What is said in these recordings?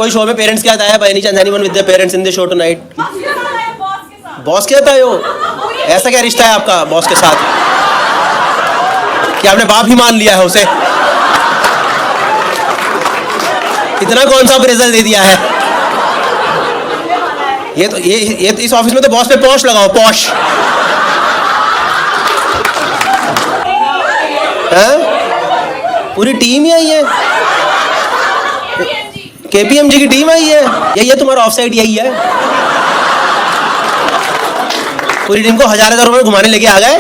कोई शो में पेरेंट्स के साथ आया? By any chance anyone with their parents in the show tonight? Boss के साथ आए हो? ऐसा क्या रिश्ता है आपका बॉस के साथ कि आपने बाप ही मान लिया है उसे? इतना कौन सा रिजल्ट दे दिया है? ये तो ये इस ऑफिस में तो बॉस पे पॉश लगाओ, पॉश। पूरी टीम ही आई है, केपीएमजी की टीम आई है। यही है तुम्हारा ऑफ साइड, यही है। पूरी टीम को हजार रुपए घुमाने लेके आ गए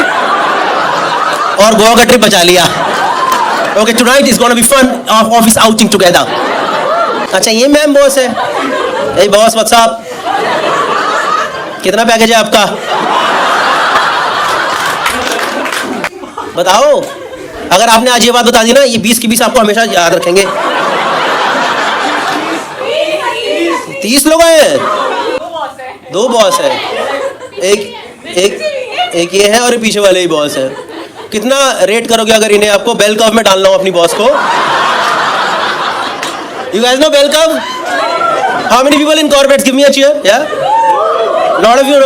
और गोवा का ट्रिप बचा लिया। Okay, tonight is gonna be fun office outing together. अच्छा, ये मैम बॉस है? यही बॉस, व्हाट्स अप? कितना पैकेज है आपका? बताओ। अगर आपने आज ये बात बता दी ना, ये 20 की 20 आपको हमेशा याद रखेंगे। 30 लोग हैं, 2 बॉस है, एक ये है और पीछे वाले ही बॉस है। कितना रेट करोगे अगर इन्हें आपको बेल कर्व में डालना हो अपनी बॉस को? You guys know bell curve? How many people in corporates? Give me a cheer. या lot of you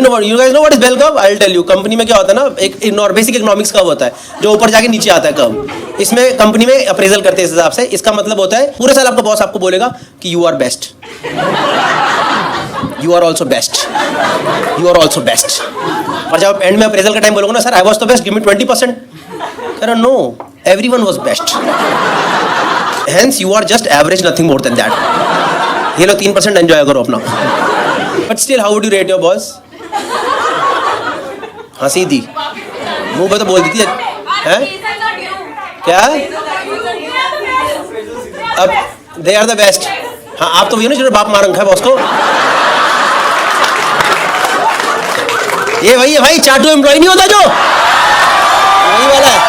know you guys know what is bell curve? I'll tell you. Company में क्या होता है ना, एक बेसिक इकोनॉमिक्स कर्व होता है जो ऊपर जाके नीचे आता है कर्व। इसमें कंपनी में अप्रेजल करते हैं इस हिसाब से। इसका मतलब होता है पूरे साल आपका बॉस आपको बोलेगा कि you are best, you are also best, you are also best. और जब एंड में अप्रेजल का टाइम बोलोगे ना, sir I was the best, give me 20%। कह रहा no, everyone was best, hence you are just average, nothing more than that. ये लो 3% एंजॉय करो अपना। But still how would you rate your boss? हाँ, सीधी मुंह पे तो बोल देती है क्या? अब दे आर द बेस्ट। हाँ, आप तो वही ना जिन्होंने बाप मार रखा है बॉस को। ये वही है भाई, चाटू एम्प्लॉय नहीं होता जो, वही वाला है।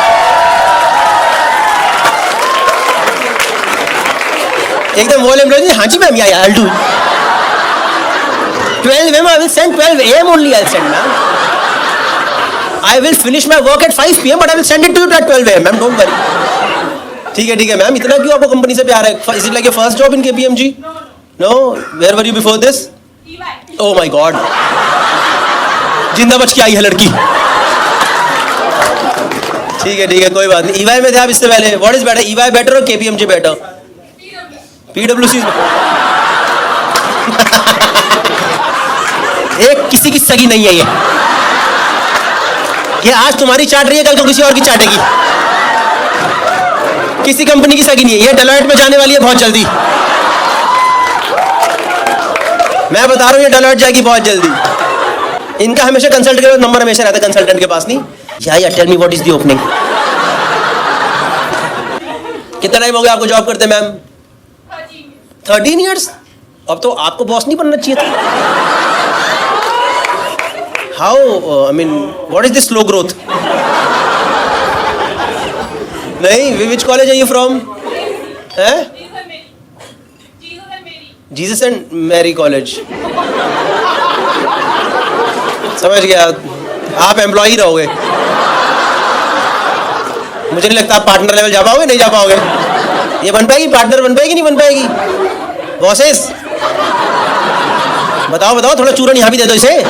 एकदम वो एम्प्लॉय नहीं। हाँ जी मैम, या I'll do 12 ma'am, I will send 12 AM only. I'll send ma'am. I will finish my work at 5 PM, but I will send it to you at 12 AM, ma'am. Don't worry. ठीक है ma'am. इतना क्यों आपको company से प्यार है? Is it like your first job in KPMG? No. Where were you before this? Oh my God. जिंदा बच के आई है लड़की। ठीक है, कोई बात नहीं। EY में थे आप इससे पहले। What is better? EY better or KPMG better? PwC। एक किसी की सगी नहीं है ये आज तुम्हारी चाट रही है, कल को किसी और की चाटेगी। किसी कंपनी की सगी नहीं है ये। डेलॉयट में जाने वाली है बहुत जल्दी, मैं बता रहा हूँ, ये डेलॉयट जाएगी बहुत जल्दी। इनका हमेशा कंसल्ट के नंबर हमेशा रहता है कंसल्टेंट के पास। नहीं या tell me what is the opening. कितना टाइम हो गया आपको जॉब करते मैम? 13 ईयर्स। अब तो आपको बॉस नहीं बनना चाहिए था। How? I mean, what is this slow growth? नहीं, which college are you from? हैं? Jesus and Mary College. समझ गया, आप एम्प्लॉई रहोगे। मुझे नहीं लगता आप पार्टनर लेवल जा पाओगे, नहीं जा पाओगे। ये बन पाएगी पार्टनर, बन पाएगी नहीं बन पाएगी? बॉसेस बताओ, थोड़ा चूरन यहाँ भी दे दो इसे।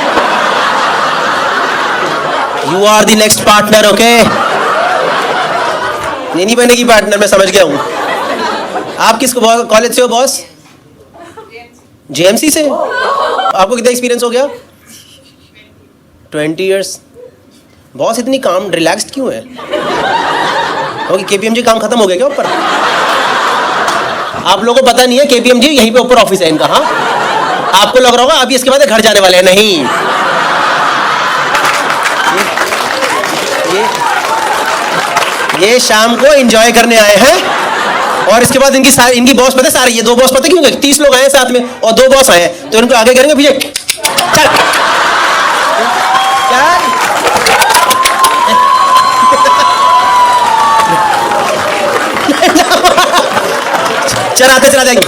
You are the next partner, okay? नहीं बनेगी पार्टनर, मैं समझ गया हूँ। आप किस कॉलेज से हो बॉस? JMC से। आपको कितना एक्सपीरियंस हो गया? 20 ईयर्स। बॉस इतनी काम रिलैक्स्ड क्यों है? ओके, KPMG काम खत्म हो गया क्या ऊपर? आप लोगों को पता नहीं है, KPMG यहीं पे ऊपर ऑफिस है इनका। हाँ, आपको लग रहा होगा अभी इसके बाद घर जाने वाले हैं। नहीं, ये शाम को एंजॉय करने आए हैं और इसके बाद इनकी बॉस पता है सारे, ये 2 बॉस पता क्यों गए? 30 लोग आए साथ में और 2 बॉस आए हैं, तो इनको आगे करेंगे पीछे। चलाते जाएंगे।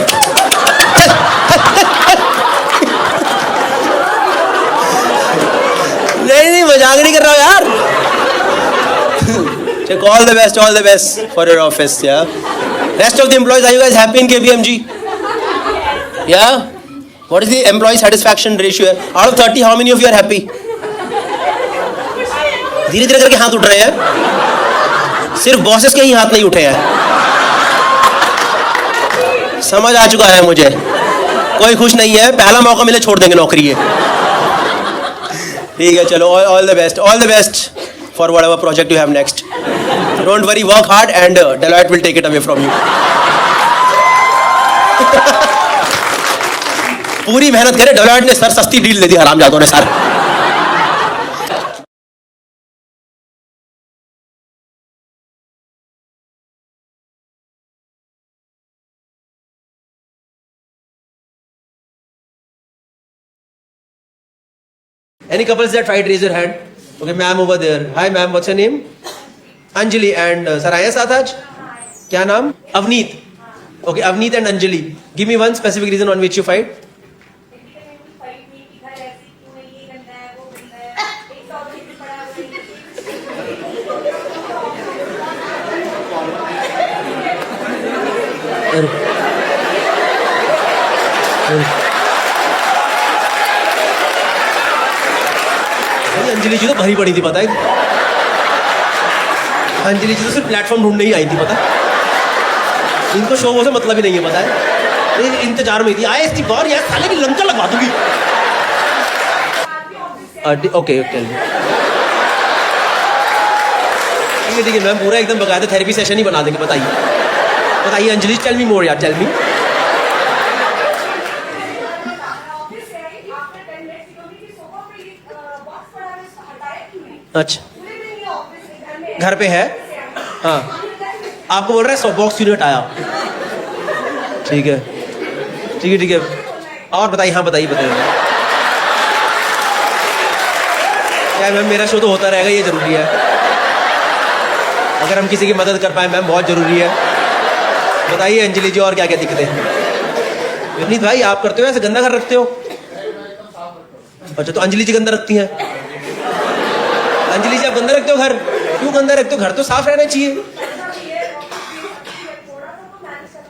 नहीं, मजाक नहीं कर रहा हूँ यार। Check all the best for your office. Yeah. Rest of the employees, are you guys happy in KPMG? Yeah. What is the employee satisfaction ratio? Out of 30, how many of you are happy? धीरे धीरे करके हाथ उठ रहे हैं, सिर्फ bosses के ही हाथ नहीं उठे हैं। समझ आ चुका है मुझे, कोई खुश नहीं है, पहला मौका मिले छोड़ देंगे नौकरी है। ठीक है, चलो, all the best for whatever project you have next. Don't worry, work hard and Deloitte will take it away from you. पूरी मेहनत करे, डेलॉयट ने सर सस्ती डील दे दी हरामजादों ने sir. Any couples that fight, raise your hand. Okay, ma'am over there. Hi ma'am, what's your name? Anjali and sir आए साथ आज? क्या नाम? Avneet. Okay, Avneet and Anjali. Give me one specific reason on which you fight. Anjali जी तो भरी पड़ी थी, पता है? अंजलि जी तो सिर्फ प्लेटफॉर्म ढूंढने ही आई थी, पता है? इनको शो वो से मतलब ही नहीं है, पता है? ये इंतजार में थी, आए इसकी बार यार साले की लंका लगवा दूंगी। ओके ठीक है मैम, पूरा एकदम बकायदा थेरेपी सेशन ही बना देंगे। बताइए अंजलि, टेल मी मोर यार, टेल मी। अच्छा, घर पे है? हाँ, आपको बोल रहा है बॉक्स क्यों नहीं हटाया? ठीक है। और बताइए, हाँ बताइए। क्या मैम, मेरा शो तो होता रहेगा, ये जरूरी है। अगर हम किसी की मदद कर पाए मैम, बहुत जरूरी है। बताइए अंजलि जी, और क्या क्या दिक्कतें हैं? विनीत भाई, आप करते हो ऐसे गंदा घर रखते हो? अच्छा, तो अंजलि जी गंदा रखती हैं? अंजलि जी आप गंदा रखते हो घर? क्यों गंदा रखते हो? घर तो साफ रहना चाहिए।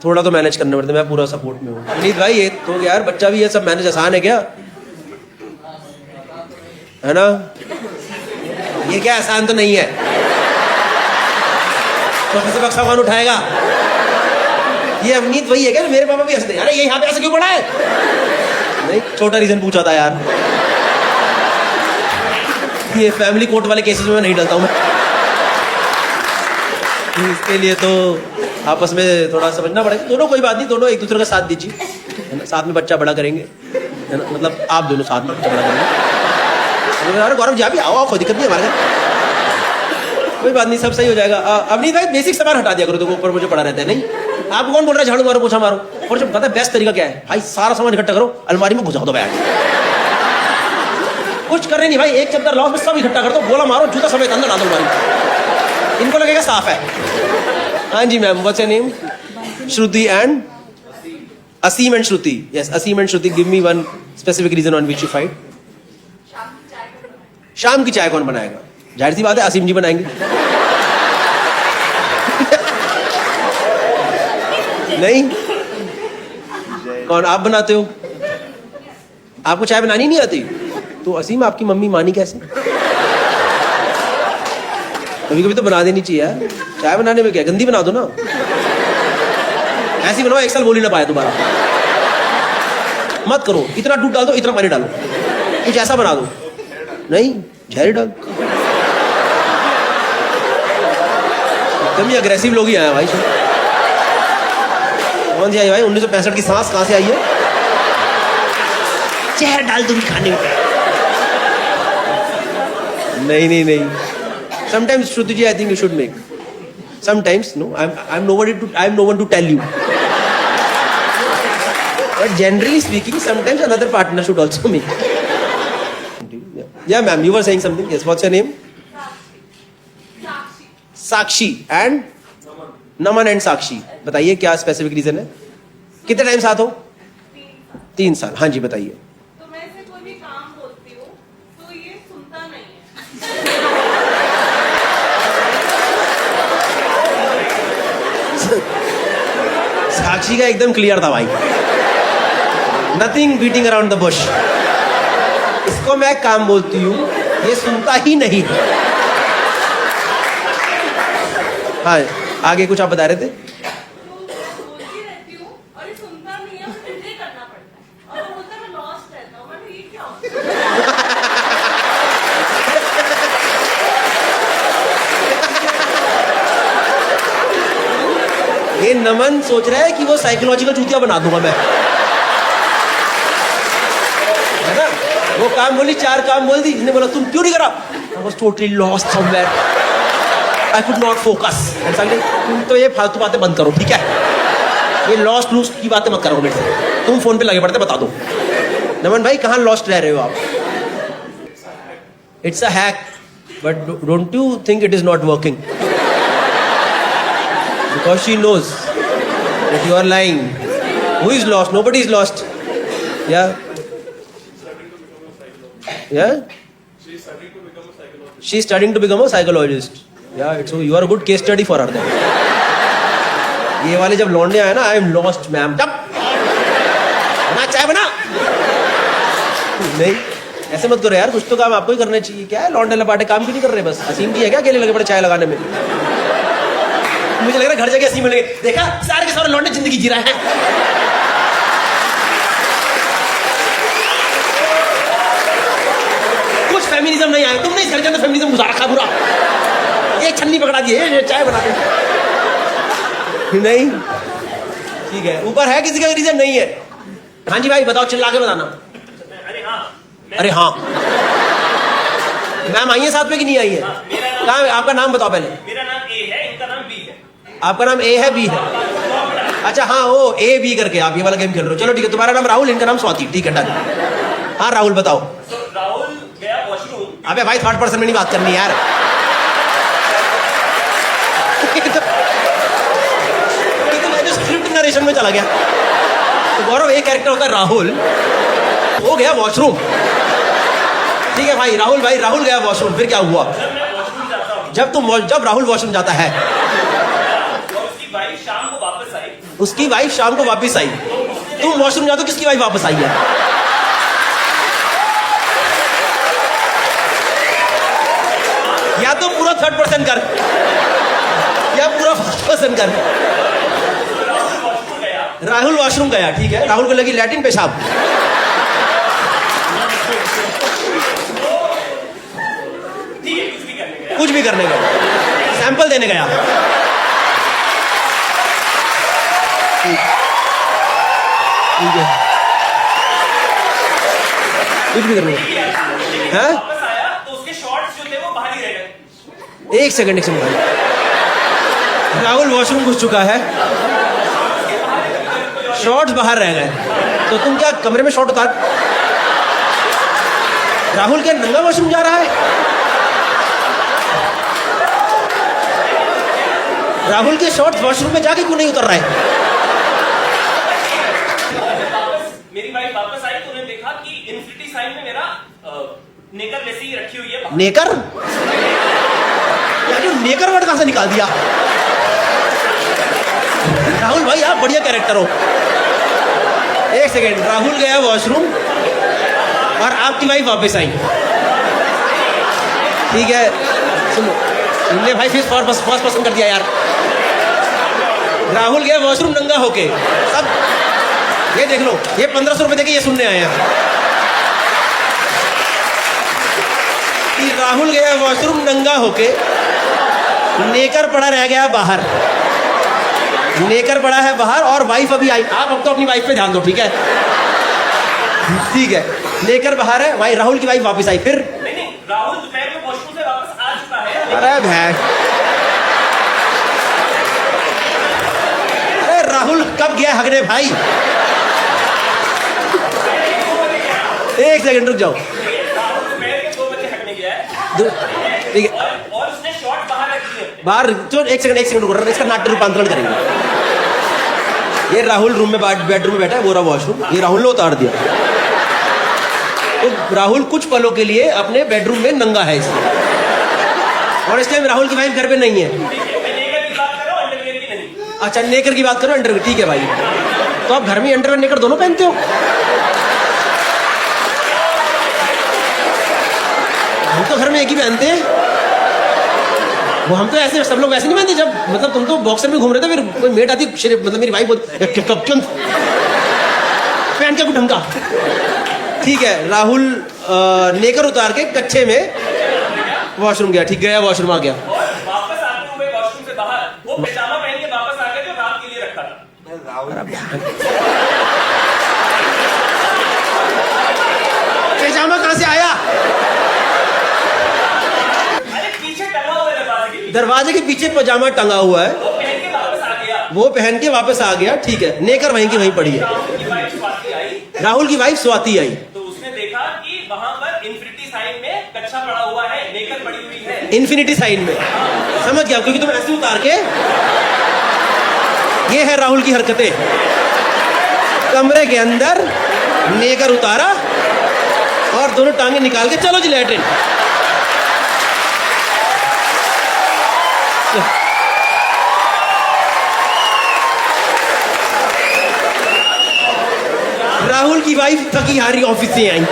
थोड़ा तो मैनेज करना पड़ता है, मैं पूरा सपोर्ट में हूँ। विनीत भाई, ये तो यार बच्चा भी है, सब मैनेज आसान है क्या? है ना? ये क्या आसान तो नहीं है। तो किसी वक्त सामान उठाएगा। ये अवनीत वही है क्या? मेरे पापा भी हंसते हैं, अरे ये यहाँ पे ऐसे क्यों पड़ा है? नहीं, छोटा रीजन पूछा था यार। ये फैमिली कोर्ट वाले केसेस में नहीं डलता हूँ मैं। इसके लिए तो आपस में थोड़ा समझना पड़ेगा। दोनों कोई बात नहीं, दोनों एक दूसरे का साथ दीजिए, है ना? साथ में बच्चा बड़ा करेंगे, है ना? मतलब आप दोनों साथ में बच्चा बड़ा करेंगे। अरे गौरव जी आप भी आओ, कोई दिक्कत नहीं हमारे घर, कोई बात नहीं, सब सही हो जाएगा। अवनीत भाई, बेसिक सामान हटा दिया करो, तो ऊपर मुझे पड़ा रहता है। नहीं, आपको कौन बोल रहा है झाड़ू मारो पोछा मारो? और जब पता है बेस्ट तरीका क्या है भाई, सारा सामान इकट्ठा करो, अलमारी में घुसा दो बैग। कुछ करने नहीं भाई, एक चद्दर लाओ, में सब इकट्ठा कर दो, गोला मारो, जूता समेत अंदर डाल दो अलमारी, इनको लगेगा साफ है। हाँ जी ma'am, what's your name? Shruti and Aseem and Shruti. Yes, Aseem and Shruti, give me one specific reason on which you fight. शाम की चाय कौन बनाएगा? जाहिर सी बात है असीम जी बनाएंगे। नहीं, कौन? आप बनाते हो? आपको चाय बनानी नहीं आती? तो असीम आपकी मम्मी मानी कैसे? कभी कभी तो बना देनी चाहिए यार। चाय बनाने में क्या, गंदी बना दो ना, ऐसी बनाओ एक साल बोल ही ना पाए दोबारा। मत करो, इतना दूध डाल दो, इतना पानी डालो, कुछ ऐसा बना दो। नहीं, जहर डाल। एकदम ही अग्रेसिव लोग ही आए भाई। कौन सी आई भाई? 1965 की सांस कहां से आई है? जहर डाल दूंगी खाने में। नहीं। Sometimes Shruti ji, I think you should make. Sometimes no, I'm no one to tell you. But generally speaking, sometimes another partner should also make. Yeah, ma'am, you were saying something. Yes, what's your name? Sakshi and Naman and Sakshi. बताइए क्या specific reason है? कितने time साथ हो? 3 साल। हाँ जी बताइए। तो मैं इसे कोई भी काम बोलती हूँ तो ये सुनता नहीं है। साक्षी का एकदम क्लियर था भाई। Nothing beating around the Bush. इसको मैं काम बोलती हूँ, ये सुनता ही नहीं। हाँ, आगे कुछ आप बता रहे थे। तो बोलती रहती हूँ और ये सुनता नहीं है, मुझे करना पड़ता है और वो बोलता है मैं लॉस्ट रहता हूँ। मैं ये क्या होता ये नमन सोच रहा है कि वो साइकोलॉजिकल चूतिया बना दूंगा मैं, है ना। वो काम बोली, 4 काम बोल दी, इसने बोला तुम क्यों नहीं करा। I was totally lost somewhere. I could not focus. तुम तो ये फालतू बातें बंद करो, ठीक है। ये लॉस्ट लूस्ट की बातें मत करो मेरे से। तुम फोन पे लगे पड़ते, बता दो नमन भाई कहाँ लॉस्ट रह रहे हो आप। It's a hack, but don't you think it is not working, because she knows that you are lying. Who is lost? Nobody is lost. Yeah. Yeah. She is studying to become a psychologist. Yeah. So you are a good case study for her then. ये वाले जब लौंडे आए ना, I am lost ma'am, जब बना चाय बना। नहीं ऐसे मत करो यार, कुछ तो काम आपको ही करना चाहिए। क्या है लौंडे लपाटे काम क्यों नहीं कर रहे? बस असीम जी है क्या अकेले लगे पड़े चाय लगाने में? मुझे लग रहा है घर जाके असीम मिलेंगे। देखा सारे के सारे लौंडे जिंदगी जी रहे हैं। कुछ फेमिनिज्म नहीं आया, तुमने इस घर के अंदर फेमिनिज्म घुसा रखा पूरा। ये छन्नी पकड़ा दी है, ये चाय बना दे। नहीं ठीक है, ऊपर है किसी का रीजन नहीं है। हाँ जी भाई बताओ, चिल्ला के बताना। अरे हाँ मैम आई है साथ में कि नहीं आई है? कहाँ, आपका नाम बताओ पहले। मेरा नाम ए है, इनका नाम बी है। आपका नाम ए है, बी है? अच्छा हाँ, वो ए बी करके आप ये वाला गेम खेल रहे हो। चलो ठीक है, तुम्हारा नाम राहुल, इनका नाम स्वाति, ठीक है डन। हाँ राहुल बताओ। तो राहुल गया वॉशरूम। अबे भाई थर्ड पर्सन में नहीं बात करनी यार। तो मैं जो स्क्रिप्ट नरेशन में चला गया। तो गौरव एक कैरेक्टर होता है राहुल, वो गया वॉशरूम। ठीक है भाई राहुल गया वॉशरूम, फिर क्या हुआ? जब राहुल वॉशरूम जाता है, उसकी वाइफ शाम को वापस आई। उसकी वाइफ शाम को वापस आई। तुम वॉशरूम जाते हो, किसकी वाइफ वापस आई है? या तो पूरा थर्ड पर्सन कर या पूरा फर्स्ट पर्सन कर। राहुल वॉशरूम गया, ठीक है, राहुल को लगी लैट्रिन पेशाब। कुछ भी करने गया, सैंपल देने गया। ठीक है, कुछ भी करने गया। हाँ? वापस आया तो उसके शॉर्ट्स जो थे वो बाहर ही रह गए। एक सेकंड राहुल वॉशरूम घुस चुका है, शॉर्ट्स बाहर रह गए, तो तुम क्या कमरे में शॉर्ट उतार? राहुल क्या नंगा वॉशरूम जा रहा है? राहुल के शॉर्ट्स वॉशरूम में जाके क्यों नहीं उतर रहा है? मेरी वाइफ वापस आई तो उन्हें देखा कि इन्फिनिटी साइन में मेरा नेकर वैसी ही रखी हुई है। नेकर? यार नेकर वर्ड कहां से निकाल दिया? राहुल भाई आप बढ़िया कैरेक्टर हो। एक सेकेंड, राहुल गया वॉशरूम और आपकी वाइफ वापस आई, ठीक है। सुनो, तुमने भाई फिर फर्स्ट पसंद कर दिया यार। राहुल गया वॉशरूम नंगा होके, सब ये देख लो, ये 1500 रुपए देके ये सुनने आए हैं कि राहुल गया वॉशरूम नंगा होके, नेकर पड़ा रह गया बाहर, नेकर पड़ा है बाहर और वाइफ अभी आई। आप अब तो अपनी वाइफ पे ध्यान दो, ठीक है? ठीक है, नेकर बाहर है, भाई राहुल की वाइफ वापस आई, फिर नहीं, राहुल दोपहर में वॉशरूम से वापस आ चुका है। अरे भाई, अरे राहुल कब गया हगने भाई? एक सेकंड रुक जाओ। राहुल दोपहर के 2 बजे हटने गया है। ठीक है, और उसने शॉर्ट बाहर रखी है। बाहर जो एक सेकंड रुक रहा, इसका नाट्य रूपांतरण करेंगे। ये राहुल रूम में बेडरूम में बैठा है, वो रहा वॉशरूम, ये राहुल ने उतार दिया। तो राहुल कुछ पलों के लिए अपने बेडरूम में नंगा है इसलिए, और इस टाइम राहुल की वाइफ घर पे नहीं है। मैं नेकर की बात कर रहा हूँ, अंडरवियर की नहीं। अच्छा नेकर की बात करो, अंडरवियर, ठीक है भाई। तो आप घर में अंडरवेयर नेकर दोनों पहनते हो? हम तो घर में एक ही पहनते हैं। वो हम तो ऐसे, सब लोग वैसे नहीं पहनते। जब मतलब तुम तो बॉक्सर में घूम रहे थे, फिर कोई मेट आती, मतलब मेरी वाइफ बोलती पहन के ढंग का। ठीक है, राहुल नेकर उतार के कच्चे में वॉशरूम गया। ठीक, गया वॉशरूम, आ गया। और वापस आते हुए वॉशरूम से बाहर वो पैजामा पहन के वापस आ गए जो रात के लिए रखा था। पैजामा कहां से आया? अरे पीछे टंगा हुआ है दरवाजे के पीछे पैजामा टंगा हुआ है, वो पहन के वापस आ गया। वो पहन के वापस आ गया। ठीक है, नेकर वहीं की वहीं पड़ी है। राहुल की वाइफ स्वाति आई राहुल की वाइफ स्वाति आई, तो उसने देखा कि वहां पर इन्फिनिटी साइन में कच्चा पड़ा हुआ है, नेकर पड़ी हुई है। इन्फिनिटी साइन में। समझ गया, क्योंकि तुम ऐसे उतार के, ये है राहुल की हरकतें। कमरे के अंदर नेकर उतारा और दोनों टांगे निकाल के चलो जी लैट्रिन। राहुल की वाइफ थकी हारी ऑफिस से आई,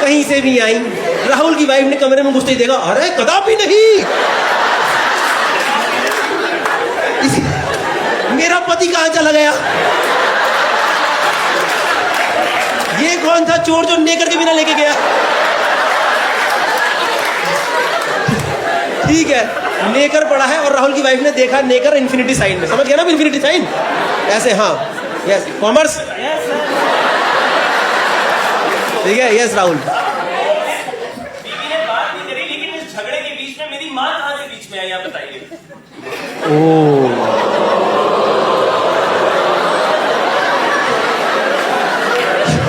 कहीं से भी आई। राहुल की वाइफ ने कमरे में घुसते ही देखा, अरे कदापि नहीं, मेरा पति कहां चला गया? ये कौन था चोर जो नेकर के बिना लेके गया? ठीक है, नेकर पड़ा है और राहुल की वाइफ ने देखा नेकर इन्फिनिटी साइन में। समझ गया ना इन्फिनिटी साइन? ऐसे, हाँ, यस, कॉमर्स। ठीक है, यस राहुल। बीवी ने बात नहीं करी, लेकिन इस झगड़े के बीच में मेरी माँ कहां से बीच में आई, आप बताइए।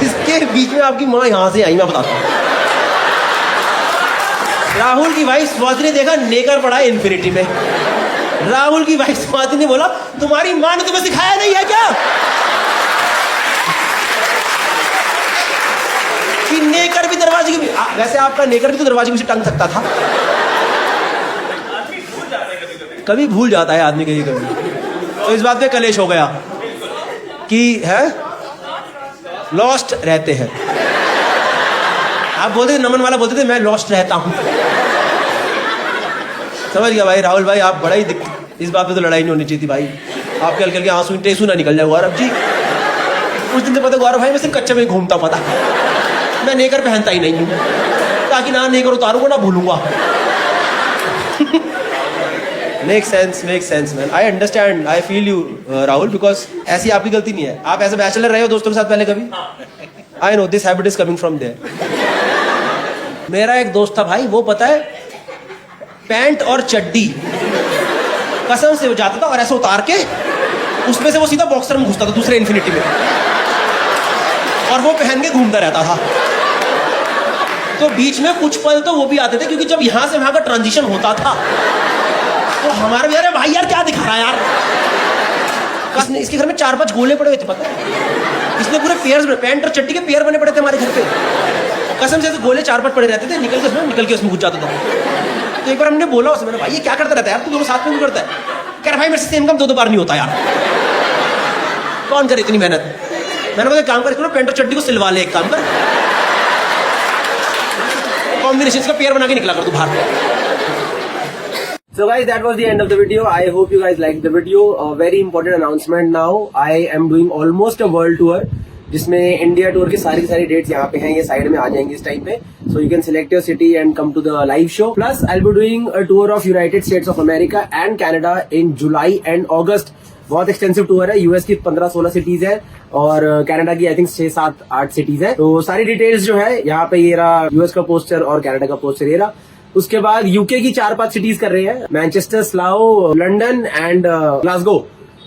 इसके बीच में आपकी माँ यहां से आई, मैं बताता हूं। राहुल की वाइफ स्वाति ने देखा नेकर पड़ा है इन्फिनिटी में। राहुल की वाइफ स्वाति ने बोला, तुम्हारी माँ ने तुम्हें सिखाया नहीं है क्या कि नेकर भी दरवाजे के वैसे आपका नेकर भी तो दरवाजे के पीछे टंग सकता था। आदमी भूल जाता है कभी कभी। कभी भूल जाता है आदमी कभी कभी। तो इस बात पे कलेश हो गया कि है लॉस्ट रहते हैं। आप बोलते थे, नमन वाला बोलते थे मैं लॉस्ट रहता हूं। समझ गया भाई राहुल भाई, आप बड़ा ही इस बात पे तो लड़ाई नहीं होनी चाहिए थी भाई। आपके हल्के हल्के आंसू टेसू ना निकल जाए गौरव जी। उस दिन से पता गौरव भाई मैं सिर्फ कच्चे में घूमता, पता मैं नेकर पहनता ही नहीं हूं, ताकि ना नेकर उतारूंगा ना भूलूंगा। Make sense man, I understand, I feel you Rahul, because ऐसी आपकी गलती नहीं है। आप ऐसे बैचलर रहे हो दोस्तों के साथ पहले कभी? I know this habit is coming from there. मेरा एक दोस्त था भाई, वो पता है पैंट और चड्डी कसम से वो जाता था और ऐसे उतार के उसमें से वो सीधा बॉक्सर में घुसता था दूसरे इन्फिनिटी में, और वो पहन के घूमता रहता था। तो बीच में कुछ पल तो वो भी आते थे, क्योंकि जब यहां से वहां का ट्रांजिशन होता था तो हमारे भी, अरे भाई यार क्या दिखा रहा है यार। कसम, इसके घर में 4-5 गोले पड़े हुए थे, पता है? इसने पूरे पेयर्स में, पैंट और चड्डी के पेयर बने पड़े थे हमारे घर पे। कसम से गोले 4-5 पड़े रहते थे, निकल के उसमें घुस जाता था। तो एक बार हमने बोला उसे, मैंने भाई ये क्या करता रहता है यार, तू दोनों साथ में क्यों करता है? कह रहा भाई मेरे से सेम काम 2-2 बार नहीं होता यार, कौन करे इतनी मेहनत। मैंने बोला काम कर, पैंट और चड्डी को सिलवा ले, एक काम कर, कॉम्बिनेशन का पेयर बना के निकला कर तू बाहर। So guys, that was the end of the video. I hope you guys liked the video. A very important announcement now. I am doing almost a world tour, जिसमें इंडिया टूर की सारी dates यहाँ पे हैं, ये side में आ जाएंगी इस टाइम पे. So you can select your city and come to the live show. Plus, I'll be doing a tour of United States of America and Canada in July and August. बहुत extensive tour है. US की 15-16 cities है और Canada की I think 6-7-8 cities है. तो सारी details जो है यहाँ पे ये रहा, यूएस का पोस्टर और कनाडा का पोस्टर ये रहा. उसके बाद यूके की 4-5 सिटीज कर रहे हैं, मैनचेस्टर, स्लाओ, लंदन एंड ग्लासगो.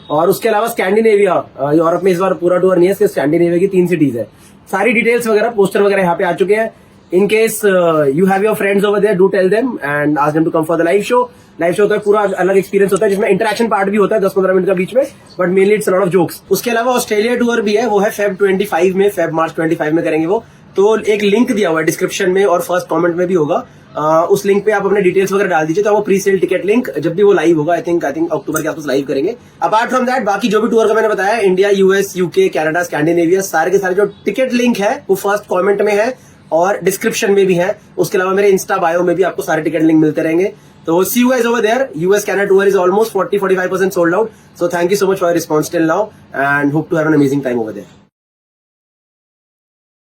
और उसके अलावा स्कैंडिनेविया, यूरोप में इस बार पूरा टूर नहीं है, सिर्फ स्कैंडिनेविया की 3 सिटीज है. सारी डिटेल्स वगैरह, पोस्टर वगैरह यहाँ पे आ चुके हैं. In case you have your friends over there, do tell them and ask them to come for the live show. Live show होता है पूरा अलग एक्सपीरियंस होता है, जिसमें इंटरेक्शन पार्ट भी होता है 10-15 मिनट का बीच में, but mainly it's a lot of jokes. उसके अलावा ऑस्ट्रेलिया टूर भी है, वो है Feb-March 25 में करेंगे वो. तो एक लिंक दिया हुआ है डिस्क्रिप्शन में और फर्स्ट कमेंट में भी होगा. उस लिंक पे आप अपने डिटेल्स वगैरह डाल दीजिए, तो वो प्री सेल टिकट लिंक जब भी वो लाइव होगा, आई थिंक अक्टूबर के आसपास लाइव करेंगे। अपार्ट फ्रॉम दैट बाकी जो भी टूर का मैंने बताया, India, US, UK, Canada, Scandinavia, सारे के सारे जो टिकट लिंक है वो फर्स्ट कमेंट में है और डिस्क्रिप्शन में भी है। उसके अलावा मेरे इंस्टा बायो में भी आपको सारे टिकट लिंक मिलते रहेंगे। तो see you guys over there. US Canada tour is almost 40-45% sold out. So thank you so much for your response till now and hope to have an amazing time over there.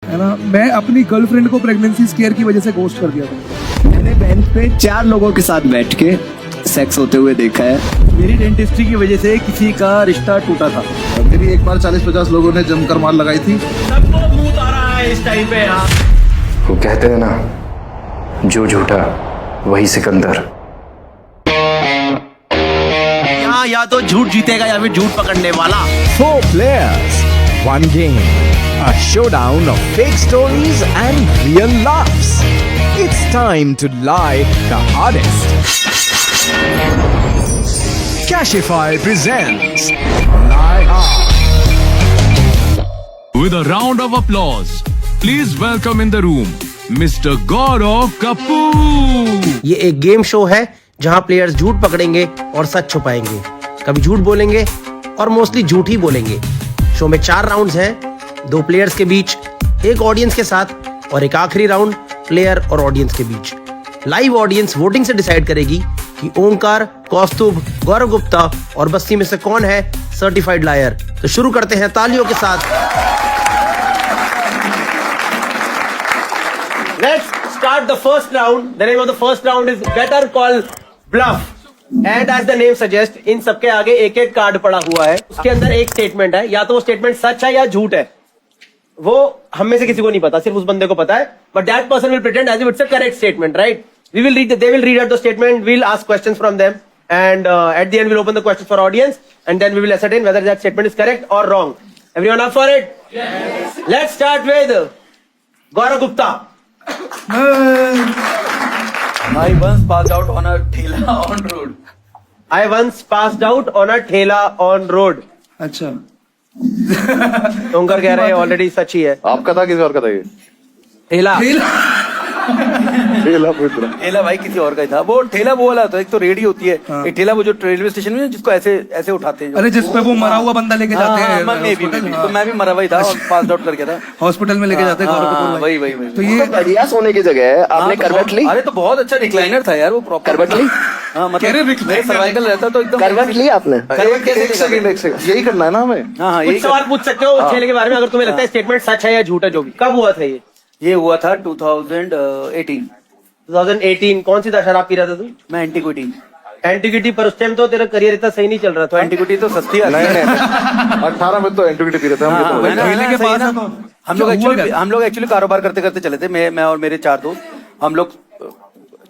है ना, मैं अपनी girlfriend को pregnancy square की वजह से ghost कर दिया था। मैंने बेंच पे 4 लोगों के साथ बैठ के सेक्स होते हुए देखा है। मेरी डेंटिस्ट्री की वजह से किसी का रिश्ता टूटा था। मेरी एक बार 40-50 लोगों ने जमकर मार लगाई थी। सबको भूत आ रहा है इस टाइम पे यार। वो कहते हैं ना, जो झूठा वही सिकंदर। यहाँ या तो झूठ जीतेगा या फिर झूठ पकड़ने वाला। 4 players, 1 game. A showdown of fake stories and real laughs. It's time to lie the hardest. Cashify presents Lie Hard. With a round of applause, please welcome in the room Mr. Gaurav Kapoor. ये एक game show है जहां players झूठ पकड़ेंगे और सच छुपाएंगे। कभी झूठ बोलेंगे और मोस्टली झूठ ही बोलेंगे। शो में 4 राउंड्स हैं, 2 प्लेयर्स के बीच, एक ऑडियंस के साथ और एक आखिरी राउंड प्लेयर और ऑडियंस के बीच। लाइव ऑडियंस वोटिंग से डिसाइड करेगी कि ओंकार, कौस्तुभ, गौरव गुप्ता और बस्ती में से कौन है सर्टिफाइड लायर। तो शुरू करते हैं तालियों के साथ। Let's start the first round. The name of the first round is Better Call Bluff. And as the name suggests, इन सबके आगे एक एक कार्ड पड़ा हुआ है। उसके अंदर एक स्टेटमेंट है, या तो वो स्टेटमेंट सच है या झूठ है। वो हम में से किसी को नहीं पता, सिर्फ उस बंदे को पता है। But that person will pretend as if it's a correct statement, right? They will read out the statement. We'll ask questions from them, and at the end we'll open the questions for audience, and then we will ascertain whether that statement is correct or wrong. Everyone up for it? Yes. Let's start with Gaurav Gupta. I once passed out on a ठेला on road. I once passed out on a ठेला on road. अच्छा, ओंकार कह रहे हैं already सच ही है। आपका था किसी और का था ये? ठेला ठेला पूछ रहा। ठेला भाई किसी और का ही था। वो ठेला वो वाला होता है, एक तो रेडी होती है, एक ठेला वो जो रेलवे स्टेशन में जिसको ऐसे ऐसे उठाते हैं। अरे जिसपे वो मरा हुआ बंदा लेके जाते हैं। तो मैं भी मरा हुआ ही था और पास आउट करके था। हॉस्पिटल में लेके जाते हैं गौरव कपूर भाई। वही तो ये बढ़िया सोने की जगह है, आपने करवट ली? अरे तो बहुत अच्छा रिक्लाइनर था यार वो, प्रॉपर करवट ली? हाँ मतलब सर्वाइकल रहता तो एकदम। करवट ली आपने? एक सेकंड यही करना है ना हमें। हाँ कुछ सवाल पूछ सकते हो उस ठेले के बारे में, अगर तुम्हें लगता है स्टेटमेंट सच है या झूठ है। जो भी कब हुआ था ये हुआ था 2018। 2018। कौन सी शराब पी रहा था तू? मैं एंटीक्विटी पर उस टाइम तो तेरा करियर इतना सही नहीं चल रहा था। एंटीक्विटी तो सस्ती है। नहीं 18 में तो एंटीग्रिटी पी रहे थे हम। ठेले के पास हम लोग एक्चुअली कारोबार करते करते चले थे। मैं और मेरे 4 दोस्त, हम लोग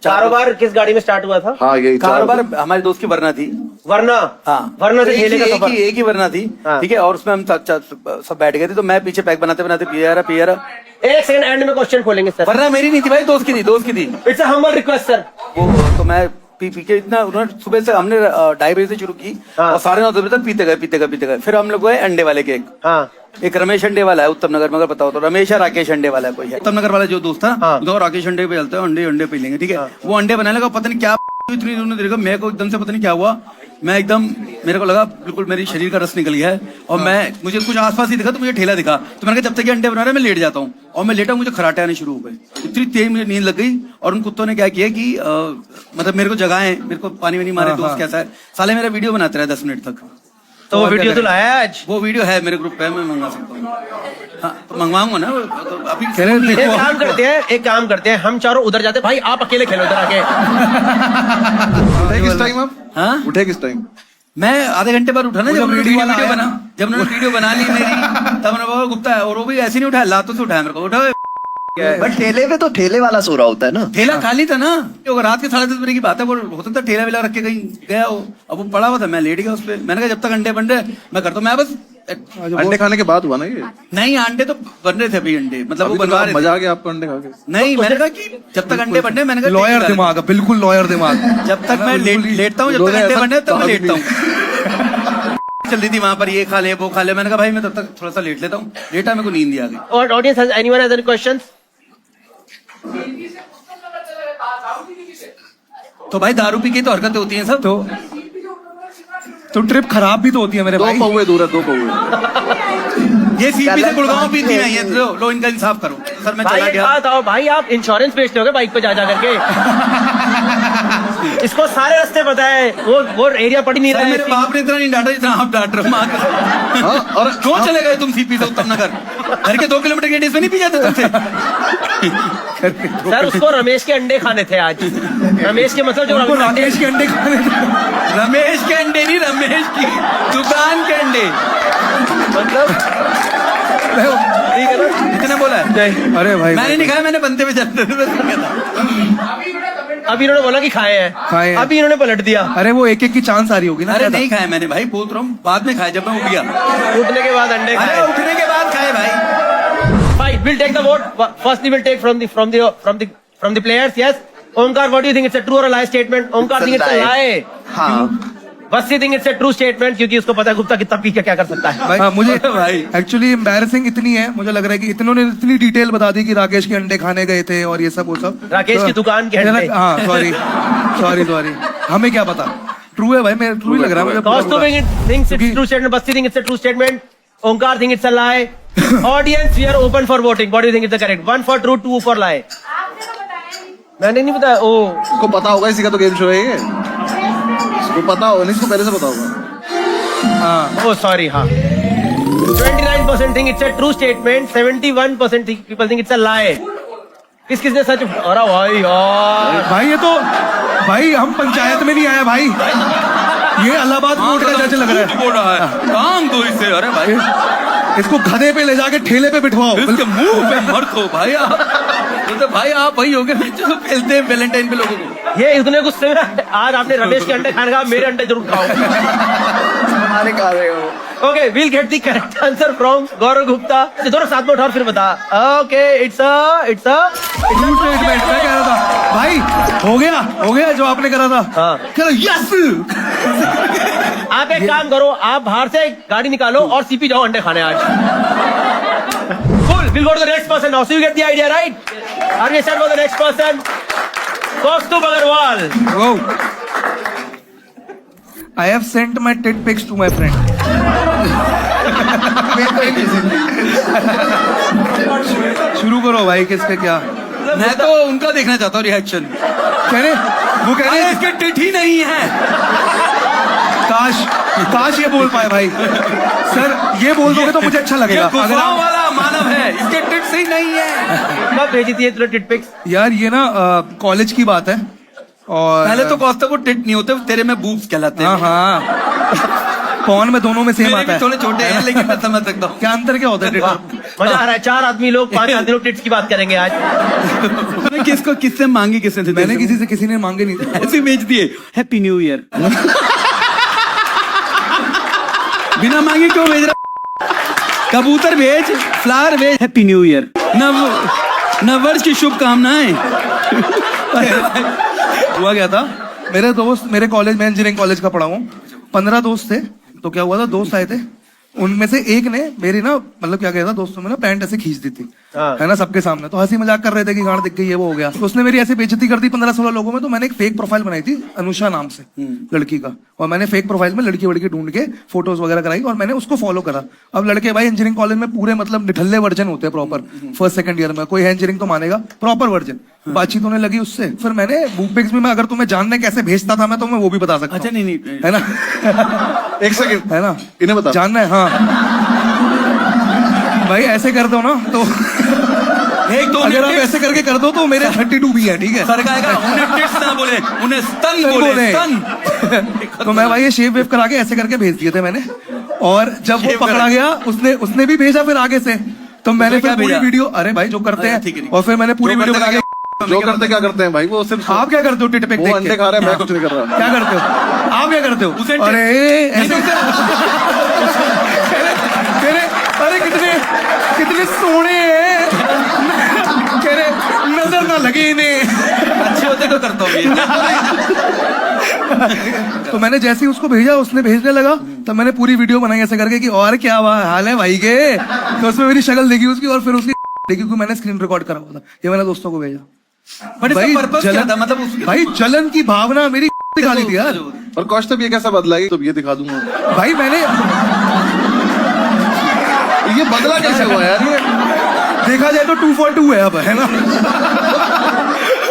कारोबार किस गाड़ी में स्टार्ट हुआ था? हाँ यही कारोबार हमारे दोस्त की वरना थी। वरना? हाँ वरना से ठेले का सफर। एक ही वरना थी, ठीक है। और उसमें हम सब बैठ गए थे, तो मैं पीछे पैक बनाते बनाते पिया रहा। एक सेकंड, एंड में क्वेश्चन खोलेंगे सर। वरना मेरी नहीं थी भाई, दोस्त की थी। It's a humble request sir. वो तो मैं पी के इतना, उन्होंने सुबह से हमने 2:30 बजे से शुरू की और 9:30 बजे तक पीते गए। फिर हम लोग गए अंडे वाले के। एक रमेश अंडे वाला है उत्तम नगर में, अगर पता हो तो। रमेश या राकेश अंडे वाला है कोई है उत्तम नगर वाला जो दोस्त था, तो राकेश अंडे पे चलते हैं, अंडे पी लेंगे, ठीक है। वो अंडे बनाने का पता नहीं क्या इतनी देर का, मेरे को एकदम से पता नहीं क्या हुआ, मैं एकदम, मेरे को लगा बिल्कुल मेरी शरीर का रस निकल गया है। और मुझे कुछ आसपास ही दिखा, तो मुझे ठेला दिखा, तो मैंने कहा जब तक ये अंडे बना रहे मैं लेट जाता हूँ। और मैं लेटा, मुझे खराटे आने शुरू हो गए। इतनी तेज मुझे नींद लग गई। और उन कुत्तों ने क्या किया कि मतलब मेरे को जगाए, मेरे को पानी वानी मारे। दोस्त कैसा है साले, मेरा वीडियो बनाते रहे 10 मिनट तक। तो वो वीडियो तो लाया आज? वो वीडियो है मेरे ग्रुप पे, मैं मंगा सकता हूँ। हाँ तो मंगवाऊंगा ना, तो अभी एक काम करते हैं, हम चारों उधर जाते हैं। भाई आप अकेले खेलो इधर आके। उठे किस टाइम आप? हाँ उठे किस टाइम? मैं आधे घंटे बाद उठा ना, जब उन्होंने वीडियो बना ली मेरी, तब मैंने बोला गुप्ता है। और वो भी ऐसे नहीं उठाया, लातों से उठाया मेरे को। उठा बट ठेले पे तो ठेले वाला सो रहा होता है ना। ठेला खाली था ना, रात के 10:30 बजे की बात है। वो होता था ठेला वेला रख के कहीं गया हो, अब वो पड़ा हुआ था, मैं लेट गया उस पर। मैंने कहा जब तक अंडे बन रहे मैं करता हूँ। मैं बस अंडे खाने के बाद हुआ ना ये? नहीं, अंडे तो बन रहे थे अभी, अंडे मतलब वो बनवा रहे थे। मजा आ गया आपको अंडे खा के? नहीं, मैंने कहा कि जब तक अंडे बनने, मैंने कहा लॉयर दिमाग, बिल्कुल लॉयर दिमाग। जब तक मैं लेटता हूँ, जब तक अंडे बनने तब मैं लेटता हूँ। चल रही थी वहां पर, ये खा ले वो खा ले। मैंने कहा भाई मैं तब तक थोड़ा सा लेट लेता हूँ। लेटा, मेरे को नींद आ गई। और audience, anyone has any questions? तो भाई दारू पी के तो हरकतें होती हैं सब। तो ट्रिप खराब भी तो होती है मेरे दो भाई। पौवे दूर है, 2 पौवे। ये सीपी से गुड़गांव पीती नहीं है। लो इनका इंसाफ करो सर, मैं भाई चला एक गया। बात आओ भाई, आप इंश्योरेंस बेचते होगे बाइक पे जा करके। इसको सारे रास्ते पता है, वो एरिया पड़ी नहीं सर, रहा मेरे है। बाप ने इतना नहीं डांटा जितना आप डांट रहे हो। हाँ, और क्यों चले गए तुम सीपी से उत्तम नगर? घर के 2 किलोमीटर के रेडियस में नहीं पी जाते तुमसे? सर उसको रमेश के अंडे खाने थे आज। रमेश के मतलब जो उनको राकेश के अंडे खाने थे। रमेश के अंडे नहीं, रमेश की दुकान के अंडे। मतलब ठीक है ना? इतना बोला है? अरे भाई मैंने नहीं खाया, मैंने बनते हुए जाते था। अभी इन्होंने बोला कि खाए हैं, खाए हैं। अभी इन्होंने पलट दिया। अरे वो एक की चांस आ रही होगी ना। अरे ज्यादा। नहीं खाया मैंने भाई, बोल रहा हूँ बाद में खाया जब मैं उठ गया। उठने के बाद अंडे अरे खाए। उठने के बाद खाए भाई। Fine, we'll take the vote. Firstly, we'll take from the players. Yes, Omkar, what do you think? It's a true or a lie statement? Omkar think it's a lie. हाँ, Vasi think it's a true statement क्योंकि उसको पता है गुप्ता कितना P के क्या कर सकता है। भाई मुझे भाई। एक्चुअली एम्बैरेसिंग इतनी है, मुझे लग रहा है कि इन्होंने इतनी डिटेल बता दी कि राकेश के अंडे खाने गए थे और ये सब वो सब। राकेश की दुकान के अंडे। हाँ सॉरी हमें क्या पता। ट्रू है भाई, मेरे ट्रू ही लग रहा है मुझे। Costume thinks it's true statement. Basti think it's a true statement. Omkar think it's a lie. Audience, we are open for voting. What do you think is the correct? 1 for true, 2 for lie. मैंने नहीं बताया। ओ इसको पता होगा, इसी का तो game show है ये। इसको पता होगा, नहीं इसको पहले से पता होगा। हाँ oh sorry हाँ। 29% think it's a true statement. 71% people think it's a lie. किसने सच? अरे भाई यार, भाई ये तो भाई हम पंचायत में नहीं आए भाई, ये इलाहाबाद कोर्ट का जज लग रहा है। बोल रहा है काम तो इससे। अरे भाई इसको गधे पे ले जाके ठेले पे बिठवाओ। इसके मुंह पे मर दो भाई आप। तो भाई आप वही हो गए जो फैलते हैं वैलेंटाइन पे लोगों को। ये इतने गुस्से में आज आपने रमेश के अंडे खाने का, मेरे अंडे जरूर खाओ। हमारे खा रहे हो। Okay, we'll get the correct answer from Gaurav Gupta. दोनों साथ में उठा और फिर बता। Okay, it's true statement. मैं कह रहा था भाई हो गया जो आपने करा था। हाँ। यस। आप एक काम करो, आप बाहर से गाड़ी निकालो और सीपी जाओ अंडे खाने आज। Cool, we'll go to the next person now. So you get the idea, right? Are we set for the next person? Kaustubh Agarwal. Whoa. I have sent my tit pics to my friend. शुरू करो भाई, किस पे क्या? मैं तो उनका देखना चाहता हूँ रिएक्शन। कह रहे वो कह रहे इसके टिट ही नहीं है। काश ये बोल पाए भाई। सर ये बोल दोगे तो मुझे अच्छा लगेगा। ये अगर गुफाओं आप वाला मानव है, इसके टिट्स ही नहीं है। कब भेजी थी ये तुमने टिट पिक्स? यार ये ना कॉलेज की बात है और पहले तो कौस्तुभ को टिट नहीं होते, तेरे में बूब्स कहलाते हैं। हाँ कौन में दोनों में सेम मेरे आता भी है। थोड़े छोटे हैं लेकिन मैं समझ सकता हूँ। क्या अंतर क्या होता है tit वाह, में? मजा आ रहा है। 4 आदमी लोग, 5 आदमी लोग टिट्स की बात करेंगे आज। तूने किसको किससे मांगी, किसने थे? मैंने किसी ने मांगे नहीं थे। ऐसे बेच दिए। Happy new year. बिना मांगे क्यों भेज रहा? कबूतर भेज, फ्लावर भेज, हैप्पी न्यू ईयर। नव वर्ष की शुभकामनाएं। हुआ क्या था, मेरे दोस्त, मेरे कॉलेज में इंजीनियरिंग कॉलेज का पढ़ा हूँ, 15 दोस्त थे। तो क्या हुआ था, दोस्त आए थे, उनमें से एक ने मेरी ना मतलब क्या कहता दोस्तों में ना पैंट ऐसे खींच दी थी, है ना, सबके सामने। तो हंसी मजाक कर रहे थे कि गांड दिख गई है, वो हो गया। तो उसने मेरी ऐसे बेइज्जती कर दी 15-16 लोगों में। तो मैंने एक फेक प्रोफाइल बनाई थी अनुषा नाम से, लड़की का, और मैंने फेक प्रोफाइल में लड़की वड़की ढूंढ के फोटोज वगैरह कराई और मैंने उसको फॉलो करा। अब लड़के भाई इंजीनियरिंग कॉलेज में पूरे मतलब निठल्ले वर्जन होते हैं प्रॉपर, फर्स्ट सेकंड ईयर में कोई है इंजीनियरिंग तो मानेगा, प्रॉपर वर्जन। बातचीत होने लगी उससे, फिर मैंने बुकपिक्स में, अगर तुम्हें जानने कैसे भेजता था मैं, तो मैं वो भी बता सकता हूं। अच्छा नहीं है ना। एक सेकंड है ना, इन्हें बता। जानना है। हाँ भाई ऐसे कर दो ना तो एक दो अगर आप ऐसे करके कर दो तो मेरे 32 भी है, ठीक है। सरकार का उन्हें टिट्स ना बोले, उन्हें स्तन बोले, स्तन। तो मैं भाई ये शेव वेव करा के ऐसे करके भेज दिए थे मैंने। और जब वो शेव पकड़ा करा गया, उसने भी भेजा फिर आगे से। तो मैंने क्या फिर पूरी भेजा? वीडियो, अरे भाई जो करते अच्छा, ठीक है, हैं, ठीक है। और फिर मैंने पूरी जो वीडियो करते बना के। जो करते क्या करते हैं भाई, वो सिर्फ आप क्या करते हो टिट पिक वो देख अंडे के? खा रहे हैं, मैं कुछ नहीं कर रहा। क्या करते हो आप, क्या करते हो? उसे अरे ऐसे अरे कितने सोने हैं। कह रहे नजर ना लगे इन्हें। अच्छे होते तो करता हूँ। तो मैंने जैसे ही उसको भेजा, उसने भेजने लगा, तब मैंने पूरी वीडियो बनाई ऐसे करके कि और क्या हाल है भाई के। तो उसमें मेरी शक्ल देखी उसकी और फिर उसकी देखी, क्योंकि मैंने स्क्रीन रिकॉर्ड करा हुआ था। ये मैंने दोस्तों को भेजा। बट इसका पर्पस क्या था? मतलब भाई जलन की भावना मेरी दिखा दी थी यार। और कौस्तुभ ये कैसा बदला? तो ये दिखा दूंगा भाई मैंने ये बदला कैसे हुआ यार? ये देखा जाए तो 2 for 2 है अब, है ना?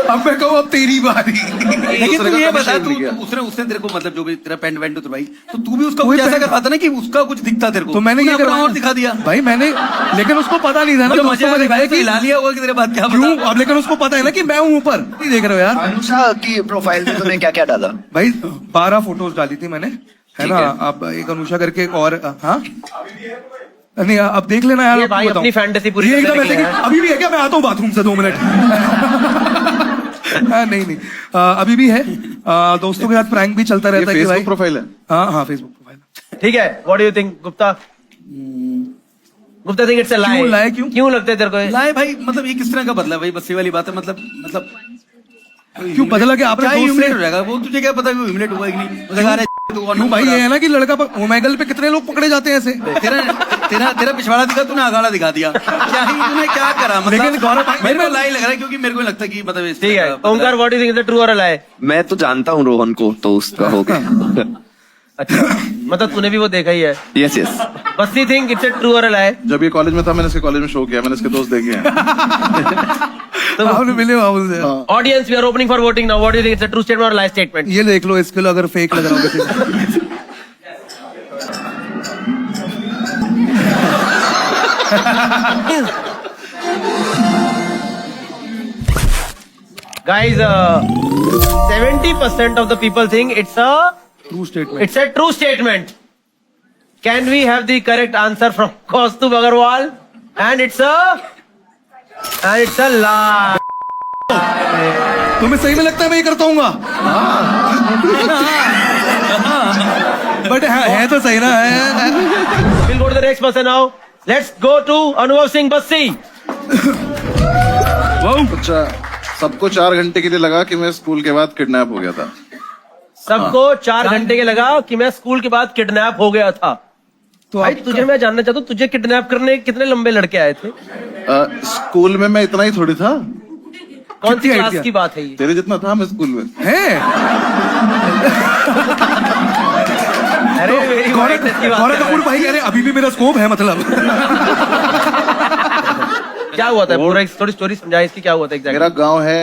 अब मैं कहूँ अब तेरी बारी। लेकिन तू ये बता, तू उसने तेरे को मतलब जो भी तेरा पेंट वेंट तो भाई, तो तू भी उसका कुछ ऐसा करवाता ना कि उसका कुछ दिखता तेरे को, तो मैंने क्या करवाया और दिखा दिया भाई मैंने, लेकिन उसको पता नहीं था ना, मतलब दोस्तों को दिखाया कि हिला लिया होगा कि तेरे बात क्या क्यों अब, लेकिन उसको पता है ना कि मैं हूँ ऊपर। नहीं देख रहे हो यार? अनुषा की प्रोफाइल में तुमने क्या क्या डाला? भाई 12 फोटोज डाली थी मैंने, है ना? अब एक अनुषा करके एक और, हाँ नहीं अब देख लेना यार। ये भाई अपनी फैंटेसी पूरी ये एकदम करने ऐसे कि निकले हैं। अभी भी है क्या? मैं आता हूँ बाथरूम से 2 मिनट। नहीं अभी भी है। दोस्तों के साथ प्रैंक भी चलता रहता है कि भाई। फेसबुक प्रोफाइल है? हाँ फेसबुक प्रोफाइल। ठीक है, what do you think Gupta? Gupta think it's a lie. क्यों lie? क्यों लगता है तेरे को ये? लाए भाई, मतलब ये किस तरह का बदला भाई? बस ये वाली बात है, मतलब क्यों बदला? कि आपने दोस्त ह्यूमिलेट से हो जाएगा वो, तुझे क्या पता कि ह्यूमिलेट हुआ कि नहीं? मुझे कहा रहा है तू क्यों भाई? ये है ना कि लड़का ओमेगल पे कितने लोग पकड़े जाते हैं ऐसे। तेरा पिछवाड़ा दिखा, तूने आगाड़ा दिखा दिया। क्या ही तूने क्या करा? मतलब लेकिन गौरव भाई, मेरे को लाई लग रहा है, क्योंकि मेरे को लगता है कि मतलब ठीक है, Omkar what do you think is the true और अ लाई? मैं तो जानता हूँ रोहन को, तो उसका हो गया। अच्छा, मतलब तूने भी वो देखा ही है? Yes yes. बस you think it's a true और अ लाई? जब ये कॉलेज में था मैंने इसके कॉलेज में शो किया, मैंने इसके दोस्त देखे हैं। आपने मिले बाबू से? Audience, we are opening for voting now. What do you think it's a true statement और लाई स्टेटमेंट? ये देख लो इसके लिए अगर फेक लग रहा हो किसी Guys, 70% of the people think it's a true statement. it's a true statement. Can we have the correct answer from Kaustubh Agarwal? And it's a lie. तुम्हें सही में लगता है मैं ये करता हूँ? बट है तो सही ना है। We'll go to the next person now. Let's go to Anubhav Singh Bassi. सबको 4 घंटे के लिए लगा कि मैं स्कूल के बाद किडनैप हो गया था। सबको 4 घंटे के लगा कि मैं स्कूल के बाद किडनैप हो गया था। तो भाई तुझे मैं जानना चाहता हूँ, तुझे किडनैप करने कितने लंबे लड़के आए थे? स्कूल में मैं इतना ही थोड़ी था। कौन सी कितनी क्लास height की बात है ये? तेरे जितना था मैं स्कूल में। है? अरे मेरी गौरव whiteness की बात गौरव कर रहा कपूर है। भाई कह रहे अभी भी मेरा स्कोप है मतलब। क्या हुआ था? पूरा एक थोड़ी स्टोरी समझा इसकी, क्या हुआ था एग्जैक्टली? मेरा गांव है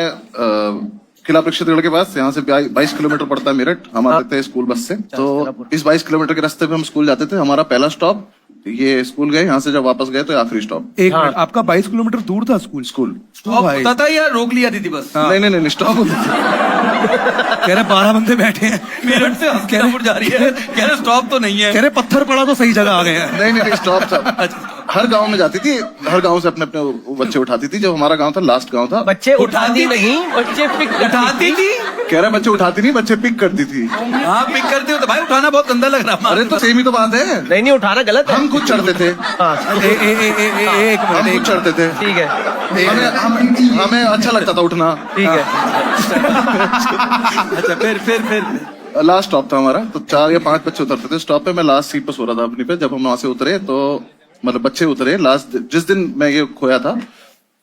किला प्रेक्षितगढ़ के पास, यहाँ से 22 किलोमीटर पड़ता है मेरठ। हम आते थे स्कूल बस से, तो इस 22 किलोमीटर के रास्ते पे हम स्कूल जाते थे। हमारा पहला स्टॉप ये स्कूल गए, यहाँ से जब वापस गए तो आखिरी स्टॉप। एक मिनट, आपका 22 किलोमीटर दूर था स्कूल? स्कूल भाई होता था या रोक लिया थी बस? नहीं स्टॉप होता था। कह रहे 12 बंदे बैठे हैं मेरठ से हस्तिनापुर जा रही है, कह रहे स्टॉप तो नहीं है। कह रहे पत्थर पड़ा तो सही जगह आ गए हैं। नहीं स्टॉप था। हर गांव में जाती थी, हर गांव से अपने अपने बच्चे उठाती थी। जब हमारा गांव था लास्ट गांव था। बच्चे उठाती नहीं, बच्चे पिक उठाती थी। कह रहे बच्चे उठाती नहीं, बच्चे पिक करती थी। हाँ पिक करते हो तो भाई उठाना बहुत गंदा लग रहा। अरे तो सेम ही तो बात है। नहीं उठाना गलत है। हम खुद चढ़ते थे। एक हम मिनट, खुद चढ़ते थे। ठीक है, हमें अच्छा लगता था उठना। ठीक है। अच्छा फिर लास्ट स्टॉप था हमारा, तो 4 या 5 बच्चे उतरते थे स्टॉप पे। मैं लास्ट सीट पे सो रहा था अपनी पे। जब हम वहां से उतरे तो मतलब बच्चे उतरे लास्ट, जिस दिन मैं ये खोया था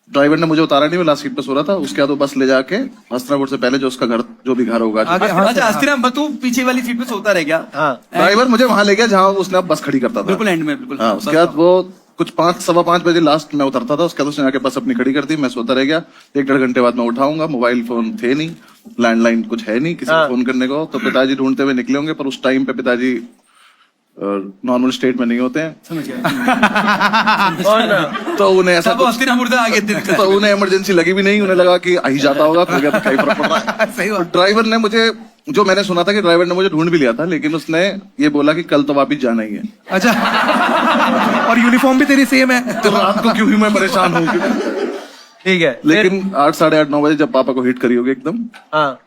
ड्राइवर ने मुझे उतारा नहीं, मैं लास्ट सीट पे सो रहा था। उसके बाद वो बस ले जाके हस्तिनापुर से पहले जो उसका घर, जो भी घर होगा, अच्छा हस्तिनापुर तू पीछे वाली सीट पे सोता रह गया? हाँ, ड्राइवर मुझे वहां ले गया जहाँ उसने अब बस खड़ी करता था। बिल्कुल एंड में, बिल्कुल। हाँ, उसके बाद वो कुछ 5-5:15 बजे लास्ट में उतरता था। उसके बाद उसने आके बस अपनी खड़ी कर दी, मैं सोता रह गया। 1-1.5 घंटे बाद मैं उठाऊंगा, मोबाइल फोन थे नहीं, लैंडलाइन कुछ है नहीं किसी को फोन करने को। तो पिताजी ढूंढते हुए निकले होंगे, पर उस टाइम पे पिताजी नॉर्मल स्टेट में नहीं होते हैं। तो उन्हें ऐसा हस्तिनापुर से आगे तो उन्हें इमरजेंसी लगी भी नहीं। उन्हें लगा कि आ ही जाता होगा, खो गया तो क्या ही फर्क पड़ रहा है। सही बात। ड्राइवर ने मुझे, जो मैंने सुना था कि ड्राइवर ने मुझे ढूंढ भी लिया था, लेकिन उसने ये बोला कि कल तो वापिस जाना ही है। अच्छा, और यूनिफॉर्म भी तेरी सेम है, तो रात को क्यों ही मैं परेशान हूँ। ठीक है। लेकिन 8, 8:30, 9 बजे जब पापा को हिट करी होगी एकदम, हाँ,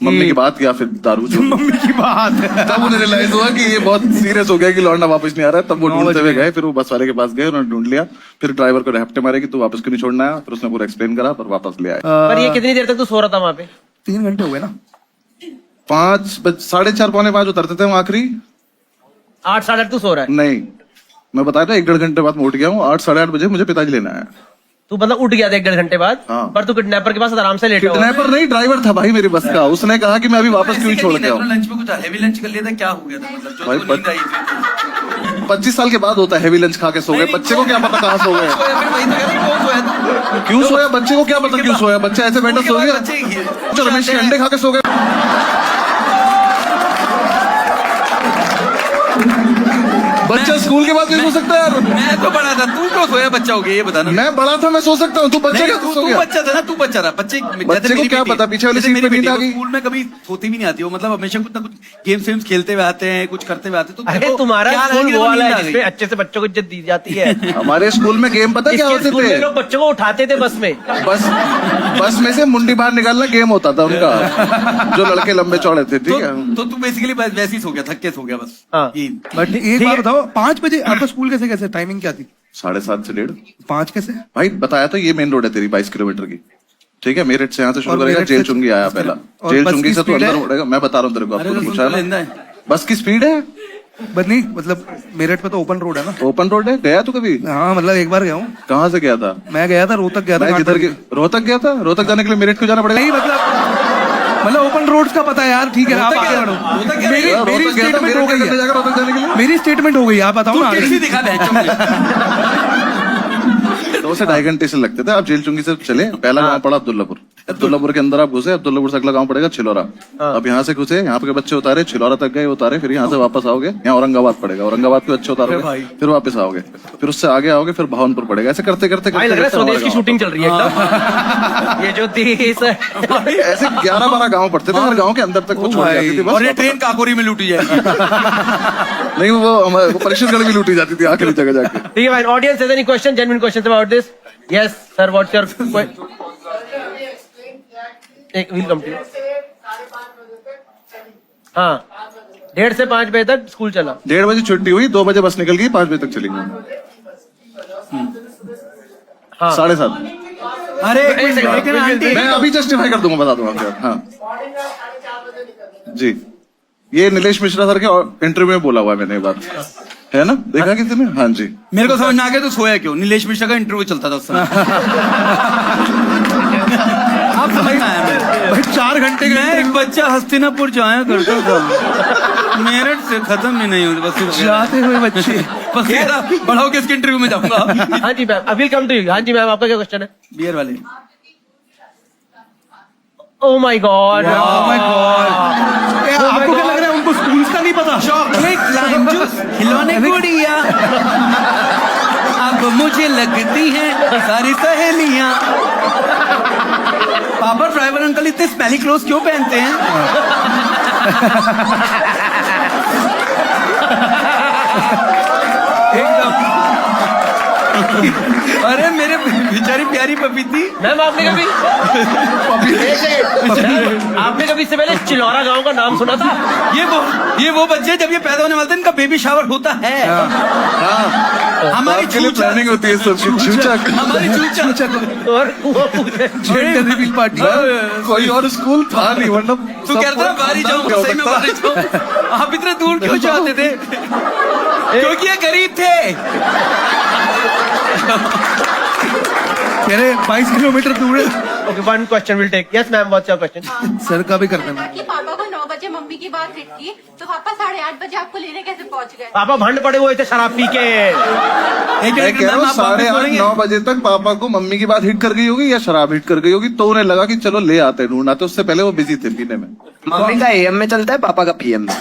मम्मी की बात या फिर दारू जो मम्मी की बात है। तब उन्हें रियलाइज हुआ कि ये बहुत सीरियस हो गया कि लौंडा वापस नहीं आ रहा है। तब वो ढूंढते हुए गए, फिर वो बस वाले के पास गए, उन्होंने ढूंढ लिया। फिर ड्राइवर को रहपटे मारे कि तू वापस क्यों नहीं छोड़ना है। फिर उसने पूरा एक्सप्लेन करा, पर वापस ले आए। पर ये कितनी देर तक तू सो रहा था वहाँ पे? 3 घंटे हुए ना। 4:30 पौने 5 उतरते थे हम आखिरी। 8 साढ़े 8 तू सो रहा है? नहीं, मैं बताया था 1-1.5 घंटे बाद मैं उठ गया हूँ। 8 साढ़े 8 बजे मुझे पिताजी लेना है। तू मतलब उठ गया था 1-1.5 घंटे बाद, हाँ। पर तू किडनैपर के पास आराम से लेटा हुआ। किडनैपर नहीं, ड्राइवर था भाई मेरी बस का। उसने कहा कि मैं अभी वापस क्यों छोड़ के आऊं। लंच में कुछ हेवी लंच कर लिया था, क्या हो गया था मतलब जो भाई, तो नींद आई थी 25 साल के बाद होता है हेवी लंच खा के सो गए। बच्चे को क्या पता कहाँ सो गए, सोया, फिर वही तो कह रहा हूं, कौन सोया था? क्यों सोया, बच्चे को क्या पता क्यों सोया। बच्चा ऐसे बैठा सो गया, बच्चे ही हैं। जो रमेश के अंडे खा के सो गए। बच्चा स्कूल के बाद नहीं सो सकता यार। मैं तो बड़ा था, तू क्यों सोया? बच्चा हो गया ये बताना। मैं बड़ा था, मैं सो सकता हूँ, तू बच्चा नहीं, क्या तू सो गया। बच्चा था ना, तू बच्चा था। बच्चे को मेरी क्या बेटी- पता, पीछे वाली जैसे सीट मेरी पे नींद बेटी आ वो गई। स्कूल में कभी सोती भी नहीं आती, वो मतलब हमेशा कुछ ना कुछ गेम्स खेलते हुए आते हैं, कुछ करते हुए आते हैं। तो अरे देखो, तुम्हारा क्या स्कूल लगी वो तो वाला नींद आ है गई। जिसपे अच्छे से बच्चों को इज्जत दी जाती है। हमारे स्कूल में गेम पता क्या इसके होते स्कूल में थे, लोग बच्चों को उठाते थे बस में। बस में से मुंडी बाहर निकालना गेम होता था उनका, जो लड़के लंबे चौड़े थे। ठीक है, तो तू बेसिकली वैसे ही सो गया, थक के सो गया बस। हाँ। ये- बट एक बात बताओ, 5 बजे आपका स्कूल कैसे कैसे टाइमिंग क्या थी? 7:30 से 1:30। 5 कैसे? भाई बताया तो, ये मेन रोड है तेरी 22 किलोमीटर की। ठीक है, मेरठ से यहाँ से शुरू और करेगा, मेरठ जेल से- चुंगी आया पहला। और जेल बस चुंगी की से तो स्पीड अंदर है? उड़ेगा। मैं बता रहा हूँ तेरे को, अरे आपको तो तो सुन पूछा तो है लेंदा ना। है। बस की स्पीड है, बट नहीं मतलब मेरठ पे तो ओपन रोड है ना। ओपन रोड है। गया तू कभी? हाँ मतलब एक बार गया हूँ। कहाँ से गया था? मैं गया था रोहतक गया था। मैं किधर गया? रोहतक गया था। रोहतक जाने के लिए मेरठ को जाना पड़ेगा। नहीं मतलब ओपन रोड्स का पता है यार। ठीक है, आप आगे बढ़ो। मेरी रोहतक गया था, स्टेटमेंट हो मेरठ गई कैसे जाएगा रोहतक जाने के लिए? मेरी स्टेटमेंट हो गई, आप बताओ तू ना आगे। टैक्सी दिखा बहन मुझे। 2 से 2.5 घंटे से लगते थे। आप जेल चुंगी से चले, पहला गांव पड़ा अब्दुल्लापुर। अब्दुल्लापुर के अंदर आप घुसे, अब्दुल्लापुर से अगला गांव पड़ेगा छिलौरा। अब यहाँ से घुसे, यहाँ पे बच्चे उतारे, छिलौरा तक गए, उतारे, फिर यहाँ से वापस आओगे, यहाँ औरंगाबाद पड़ेगा, औरंगाबाद के बच्चे उतारोगे, फिर वापस आओगे, फिर उससे आगे आओगे, फिर भावनपुर पड़ेगा। ऐसे करते करते भाई लग रहा है स्वदेश की शूटिंग चल रही है एकदम। ये जो देश है। ऐसे 11-12 गांव पड़ते थे, हर गांव के अंदर तक वो छोड़ जाती थी बस। और ये ट्रेन काकोरी में लूटी जाएगी। नहीं, वो परिषदगढ़ भी लूटी जाती थी आखिरी जगह जाके। ठीक है भाई, audience has any question, genuine questions about this? Yes sir, what's your एक विल कम टू। हाँ, 1:30 से 5 बजे तक स्कूल चला। 1:30 बजे छुट्टी हुई, 2 बजे बस निकल गई, 5 बजे तक चली गई। हाँ। 7:30। अरे एक सेकंड आंटी, मैं अभी जस्टिफाई कर दूंगा, बता दूंगा आपको। हाँ जी, ये नीलेश मिश्रा सर के इंटरव्यू में बोला हुआ है मैंने ये बात, है ना? देखा किसी ने? हाँ जी। मेरे को समझ में आ गया तू सोया क्यों। नीलेश मिश्रा का इंटरव्यू चलता था उस समय। आप समझ में आया मेरे? भाई 4 घंटे के मैं एक बच्चा हस्तिनापुर जाया करता था, मेरठ से खत्म ही नहीं होती बस। जाते हुए बच्चे। बस बड़ा होकर इसके इंटरव्यू में जाऊंगा। हाँ जी मैम, अभी कम टू यू। हाँ जी मैम, आपका क्या क्वेश्चन है? बियर वाले oh my God, Oh my God. आपको क्या लग रहा है उनको स्कूल्स का नहीं पता? चॉकलेट लाइम जूस खिलौने गुड़िया अब मुझे लगती हैं सारी सहेलियां। पापा ड्राइवर अंकल इतने स्मेली क्लोथ क्यों पहनते हैं? अरे मेरे बेचारी प्यारी पपीती। मैम आपने कभी आपने कभी इससे पहले चिलौरा गांव का नाम सुना था? ये वो बच्चे जब ये पैदा होने वाले थे इनका बेबी शावर होता है। हमारी आपके लिए चूचा, प्लानिंग होती है सब कुछ। हमारी चूचा। और वो पूछे जेंडर रिवील पार्टी। कोई और स्कूल था नहीं, वरना तू कह रहा था बाहरी जाऊं, सही में बाहरी जाऊं। आप इतने दूर क्यों चाहते थे? क्योंकि ये गरीब थे। कह रहे 22 किलोमीटर दूर है। Okay, one question will take. Yes ma'am, what's your question? Sir का भी कर देना। कि पापा को 9 बजे मम्मी की बात हिट की, तो पापा 8:30 बजे आपको लेने कैसे पहुंच गए? पापा भंड पड़े हुए थे शराब पी के। मैं कह रहा हूँ 8:30-9 बजे तक पापा को मम्मी की बात हिट कर गई होगी या शराब हिट कर गई होगी, तो उन्हें लगा कि चलो ले आते हैं, ढूंढ आते। उससे पहले वो बिजी थे पीने में। मम्मी का AM में चलता है, पापा का PM में।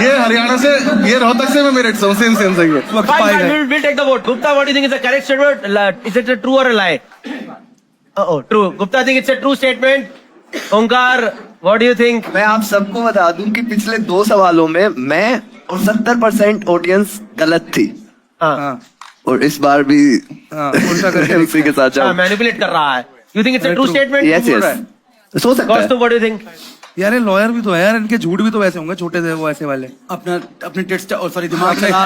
ये हरियाणा से, ये रोहतक से, मैं मेरठ से हूँ, सेम सही है। वक्त पाए गए। We'll take the vote. Gupta, what do you think is the correct statement? Is it a true or a lie? Oh, true. Gupta think it's a true statement. Omkar, what do you think? मैं आप सबको बता दूं कि पिछले 2 सवालों में मैं और 70% ऑडियंस गलत थी, हाँ और इस बार भी उल्टा करके उसी के साथ जाऊं। मैनिपुलेट कर रहा है। You think it's a true statement? Yes yes, सो सकता है। Kaustuv, what do you think? यार ये लॉयर भी तो है यार, इनके झूठ भी तो वैसे होंगे, छोटे से वो ऐसे वाले। अपने टेस्ट और सॉरी दिमाग चला।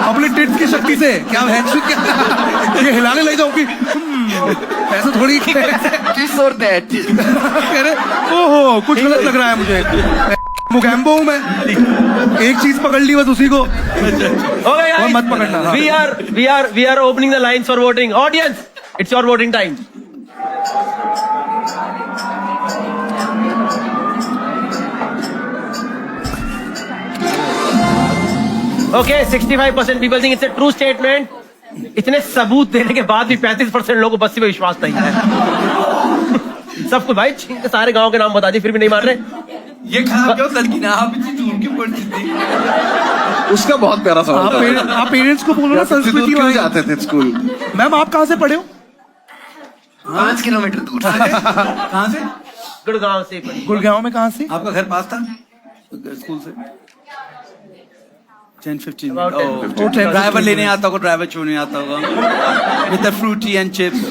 अपने टिट्स की शक्ति से क्या ये हिलाने लग जाओ कि ऐसे थोड़ी This or that। कह रहे ओहो कुछ गलत लग रहा है मुझे। मुगैम्बो हूँ मैं, एक चीज पकड़ ली बस उसी को। और मत पकड़ना। हाँ। we are opening the lines for voting. Audience, it's your voting time. Okay, 65% people think it's a true statement. इतने सबूत देने के बाद भी 35% लोगों को बस्ती पे विश्वास नहीं है। सबको भाई सारे गांव के नाम बता दिए फिर भी नहीं मान रहे। ये खराब क्यों लड़की ना आप इतनी दूर क्यों पढ़ती थी? उसका बहुत प्यारा सवाल था। आप पेरेंट्स को बोलो ना संस्कृति क्यों में जाते थे स्कूल? मैम आप कहाँ से पढ़े हो? 5 किलोमीटर दूर। कहाँ से? गुड़गांव से। गुड़गांव में कहाँ से? आपका घर पास था स्कूल से? 10-15 ड्राइवर लेने आता होगा, ड्राइवर छोड़ने आता होगा with Frooti and chips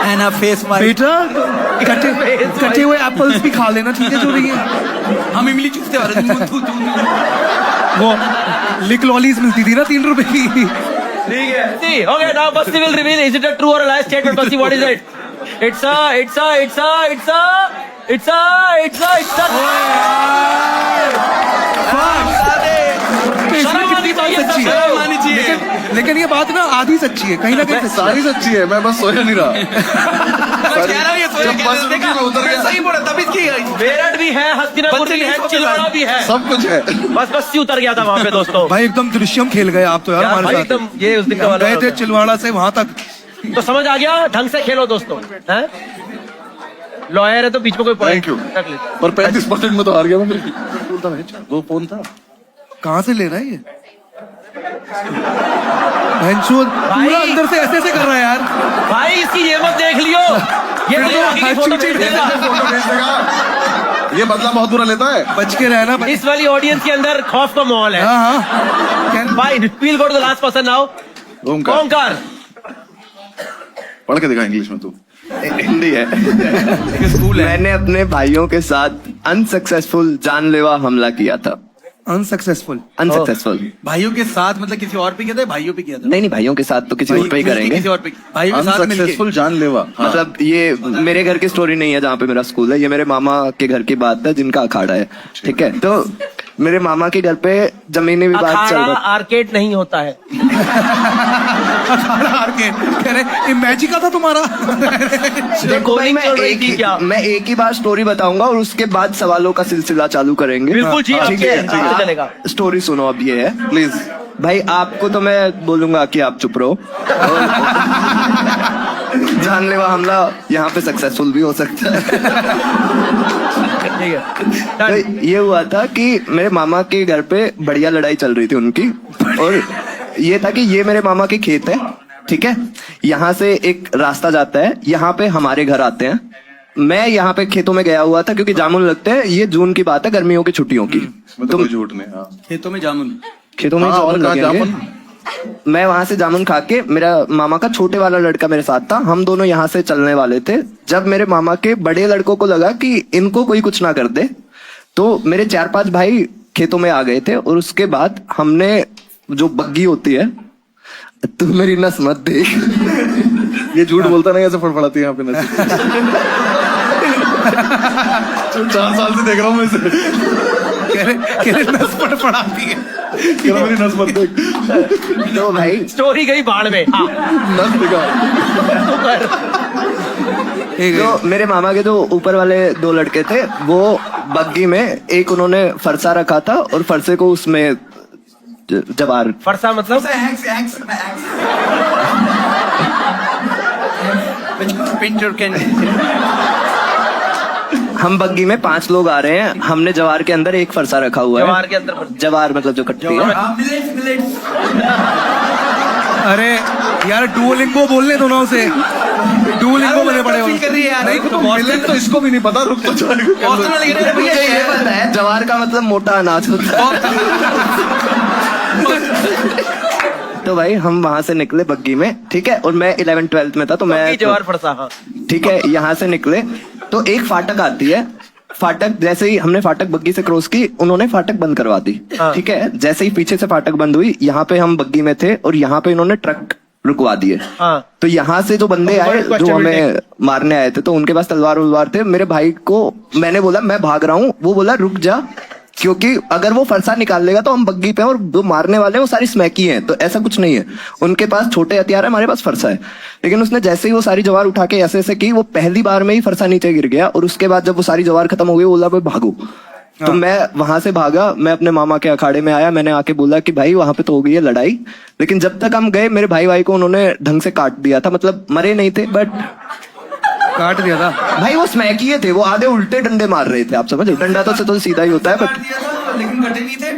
and a face mask. बेटा कटे हुए एप्पल्स भी खा लेना, ठीक है जो नहीं है। हम इमली चूसते वाले वो लिक लॉलीज मिलती थी ना 3 रुपए की। ठीक है। See, okay, now Basti will reveal is it a true or a lie statement? Basti, what is it? It's a लेकिन ये बात ना आधी सच्ची है, कहीं ना कहीं सारी सच्ची है, मैं बस सोया नहीं रहा। सही बोला तब इसकी मेरठ भी है, हस्तिनापुर भी है, चिलवाड़ा भी है, सब कुछ है। बस बस्ती उतर गया था वहाँ पे दोस्तों। भाई एकदम दृश्यम खेल गए आप तो यार हमारे साथ। एकदम ये उस दिन का गए थे चिलवाड़ा से वहां तक, तो समझ आ गया। ढंग से खेलो दोस्तों। लॉयर है तो बीच में कोई थैंक यू। पर 35% में तो हार गया मैं। वो फोन था। कहाँ से ले रहा है ये? पूरा अंदर से ऐसे कर रहा है यार। भाई इसकी ये मत देख लियो, ये तो आगे की फोटो भेज देगा। ये बदला बहुत बुरा लेता है। बच के रहना भाई। इस वाली ऑडियंस के अंदर खौफ का माहौल है। हाँ। भाई we'll go to the last person now. Omkar पढ़ के दिखा इंग्लिश में तू। हिंदी है। स्कूल है। मैंने अपने भाइयों के साथ अनसक्सेसफुल जानलेवा हमला किया था। अनसक्सेसफुल भाइयों के साथ मतलब किसी और पे किया था? भाइयों पे किया था? नहीं भाइयों के साथ तो किसी और पे ही करेंगे। किसी और पे भाइयों के साथ मिलके। अनसक्सेसफुल जानलेवा। मतलब ये मेरे घर की स्टोरी नहीं है जहाँ पे मेरा स्कूल है, ये मेरे मामा के घर की बात है जिनका अखाड़ा है। ठीक है, तो मेरे मामा के घर पे जमीनी विवाद चल रहा। आर्केड नहीं होता है। आर्केड कह रहे मैजिका था तुम्हारा। देखो भाई मैं एक ही बार स्टोरी बताऊंगा और उसके बाद सवालों का सिलसिला चालू करेंगे। बिल्कुल जी, चलेगा। स्टोरी सुनो अब ये है प्लीज। भाई आपको तो मैं बोलूंगा कि आप चुप रहो। जानलेवा हमला यहाँ पे सक्सेसफुल भी हो सकता है। तो ये हुआ था कि मेरे मामा के घर पे बढ़िया लड़ाई चल रही थी उनकी, और ये था कि ये मेरे मामा के खेत है। ठीक है, यहाँ से एक रास्ता जाता है, यहाँ पे हमारे घर आते हैं। मैं यहाँ पे खेतों में गया हुआ था क्योंकि जामुन लगते हैं। ये जून की बात है, गर्मियों की छुट्टियों की। तुम झूठ नहीं। खेतों में जामुन लगेंगे। मैं वहां से जामुन खा के, मेरा मामा का छोटे वाला लड़का मेरे साथ था, हम दोनों यहाँ से चलने वाले थे। जब मेरे मामा के बड़े लड़कों को लगा कि इनको कोई कुछ ना कर दे, तो मेरे 4-5 भाई खेतों में आ गए थे। और उसके बाद हमने जो बग्गी होती है, तू मेरी नस मत देख। ये झूठ बोलता नहीं, ऐसे फड़फड़ाती है यहाँ पे नस। 4 साल से देख रहा हूँ मैं इसे। नस फड़फड़ाती है। मेरी नस मत देख। तो भाई स्टोरी गई बाढ़ में। नस दिखा। तो मेरे मामा के जो ऊपर वाले 2 लड़के थे, वो बग्गी में एक उन्होंने फरसा रखा था और फरसे को उसमें जवार। फरसा मतलब हम बग्गी में 5 लोग आ रहे हैं, हमने जवार के अंदर एक फरसा रखा हुआ है। जवार के अंदर जवार मतलब जो कटती है। अरे यार डुओलिंगो बोलने दो ना उसे। डुओलिंगो बने पड़े हो। नहीं तो इसको भी नहीं पता। रुक तो मुझे ये पता है जवार का मतलब मोटा अनाज होता है। तो भाई हम वहां से निकले बग्गी में। ठीक है, और मैं 11th-12th में था, तो मैं जवार फरसा। ठीक है, यहाँ से निकले तो एक फाटक आती है। फाटक जैसे ही हमने फाटक बग्गी से क्रॉस की, उन्होंने फाटक बंद करवा दी। ठीक है, जैसे ही पीछे से फाटक बंद हुई, यहाँ पे हम बग्गी में थे और यहाँ पे इन्होंने ट्रक रुकवा दिए। तो यहाँ से जो बंदे आए जो हमें मारने आए थे, तो उनके पास तलवार उलवार थे। मेरे भाई को मैंने बोला मैं भाग रहा हूँ, वो बोला रुक जा, क्योंकि अगर वो फरसा निकाल लेगा तो हम बग्गी पे हैं, और जो मारने वाले हैं वो सारी स्मैकी हैं, तो ऐसा कुछ नहीं है। उनके पास छोटे हथियार है, हमारे पास फरसा है। लेकिन उसने जैसे ही वो सारी जवार उठा के ऐसे ऐसे की, वो पहली बार में ही फरसा नीचे गिर गया, और उसके बाद जब वो सारी जवार खत्म हो गई, बोला भाई भागो। तो मैं वहां से भागा, मैं अपने मामा के अखाड़े में आया, मैंने आके बोला कि भाई वहां पे तो हो गई है लड़ाई। लेकिन जब तक हम गए, मेरे भाई को उन्होंने ढंग से काट दिया था, मतलब मरे नहीं थे बट काट दिया था भाई। वो स्मैकिए थे, वो आधे उल्टे डंडे मार रहे थे, आप समझ। डंडा तो सीधा ही होता है, बट लेकिन कटे नहीं थे।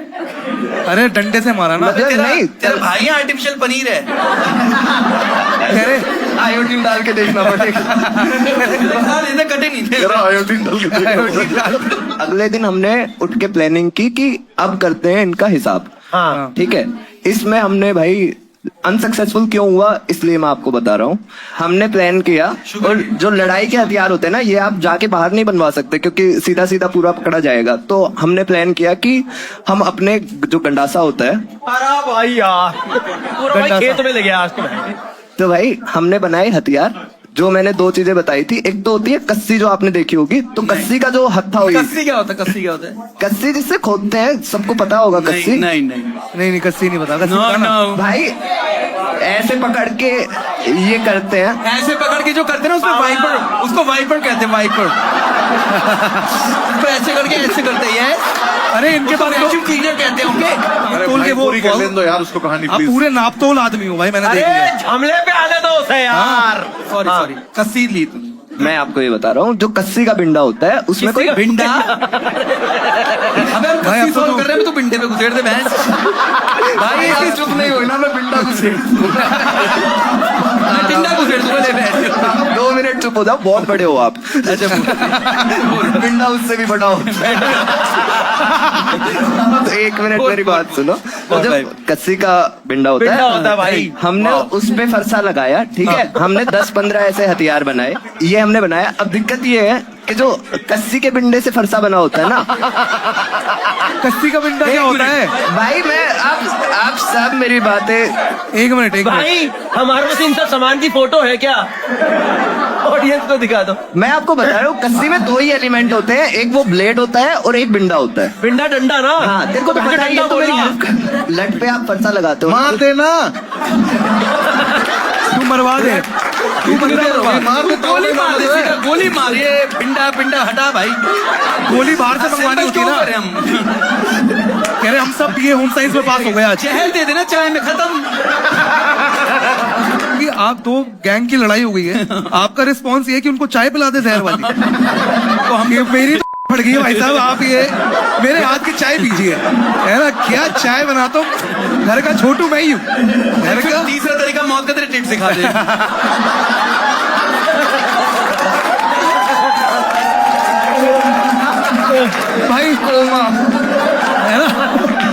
अरे डंडे से मारा ना। मतलब नहीं, तेरा भाई आर्टिफिशियल पनीर है। कह रहे आयोडीन डाल के देखना पड़ेगा। कटे नहीं थे। आयोडीन डाल के देखो। अगले दिन हमने उठ के प्लानिंग की कि अब करते हैं इनका हिसाब। हाँ ठीक है। इसमें हमने भाई अनसक्सेसफुल क्यों हुआ, इसलिए मैं आपको बता रहा हूँ। हमने प्लान किया, और जो लड़ाई के हथियार होते हैं ना, ये आप जाके बाहर नहीं बनवा सकते, क्योंकि सीधा सीधा पूरा पकड़ा जाएगा। तो हमने प्लान किया कि हम अपने जो गंडासा होता है, अरे भाई यार पूरा भाई खेत में ले गया आज तो भाई हमने बनाए हथियार। जो मैंने दो चीजें बताई थी, एक तो होती है कस्सी, जो आपने देखी होगी। तो कस्सी का जो हत्था होगी, कस्सी क्या होता है? कस्सी क्या होता है? कस्सी जिससे खोदते हैं, सबको पता होगा कस्सी। नहीं नहीं कस्सी नहीं पता। नो भाई ऐसे पकड़ के ये करते हैं, ऐसे पकड़ के जो करते हैं ना, उसमें वाइपर, उसको वाइपर कहते हैं, वाइपर। उसको ऐसे करके ऐसे करते हैं। अरे इनके पास तो क्लीनर कहते हैं उनके। अरे तोल के भाई, वो पूरी कर लेने दो यार उसको कहानी, आप प्लीज। पूरे नापतोल आदमी हो भाई, मैंने देख लिया। हमले पे आने दो उसे यार। सॉरी कस्सी ली तुम। मैं आपको ये बता रहा हूँ, जो कस्सी का बिंडा होता है उसमें कोई भिंडा। अबे हम कस्सी सॉल्व कर रहे हैं, तो भिंडे पे घुसेड़ दे भैंस। भाई आप चुप नहीं हो ना, मैं बिंडा घुसेड़ मैं टिंडा घुसेड़ दूंगा, ले भैंस। 2 मिनट चुप हो जाओ, बहुत बड़े हो आप। अच्छा बिंडा उससे भी बड़ा हो। तो 1 मिनट मेरी बात सुनो। तो जब कस्सी का बिंडा होता है भाई, हमने उस पे फरसा लगाया, ठीक है। हमने 10-15 ऐसे हथियार बनाए, ये हमने बनाया। अब दिक्कत ये है कि जो कस्सी के बिंडे से फरसा बना होता है ना, कस्सी का बिंडा क्या होता है भाई मैं आप सब मेरी बातें। एक मिनट भाई हमारे पास इन सब सामान की फोटो है क्या? ऑडियंस को दिखा दो। मैं आपको बता रहा हूँ, कस्सी में 2 ही एलिमेंट होते हैं, एक वो ब्लेड होता है और एक बिंडा होता है। बिंडा डंडा ना। हाँ तेरे को तो पता ही है, तो मेरी हेल्प कर। लट पे आप फरसा लगाते हो, मार देना, तू मरवा दे, मार दे, गोली मार दे, सीधा गोली मार। ये पिंडा हटा भाई, गोली बाहर से मंगवानी होती है ना। कह रहे हम सब ये होम साइंस में पास हो गए आज। चहल दे देना चाय में, खत्म। कि आप तो गैंग की लड़ाई हो गई है, आपका रिस्पॉन्स ये है कि उनको चाय पिला दे जहर वाली। तो हम ये मेरी फट गई है भाई साहब, आप ये मेरे हाथ की चाय पीजिए, है ना। क्या चाय बनाता हूँ, घर का छोटू मैं ही हूँ, घर का। तीसरा तरीका मौत का तेरे टिप सिखा दे। भाई है ना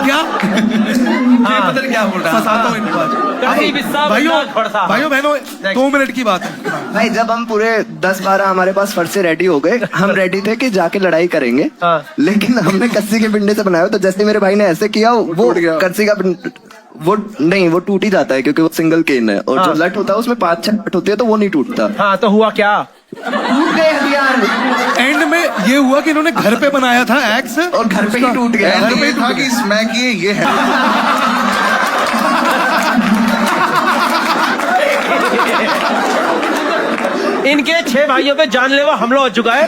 क्या पता नहीं क्या बोल रहा है। फंसाता हूँ इनकी बात। भाइयों बहनों 2 मिनट की बात है भाई। जब हम पूरे 10-12 हमारे पास फरसे रेडी हो गए, हम रेडी थे कि जाके लड़ाई करेंगे। लेकिन हमने कस्सी के बिंडे से बनाया, तो जैसे मेरे भाई ने ऐसे किया, वो कस्सी का वो नहीं, वो टूट ही जाता है, क्योंकि वो सिंगल केन है। और जो लट होता है उसमें 5-6 लट होती है, तो वो नहीं टूटता। हाँ तो हुआ क्या? टूट गए हथियार। एंड में ये हुआ कि इन्होंने घर पे बनाया था एक्स, और घर पे ही टूट गया। घर पे था कि स्मैक ये है। इनके 6 भाइयों पे जानलेवा हमला हो चुका है,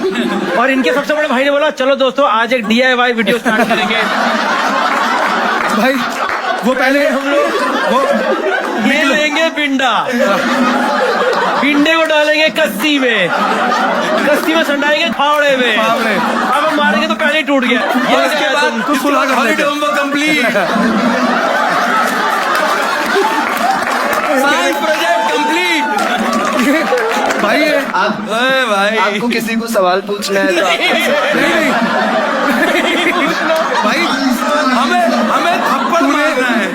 और इनके सबसे बड़े भाई ने बोला चलो दोस्तों आज एक DIY वीडियो स्टार्ट करेंगे। भाई वो पहले हम लोग वो ये लेंगे बिंडा, बिंडे को डालेंगे कस्सी में, कस्सी में संडाएंगे फावड़े में। अब हम मारेंगे तो पहले ही टूट गया। और इसके बाद तो सुलह कर लेते। Homework complete, science project complete. भाई भाई आपको किसी को सवाल पूछना है तो नहीं भाई हमें थप्पड़ मारना है।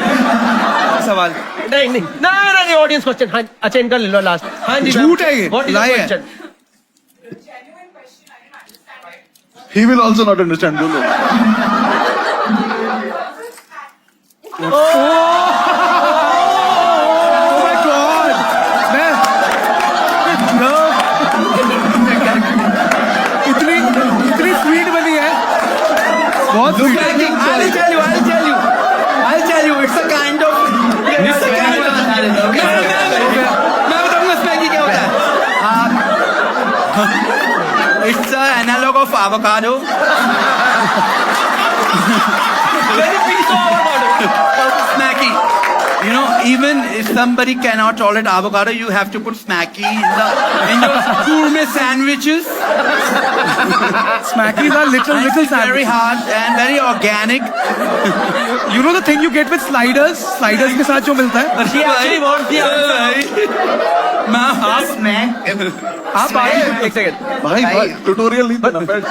सवाल नहीं ऑडियंस क्वेश्चन। हाँ अच्छा इनका ले लो लास्ट। हाँ जी झूठ है ये, lie है। Question? He will also not understand, बोलो। Oh my God! of avocado. Smacky. You know, even if somebody cannot tolerate avocado, you have to put smacky in your gourmet sandwiches. Smackies are little And little it's very sandwiches. hard and very organic. You know the thing you get with sliders? Sliders के साथ जो मिलता है? She actually wants the answer. आप आगे एक second, भाई tutorial नहीं देना बैठ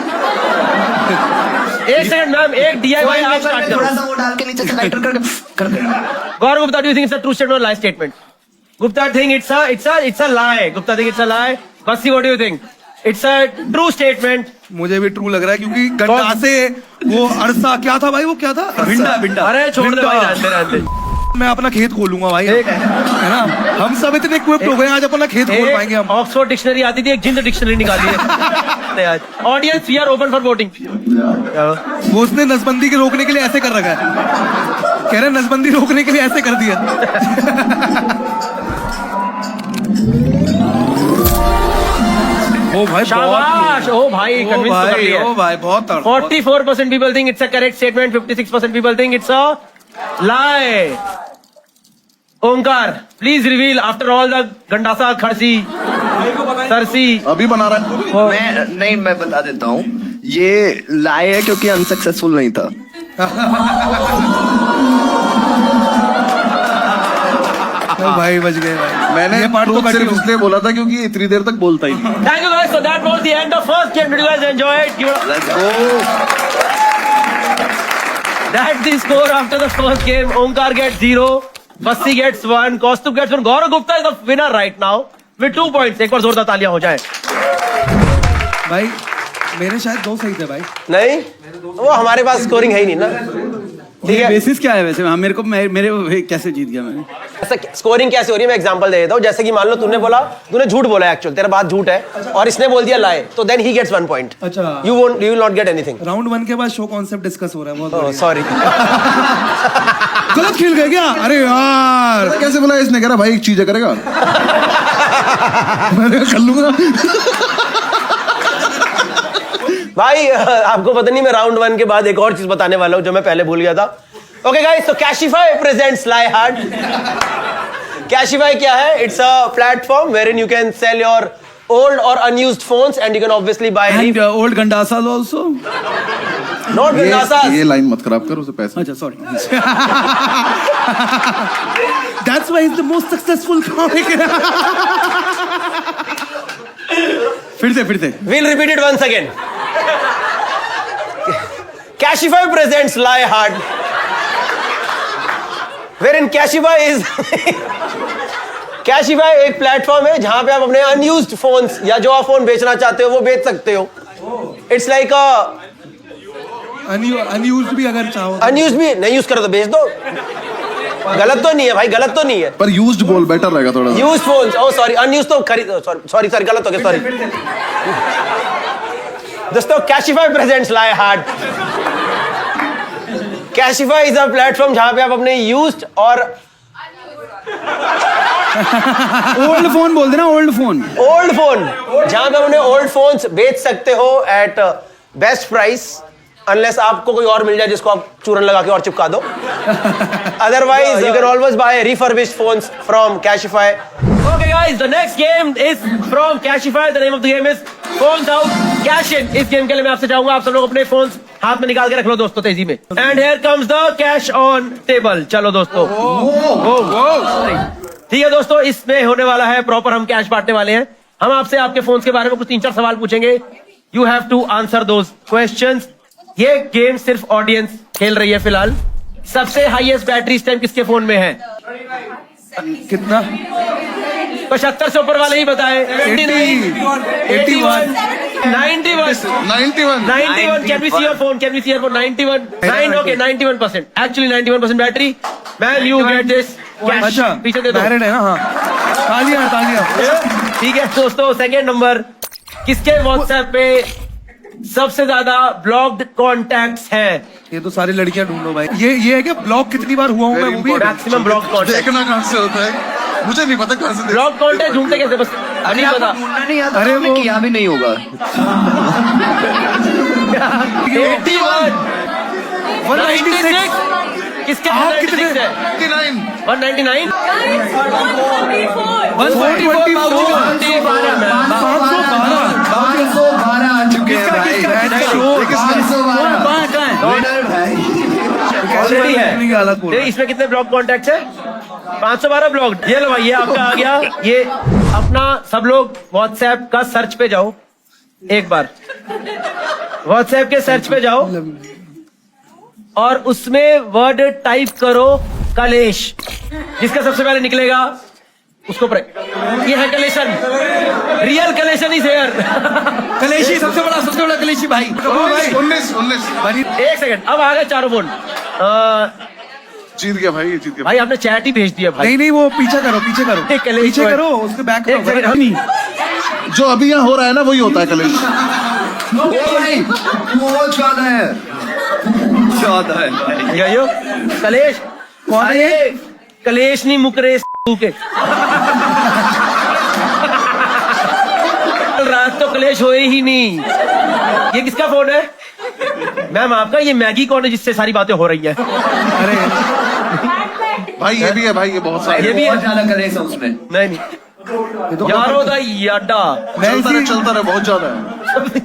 एक सेकंड मैम, एक DIY आप स्टार्ट करो. थोड़ा सा वो डाल के नीचे से लाइटर कर देना। Gaurav Gupta, do you think it's a true statement or lie statement? Gupta think it's a lie. Gupta think it's a lie. Basi, what do you think? It's a true statement. मुझे भी true लग रहा है क्योंकि गंडा से वो अरसा क्या था भाई, वो क्या था? भिंडा। अरे छोड़ दे भाई, रहते मैं अपना खेत खोलूंगा भाई, है ना? हम सब इतने इक्विप्ड हो गए आज अपना खेत खोल पाएंगे हम। ऑक्सफोर्ड डिक्शनरी आती थी, एक जिंद डिक्शनरी निकाली है audience, we are open for voting. वो उसने नसबंदी के रोकने के लिए ऐसे कर रखा है, कह रहे नसबंदी रोकने के लिए ऐसे कर दिया। ओ भाई शाबाश, ओ भाई, convince तो कर लिया. ओ भाई बहुत तगड़ा। 44% people think it's a correct statement, 56% people think it's a lie. Omkar, please reveal after all the गंडासा, खड़सी, सरसी. अभी बना रहा है मैं बता देता हूँ, ये लाए है क्योंकि अनसक्सेसफुल नहीं था। ओ भाई बच गए भाई। मैंने ये पार्ट तो सिर्फ कंटिन्यू। इसलिए बोला था क्योंकि इतनी देर तक बोलता ही नहीं। Thank you guys, so that was the end of first game. Did you guys enjoy it? Let's go. That's the score after the first game. Omkar gets 0, Basi gets 1, Kaustubh gets 1. Gaurav Gupta is the winner right now with 2 points. एक बार जोरदार तालियां हो जाए. भाई मेरे शायद 2 सही थे भाई। नहीं, वो हमारे पास स्कोरिंग है ही नहीं ना। ठीक है, बेसिस क्या है वैसे? हाँ, मेरे कैसे जीत गया मैं? ऐसा स्कोरिंग कैसे हो रही है, मैं एग्जांपल दे देता हूँ। जैसे कि मान लो तूने झूठ बोला, एक्चुअल तेरा बात झूठ है, और इसने बोल दिया लाए, तो देन ही गेट्स 1 पॉइंट। अच्छा। You will not get anything. Round 1 के बाद शो कॉन्सेप्ट डिस्कस हो रहा है, बहुत बढ़िया। सॉरी। गलत खेल गए क्या? अरे यार कैसे बोला इसने? कह रहा भाई एक चीज करेगा मैंने कहा, कर लूंगा। भाई आपको पता नहीं, मैं राउंड 1 के बाद एक और चीज बताने वाला हूं जो मैं पहले भूल गया था। ओके गाइस, तो कैशिफाई प्रेजेंट्स लाई हार्ड। कैशिफाई क्या है? It's a platform wherein you can sell your old or unused phones and you can obviously buy And old gandasas also. not gandasas. ये लाइन मत खराब कर, उसे पैसे। अच्छा sorry. That's why he's the most successful comic. फिर से We'll repeat it once again. Cashify presents Lie Hard, wherein Cashify is Cashify एक प्लेटफॉर्म है जहां पे आप अपने अनयूज्ड फोन्स या जो आप फोन बेचना चाहते हो वो बेच सकते हो. इट्स लाइक अनयूज्ड भी अगर चाहो, अनयूज्ड भी नहीं यूज करो तो बेच दो. गलत तो नहीं है भाई, गलत तो नहीं है. पर यूज्ड बोल बेटर रहेगा थोड़ा। Used phones, oh sorry, unused तो खरीद, सॉरी गलत हो गया, सॉरी. दोस्तों, Cashify presents lie hard. Cashify is a platform जहां पे आप अपने यूज्ड और ओल्ड फोन बोल देना, ओल्ड फोन जहां पे अपने ओल्ड फोन्स बेच सकते हो एट बेस्ट प्राइस, अनलेस आपको कोई और मिल जाए जिसको आप चूरन लगा के और चिपका दो. Otherwise, you can always buy refurbished phones from Cashify. Okay, guys, the next game is from Cashify. The name of the game is Phones Out Cash In. इस गेम के लिए मैं आपसे चाहूंगा आप सब लोग अपने फोन्स हाथ में निकाल के रख लो दोस्तों, तेजी में. And here comes the cash on table. चलो दोस्तों. ठीक है दोस्तों, इसमें होने वाला है प्रॉपर, हम कैश बांटने वाले हैं. हम आपसे आपके फोन्स के बारे में कुछ 3-4 सवाल पूछेंगे. You have to answer those questions. ये गेम सिर्फ ऑडियंस खेल रही है फिलहाल. सबसे हाईएस्ट बैटरी इस टाइम किसके फोन में है? कितना? 75 से ऊपर वाले ही बताए. 81, 91. Can we see your phone? 91. 91%. Actually 91% battery. Ma'am, you get this. Cash. अच्छा, पीछे दे दो. मैरिड है ना? हाँ, तालियां. ठीक है दोस्तों, सेकेंड नंबर. किसके व्हाट्सएप पे सबसे ज्यादा ब्लॉक्ड कॉन्टैक्ट्स हैं? ये तो सारी लड़कियां ढूंढो भाई. ये है कि ब्लॉक कितनी बार हुआ हूँ मैं, वो भी मैक्सिमम ब्लॉक कॉन्टैक्ट. देखना कहां से होता है मुझे नहीं पता कहां से. ब्लॉक कॉन्टैक्ट ढूंढते कैसे? बस नहीं पता। ढूंढना नहीं आता, अरे अरे वो- किया भी नहीं होगा। 81 196 किसके आप कितने? 196 है? 199 512 आ चुके हैं भाई। 512 विनर भाई। ऑलरेडी है। की हालत बोल रहा है। इसमें कितने ब्लॉक कॉन्टैक्ट्स है? 512 ब्लॉक। ये लो भाई, ये आपका आ गया। ये अपना सब लोग व्हाट्सएप का सर्च पे जाओ, एक बार व्हाट्सएप के सर्च पे जाओ और उसमें वर्ड टाइप करो कलेश। जिसका सबसे पहले निकलेगा उसको ये है कलेशन। रियल कलेशन इज हियर। कलेशी सबसे बड़ा कलेशी भाई। 19 एक सेकंड, अब आ गए चारों फोन। जीत गया भाई, जीत गया। भाई आपने चैट ही भेज दिया भाई। नहीं नहीं, वो पीछे करो, पीछे करो, एक कलेश पीछे हुआ है। करो, उसके बैक एक सेकंड, करो। जो अभी यहाँ हो रहा है ना वही होता है कलेश। ओ भाई वो 14 है। 14 है भाई। यो कलेश कौन है ये? अरे, कलेश नहीं मुकरे के रात तो कलेश होए ही नहीं। ये किसका फोन है मैम आपका? ये मैगी कौन है जिससे सारी बातें हो रही है? अरे भाई ये भी है भाई, ये बहुत सारे ये भी है। बहुत ज्यादा कलेश है उसमें। नहीं यारो दा याडा मैं इसी चलता रहे, बहुत ज्यादा है।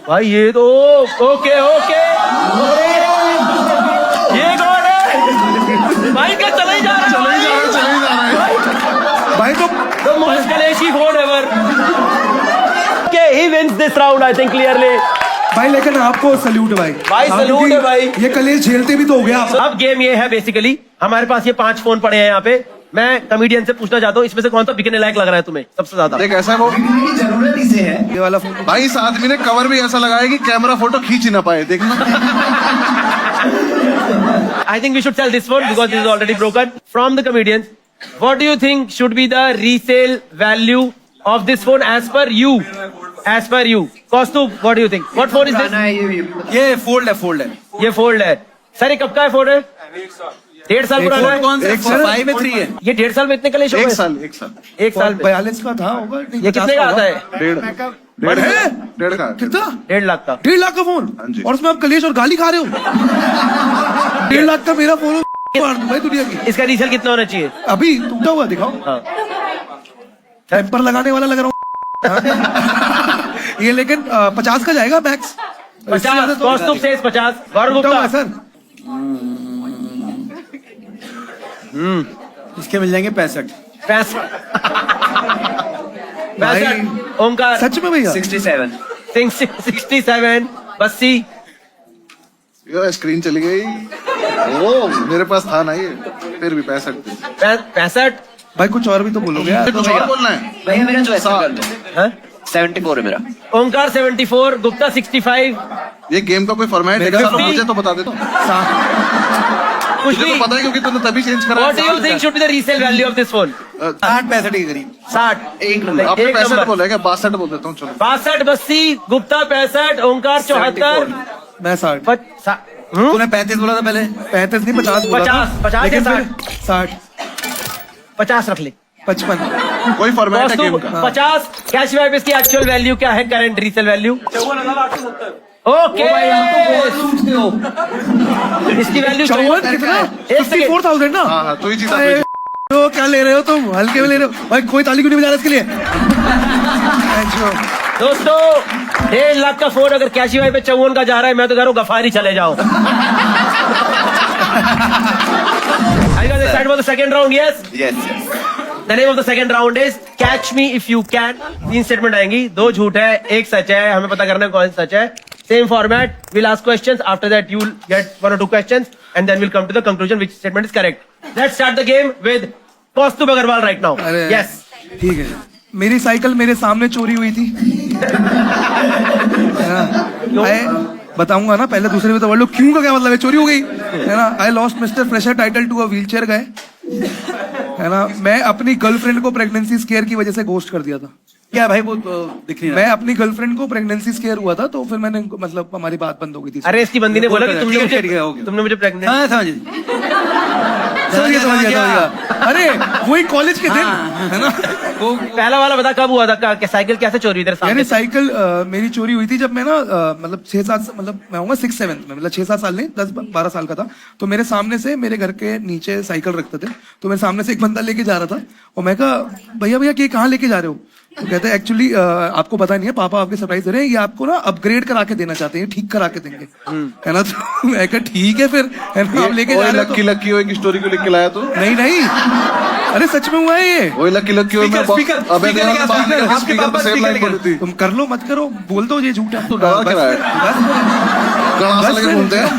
भाई ये तो ओके ओके। ये कौन है भाई? क्या चले ही जा रहा है? चले ही जा रहे हैं। भाई तो The most कलेशी phone ever. Okay, he wins this round, I think clearly. भाई लेकिन आपको सल्यूट है भाई। भाई, आप सल्यूट क्योंकि है भाई। ये कलेश झेलते भी तो हो गया आप। अब गेम ये है बेसिकली, हमारे पास ये 5 फोन पड़े हैं यहाँ पे। मैं कमेडियन से पूछना चाहता हूँ, इसमें से कौन सा बिकने लायक लग रहा है तुम्हें सबसे ज्यादा? देख ऐसा है वो की जरूरत इसे है। ये वाला फोन भाई, इस आदमी ने कवर भी ऐसा लगाया कि कैमरा फोटो खींच ही ना पाए, देखना। I think we should sell this one because this is already broken. From the comedians, what do you think should be the resale value of this phone as per you? As per you. Kaustubh, what do you think? What phone is this? ये fold है। ये fold है। Sir ये कब का है phone है? 1.5 साल पुराना है। कौन सा? एक साल? 5 में 3 है। ये 1.5 साल में इतने कलेश हो एक गए? साल एक साल में 42 का था होगा। ये कितने का आता है? 1.5 है? डेढ़ का। कितना? 1.5 लाख का। 1.5 लाख का फोन, हाँ जी। और उसमें आप कलेश और गाली खा रहे हो। 1.5 लाख का मेरा फोन मार दूं भाई दुनिया की। इसका रीसेल कितना होना चाहिए? अभी टूटा हुआ दिखाओ। हाँ। टेम्पर लगाने वाला लग रहा हूँ। ये लेकिन 50 का जाएगा मैक्स। 50 कौस्तुभ से 50। गौरव गुप्ता सर इसके मिल जाएंगे 65। 65। ओमकार सच में भैया 67। 67। बस्सी ये स्क्रीन चली गई। ओ मेरे पास था ना ये, फिर भी 65। 65। भाई कुछ और भी तो बोलोगे यार। कुछ और बोलना है? भैया मेरा चॉइस कर लो। हाँ? 74 है मेरा। ओमकार 74। गुप्ता 65। ये गेम का कोई फॉर्मेट है? मेरा- मुझे तो बता दे। तो कुछ मुझे नहीं। तो पता है क्योंकि तूने तभी चेंज करा। What do you think should be the resale value of this phone? 60-65 के करीब। 60। एक नंबर। आपने एक 65 नंबर। बोला है क्या? 62 बोल देता हूँ चलो। 62 बस्सी। गुप्ता 65। ओमकार 74। मैं 60। तूने 35 बोला था पहले। 35 नहीं 50 बोला था। 50 लेकिन या फिर 60 50 रख ले। 55 कोई फॉर्मेट है गेम कौस्तुभ का? 50। कैश वाइप इसकी एक्चुअल वैल्यू क्या है? Current resale value? ओके इसकी वैल्यू 54 कितना? एक सेकंड। 54,000 ना। हाँ हाँ, तू ही जीता। अरे, तो क्या ले रहे हो तुम? हल्के में ले रहे हो भाई। कोई ताली क्यों नहीं बजा रहा इसके लिए? दोस्तों 1.5 लाख का फोन अगर कैशी वाई पे 54 का जा रहा है, मैं तो कह रहा हूँ गफारी चले जाओ। I got excited for the second round, yes? Yes. The name of the second round is Catch Me If You Can. 3 statement आएंगी, 2 झूठ है, 1 सच है। हमें पता करना है कौन सा सच है। Same format. We'll ask questions. After that, you'll get 1 or 2 questions, and then we'll come to the conclusion which statement is correct. Let's start the game with Kaustubh Agarwal right now. अरे Yes. ठीक है। मेरी cycle मेरे सामने चोरी हुई थी। बताऊंगा ना, पहले दूसरे में तो वर्ड लो। क्यों का क्या मतलब है? चोरी हो गई है ना। I lost mister fresher title to a wheelchair guy, है ना। मैं अपनी गर्लफ्रेंड को प्रेगनेंसी स्केयर की वजह से घोस्ट कर दिया था। क्या भाई वो दिख नहीं रहा। मैं अपनी गर्लफ्रेंड को प्रेगनेंसी स्केयर हुआ था, तो फिर मैंने मतलब हमारी बात बंद हो गई थी। अरे इसकी बंदी ने बोला कि ठीक है, ठीक है, हो गया। तुमने मुझे प्रेग्नेंट। हाँ समझ। समझ गया। अरे वही कॉलेज के दिन है ना। वो पहला वाला बता कब हुआ था, साइकिल कैसे चोरी हुई तेरे सामने? यानी साइकिल मेरी चोरी हुई थी जब मैं ना मतलब 6-7 मतलब मैं होऊंगा 6-7 में, मतलब 6-7 साल नहीं 10-12 साल का था। तो मेरे सामने से मेरे घर के नीचे साइकिल रखते थे, तो मेरे सामने से एक बंदा लेके जा रहा था और मैं कहा भैया भैया ये कहाँ लेके जा रहे हो? तो कहते हैं एक्चुअली आपको पता नहीं है, पापा आपके सरप्राइज दे रहे हैं, ये आपको ना अपग्रेड करा के देना चाहते हैं, ठीक करा के देंगे, है ना। तो मैं कहा ठीक है फिर, है ना, आप लेके जा रहे हो। लक्की हो एक स्टोरी को लेके लाया तो नहीं अरे सच में हुआ है ये। वही लक्की हो मैं तुम कर लो मत करो, बोल दो ये झूठा। तो डरा क्या है? लगे घूमते हैं।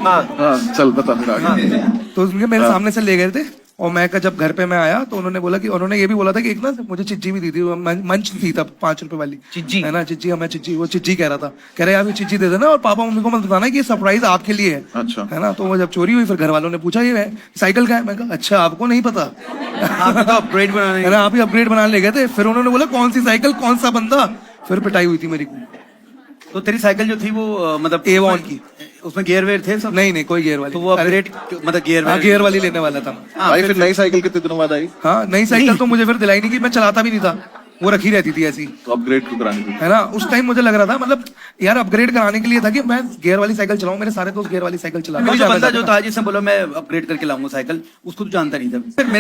हाँ चल बता फिर आगे। तो उनके मेरे सामने से ले गए थे और मैं जब घर पे मैं आया तो उन्होंने बोला कि उन्होंने ये भी बोला था कि एक ना मुझे चिज्जी भी दी थी, मंच थी तब 5 रुपए वाली चिज्जी है ना, चिज्जी। हमें चिज्जी, वो चिज्जी कह रहा था, कह रहे यार ये चिज्जी दे देना और पापा मम्मी को मत बताना कि ये सरप्राइज आपके लिए है। अच्छा है ना। तो वो जब चोरी हुई फिर घर वालों ने पूछा ये साइकिल का है, मैं कहा अच्छा आपको नहीं पता, अपग्रेड बनाने है ना, आप ही अपग्रेड बनाने ले गए थे। फिर उन्होंने बोला कौन सी साइकिल कौन सा बंदा, फिर पिटाई हुई थी मेरी। तो तेरी साइकिल जो थी वो मतलब A1 की, उसमें गियर वेयर थे सब? नहीं कोई गियर वाली। तो वो अपग्रेड मतलब गियर वाली लेने वाला था। भाई फिर नई साइकिल कितने दिनों बाद आई? हाँ नई साइकिल तो मुझे फिर दिलाई नहीं की, मैं चलाता भी नहीं था, वो रखी रहती थी ऐसी। तो अपग्रेड क्यों करानी थी? है ना, उस टाइम मुझे लग रहा था मतलब यार अपग्रेड कराने के लिए था कि मैं गियर वाली साइकिल चलाऊं, मेरे सारे दोस्त गियर वाली साइकिल चला। जो बंदा जो था जिसने बोला मैं अपग्रेड करके लाऊंगा साइकिल, उसको तो जानता नहीं था।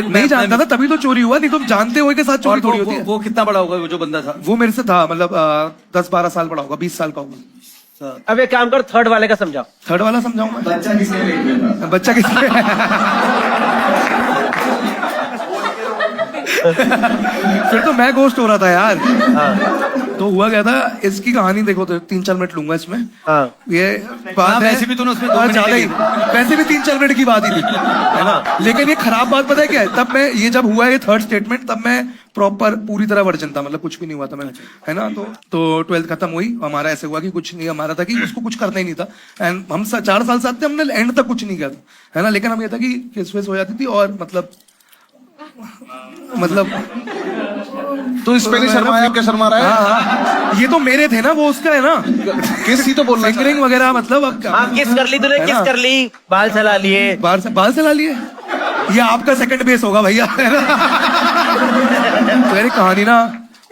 नहीं जानता था तभी तो चोरी हुआ, नहीं तो जानते हुए के साथ चोरी थोड़ी होती है। वो कितना बड़ा होगा वो जो बंदा था? वो मेरे से था मतलब 10-12 साल बड़ा होगा, 20 साल का होगा। अब एक काम कर, थर्ड वाले का समझाओ। थर्ड वाला समझाऊं मैं? बच्चा किसने फिर तो मैं गोस्ट हो रहा था यार। तो हुआ क्या था, इसकी कहानी देखो तो 3-4 मिनट लूंगा इसमें। ये बात है, वैसे भी तूने उसमें 2 मिनट ज्यादा ही, वैसे भी 3-4 मिनट की बात ही थी, है ना। लेकिन ये खराब बात पता है क्या है, तब मैं ये जब हुआ ये थर्ड स्टेटमेंट, तब मैं प्रॉपर पूरी तरह वर्जन था, मतलब कुछ भी नहीं हुआ था मैं, है ना। तो 12th खत्म हुई, हमारा ऐसे हुआ कि कुछ नहीं, हमारा था कि उसको कुछ करना ही नहीं था। एंड हम 4 साल साथ थे, हमने एंड तक कुछ नहीं किया था, है ना। लेकिन हम ये था कि केस वेस हो जाती थी और मतलब तो इस पे नहीं शर्माया, क्या शर्मा रहा है? हाँ, ये तो मेरे थे ना, वो उसका है ना। किस ही तो बोलना, फिंगरिंग वगैरह मतलब अब किस कर ली तूने, किस कर ली, बाल चला लिए, बाल चला लिए, ये आपका सेकंड बेस होगा भैया, है ना। तो मेरी कहानी ना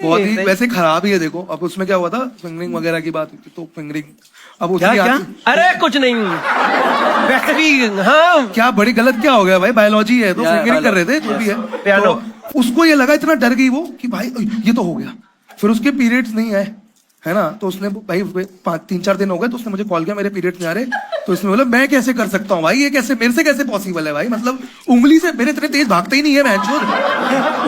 बहुत ही वैसे खराब ही है। देखो अब उसमें क्या हुआ था, फिंगरिंग वगैरह की बात हुई, तो फिंगरिंग अब उसकी क्या? अरे कुछ नहीं, वैसे भी हाँ क्या बड़ी गलत क्या हो गया भाई, बायोलॉजी है तो फिंगरिंग कर रहे थे जो भी है। तो उसको ये लगा, इतना डर गई वो कि भाई ये तो हो गया। फिर उसके पीरियड्स नहीं आए, है ना। तो उसने भाई 3-4 दिन हो गए, तो उसने मुझे कॉल किया मेरे पीरियड्स नहीं आ रहे। तो उसने बोला मैं कैसे कर सकता हूँ भाई, ये कैसे मेरे से कैसे पॉसिबल है भाई, मतलब उंगली से मेरे इतने तेज भागता ही नहीं है भैंचोद,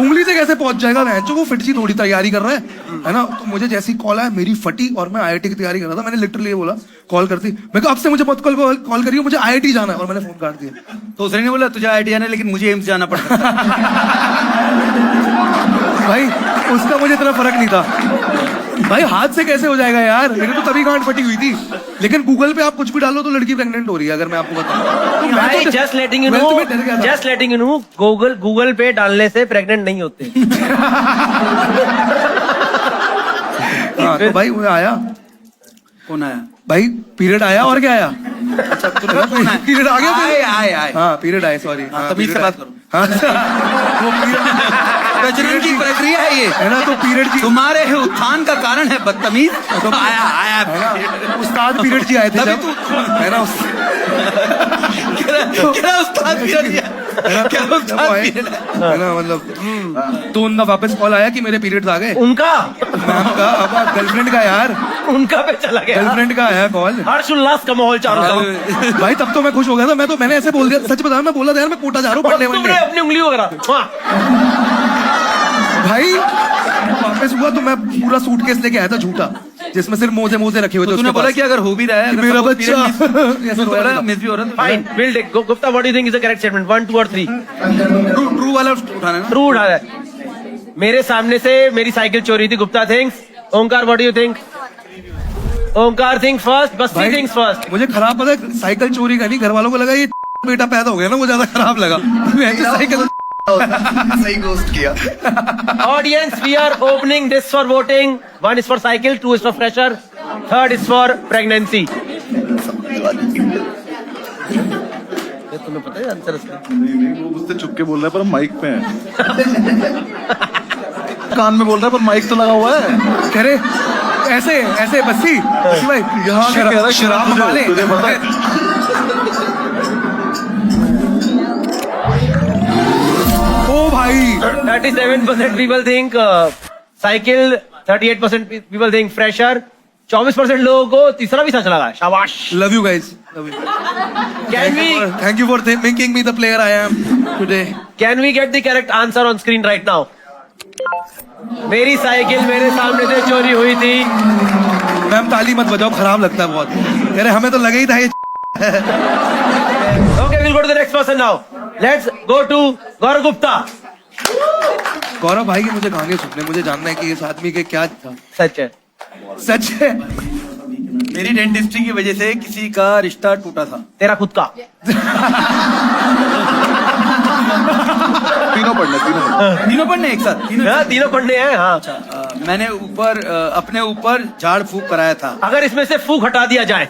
उंगली से कैसे पहुंच जाएगा भैंचोद। वो फिट सी थोड़ी तैयारी कर रहा है ना। तो मुझे जैसी कॉल आया मेरी फटी, और मैं IIT की तैयारी कर रहा था। मैंने लिटरली बोला कॉल करती, मैं कहा अब से मुझे मत कॉल करिए, मुझे IIT जाना है, और मैंने फोन काट दिया। तो उसने नहीं बोला तुझे IIT जाना है लेकिन मुझे एम्स जाना पड़ता भाई उसका मुझे इतना फर्क नहीं था भाई, हाथ से कैसे हो जाएगा यार, मेरी तो तभी गांठ फटी हुई थी। लेकिन गूगल पे आप कुछ भी डालो तो लड़की प्रेग्नेंट हो रही है, अगर मैं आपको बताऊं तो just letting you know Google पे डालने से प्रेग्नेंट नहीं होते। हाँ तो भाई वो आया, कौन आया भाई पीरियड आया, और क्या आया, अच्छा पीरियड आ गया, आए हाँ पीरियड आए, सॉरी तमीज से बात करो। हाँ वो प्रजनन की प्रक्रिया है ये, है ना। तो पीरियड की तुम्हारे उत्थान का कारण है बदतमीज। तो आया है ना, उस्ताद पीरियड की आए थे जब, है ना। क्या उस्ताद पीरियड किया? क्या उस्ताद पीरियड है ना, मतलब तो उनका वापस कॉल आया कि मेरे पीरियड्स आ गए। उनका मैम का, अब गर्लफ्रेंड का यार, उनका पे चला गया, गर्लफ्रेंड का आया कॉल। हर्षोल्लास का माहौल चारों तरफ। भाई तब तो मैं खुश हो गया था, मैंने ऐसे बोल दिया, सच बता मैं बोला था यार मैं कोटा जा रहा हूँ पढ़ने तुमने अपनी उंगली वगैरह भाई। वापस हुआ तो मैं पूरा सूटकेस लेके आया था झूठा, जिसमें सिर्फ मोजे रखे हुए थे। तूने बोला कि अगर हो भी रहा है मेरा बच्चा मिस भी हो रहा है। Fine, will take Gupta, what do you think is the correct statement, 1, 2 और 3? ट्रू वाला उठाना है, ट्रू उठा है। मेरे सामने से मेरी साइकिल चोरी थी, Gupta thinks. Omkar what do you think? Omkar think first, बस 3 थिंग्स फर्स्ट। मुझे खराब पता है साइकिल चोरी का नहीं, घर वालों को लगा ये बेटा पैदा हो गया ना, वो ज्यादा खराब लगा। साइकिल सही गोस्ट किया। Audience, we are opening this for voting. 1 is for cycle, 2 is for fresher, 3rd is for pregnancy. ये तुम्हें पता है आंसर इसका? नहीं नहीं, वो मुझसे छुप के बोल रहा है पर हम माइक पे हैं। कान में बोल रहा है पर माइक तो लगा हुआ है। कह रहे ऐसे ऐसे बस्सी भाई यहाँ से कह रहा है शराब तुझे- वाले तुझे पता है? ओ भाई 37% people think cycle, 38% people think fresher, 24% लोगों को तीसरा भी सच लगा है। शाबाश। Love you guys love you Can we thank you for making me the player I am today can we get the correct answer on screen right now? मेरी cycle मेरे सामने से चोरी हुई थी। मैम ताली मत बजाओ, खराब लगता है बहुत। कह रहे हमें तो लगा ही था ये Okay, we'll go to the next person now. Let's go to Gaurav Gupta. गौरव भाई के मुझे कहांगे सुनने, मुझे जानना है कि इस आदमी के क्या था। सच है। सच है। मेरी डेंटिस्ट्री की वजह से किसी का रिश्ता टूटा था। तेरा खुद का। तीनों पढ़ने तीनों पढ़ने एक साथ तीनों पढ़ने हैं। हाँ। मैंने ऊपर अपने ऊपर झाड़ फूक कराया था। अगर इसमें से फूक हटा दिया जाए,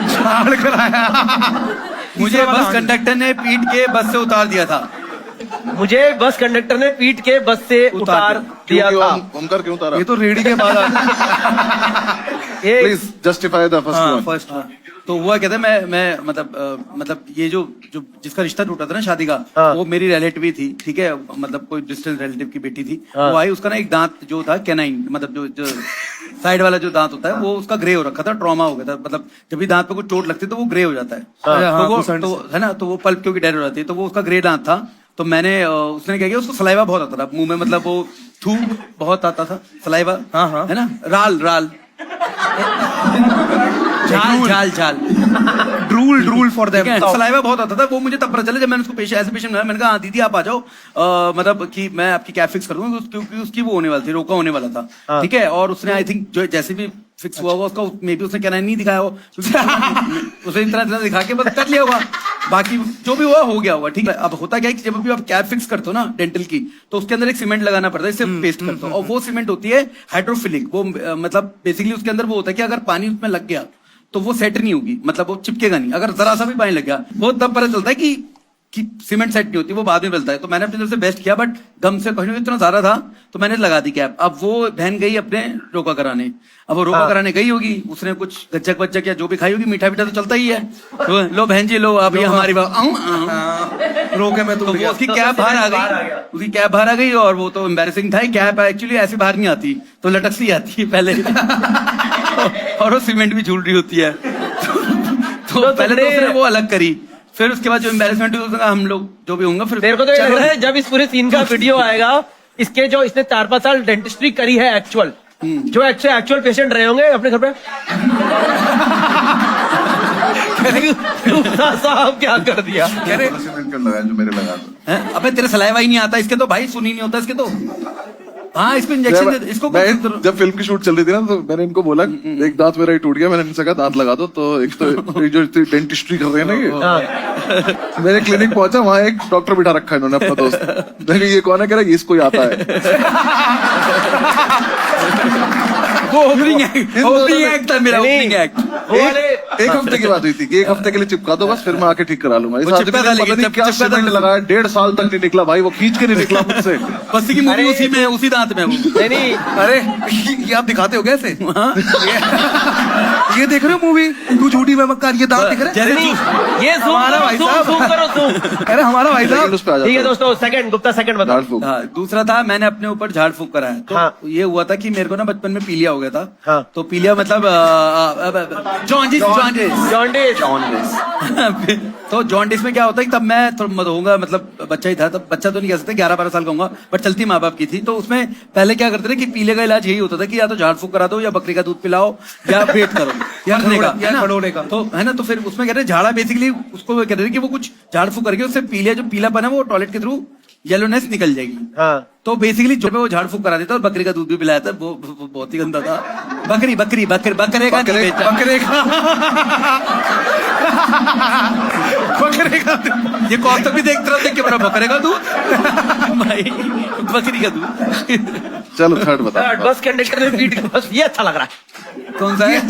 झाड़ कराया। मुझे बस कंडक्टर ने पीट के बस से उतार दिया था। मुझे बस कंडक्टर ने पीट के बस से उतार दिया था। ओमकार क्यों उतारा? ये तो रेडी के बाद ये please justify the first first तो हुआ कहते मैं मतलब ये जो जिसका रिश्ता टूटा था ना शादी का, वो मेरी रिलेटिव थी, ठीक है, मतलब कोई डिस्टेंस रिलेटिव की बेटी थी। वो आई, उसका ना एक दांत जो था कैनाइन, मतलब जो साइड वाला जो दांत होता है वो उसका ग्रे हो रखा था, ट्रॉमा हो गया था। मतलब जब भी दांत पे कुछ चोट लगती है तो वो ग्रे हो जाता है। तो वो तो है ना, तो वो पल्प क्योंकि डेड हो जाती है, तो वो उसका ग्रे दांत था। तो मैंने उसने क्या किया, उसको सलाइवा बहुत आता था मुंह में, मतलब वो थू बहुत आता था, सलाइवा है ना, राल झाल ड्रूल फॉर देम। सलाइवा बहुत आता था। वो मुझे तब पता चला जब मैंने उसको ऐसे पेशेंट बनाया। मैंने कहा हाँ दीदी आप आ जाओ, मतलब कि मैं आपकी कैब फिक्स कर दूंगा, क्योंकि उसकी वो होने वाली थी, रोका होने वाला था, ठीक है। और उसने आई थिंक जो जैसे भी फिक्स हुआ उसका, मे बी उसने कहना नहीं दिखाया हो, उसे इतना दिखा के बस कर लिया होगा, बाकी जो भी हुआ हो गया होगा, ठीक है। अब होता क्या है कि जब भी आप कैब फिक्स करते हो ना डेंटल की, तो उसके अंदर एक सीमेंट लगाना पड़ता है, इससे पेस्ट करते हो, और वो सीमेंट होती है हाइड्रोफिलिक। वो मतलब बेसिकली उसके अंदर वो होता है कि अगर पानी उसमें लग गया तो वो सेट नहीं होगी, मतलब वो चिपकेगा नहीं। अगर जरा सा भी पानी लग गया, वो तब पता चलता है कि सीमेंट सेट नहीं होती, वो बाद में मिलता है। तो मैंने अपनी तरफ से बेस्ट किया, बट गम से कहीं इतना ज्यादा था तो मैंने लगा दी कैप। अब वो बहन गई अपने रोका कराने, अब वो रोका कराने गई होगी, उसने कुछ गच्चक वच्चक या जो भी खाई होगी, मीठा मीठा तो चलता ही है, तो लो बहन जी लो, अब ये हमारी रोके में तो वो उसकी कैप बाहर आ गई, उसकी कैप बाहर आ गई, और वो तो एम्बेरसिंग था। कैप एक्चुअली ऐसे बाहर नहीं आती, तो लटक सी आती है पहले और वो सीमेंट भी झूल रही होती है। तो पहले तो उसने वो अलग करी, फिर उसके बाद जो एम्बेरसमेंट हुआ, हम लोग जो भी होंगे, फिर मेरे को तो ये लग रहा है जब इस पूरे सीन का वीडियो आएगा, इसके जो इसने 4-5 साल डेंटिस्ट्री करी है एक्चुअल, जो एक्चुअल पेशेंट रहे होंगे अपने घर पे, साहब क्या कर दिया। सीमेंट कर लगाया जो मेरे लगा दो। अबे तेरे सलाइवा ही नहीं आता इसके, तो भाई सुन ही नहीं होता इसके तो। हाँ इसको इंजेक्शन इसको जब फिल्म की शूट चल रही थी ना, तो मैंने इनको बोला एक दांत मेरा ही टूट गया, मैंने इनसे कहा दांत लगा दो। तो एक तो जो डेंटिस्ट्री कर रहे हैं ना ये, मेरे क्लिनिक पहुंचा, वहां एक डॉक्टर बिठा रखा है इन्होंने अपना दोस्त। मैंने ये कौन है, कह रहा है इसको ही आता है। वो ओपनिंग एक्ट था मेरा, ओपनिंग एक्ट। एक हफ्ते की बात हुई थी कि एक हफ्ते के लिए चिपका दो बस, फिर मैं आके ठीक करा लूंगा। इस आदमी ने पता नहीं क्या सीमेंट लगाया, 1.5 साल तक नहीं निकला भाई, वो खींच के नहीं निकला मुझसे। बस की मूवी उसी में, उसी दांत में। नहीं अरे ये आप दिखाते हो कैसे? ये देख रहे हो मूवी तू झूठी मैं मक्कार, ये दांत दिख रहे हैं? ये हमारा भाई साहब, अरे हमारा भाई साहब। ठीक है दोस्तों, सेकंड गुप्ता सेकंड बताओ। दूसरा था, मैंने अपने ऊपर झाड़ फूक कराया। तो ये हुआ था कि मेरे को ना बचपन में पीलिया हो गया था। तो पीलिया मतलब जॉन्डिस। तो जॉन्डिस में क्या होता है कि तब मैं थोड़ा होगा, मतलब बच्चा ही था तब, बच्चा तो नहीं कह सकते, 11-12 साल का होगा, बट चलती माँ बाप की थी। तो उसमें पहले क्या करते थे कि पीले का इलाज यही होता था कि या तो झाड़ फूक करा दो, या बकरी का दूध पिलाओ, या पेट करो, या खड़ोने का, तो है ना। तो फिर उसमें कहते हैं झाड़ा, बेसिकली उसको कहते थे कि वो कुछ झाड़ फूक करके उससे पीलिया जो पीलापन है वो टॉयलेट के थ्रू येलोनेस निकल जाएगी। तो बेसिकली जो वो झाड़ फूक करा देता और बकरी का दूध भी पिलाया था, वो बहुत ही गंदा था। बकरे का ये कौन तक भी देखते रहते कि मेरा बकरे का दूध भाई, बकरी का दूध। चलो थर्ड बता। बस कंडक्टर ने पीट के, बस ये अच्छा लग रहा है। कौन सा है?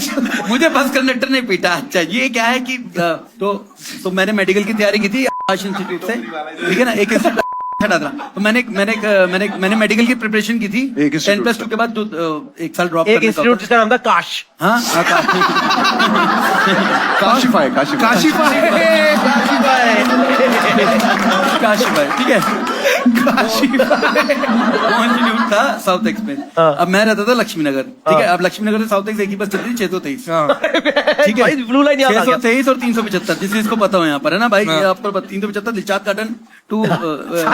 मुझे बस कंडक्टर ने पीटा। अच्छा ये क्या है कि तो मैंने मेडिकल की तैयारी की थी आकाश इंस्टीट्यूट से, ठीक है ना, एक हटा था। तो मैंने मेडिकल की प्रिपरेशन की थी 10+2 के बाद, एक साल ड्रॉप एक इंस्टीट्यूट जिसका नाम था काश। हाँ काशीफाई ठीक है। इंस्टीट्यूट था साउथ एक्स में। अब मैं रहता था लक्ष्मी नगर, ठीक है। अब लक्ष्मी नगर से साउथ एक्स एक ही बस चलती थी 623, ठीक है। ब्लू लाइन 623 और 375, जिस जिसको पता हो यहाँ पर, है ना भाई। आपको 375 दिलचाद गार्डन टू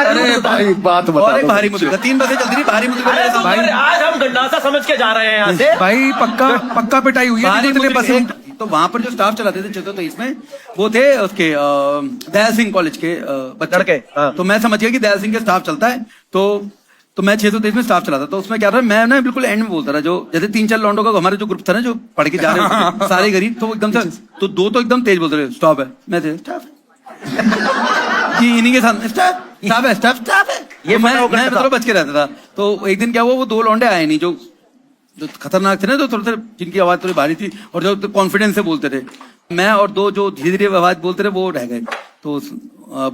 अरे भाई बात बता और एक दो। भारी मुद्दा, 3 बसें चलती थी भारी मुद्दा। आज हम गंडासा समझ के जा रहे हैं यहाँ से। भाई पक्का पिटाई हुई है। भारी इतने मुद्दा बसें- तो वहां पर जो स्टाफ चलाते थे 623 में, वो थे उसके दयाल सिंह कॉलेज के बच्चे। लड़के, हाँ। तो मैं समझ गया कि दयाल सिंह के स्टाफ चलता है, तो मैं 623 में स्टाफ चलाता। तो उसमें क्या था, मैं ना बिल्कुल एंड में बोलता था, जो जैसे 3-4 लौंडों का हमारे जो ग्रुप था ना, जो पढ़ के जा रहे थे सारे गरीब, तो एकदम से तो 2 तो एकदम तेज बोलते रहे, स्टॉप है। मैं थे स्टाफ कि इन्हीं के साथ स्टाफ है। ये मैं मैं मतलब बच के रहता था। तो एक दिन क्या हुआ, वो 2 लौंडे आए नहीं, जो खतरनाक थे ना, तो थोड़े जिनकी आवाज थोड़ी भारी थी और जो कॉन्फिडेंस से बोलते थे। मैं और 2 जो धीरे धीरे आवाज बोलते रहे, वो रह गए। तो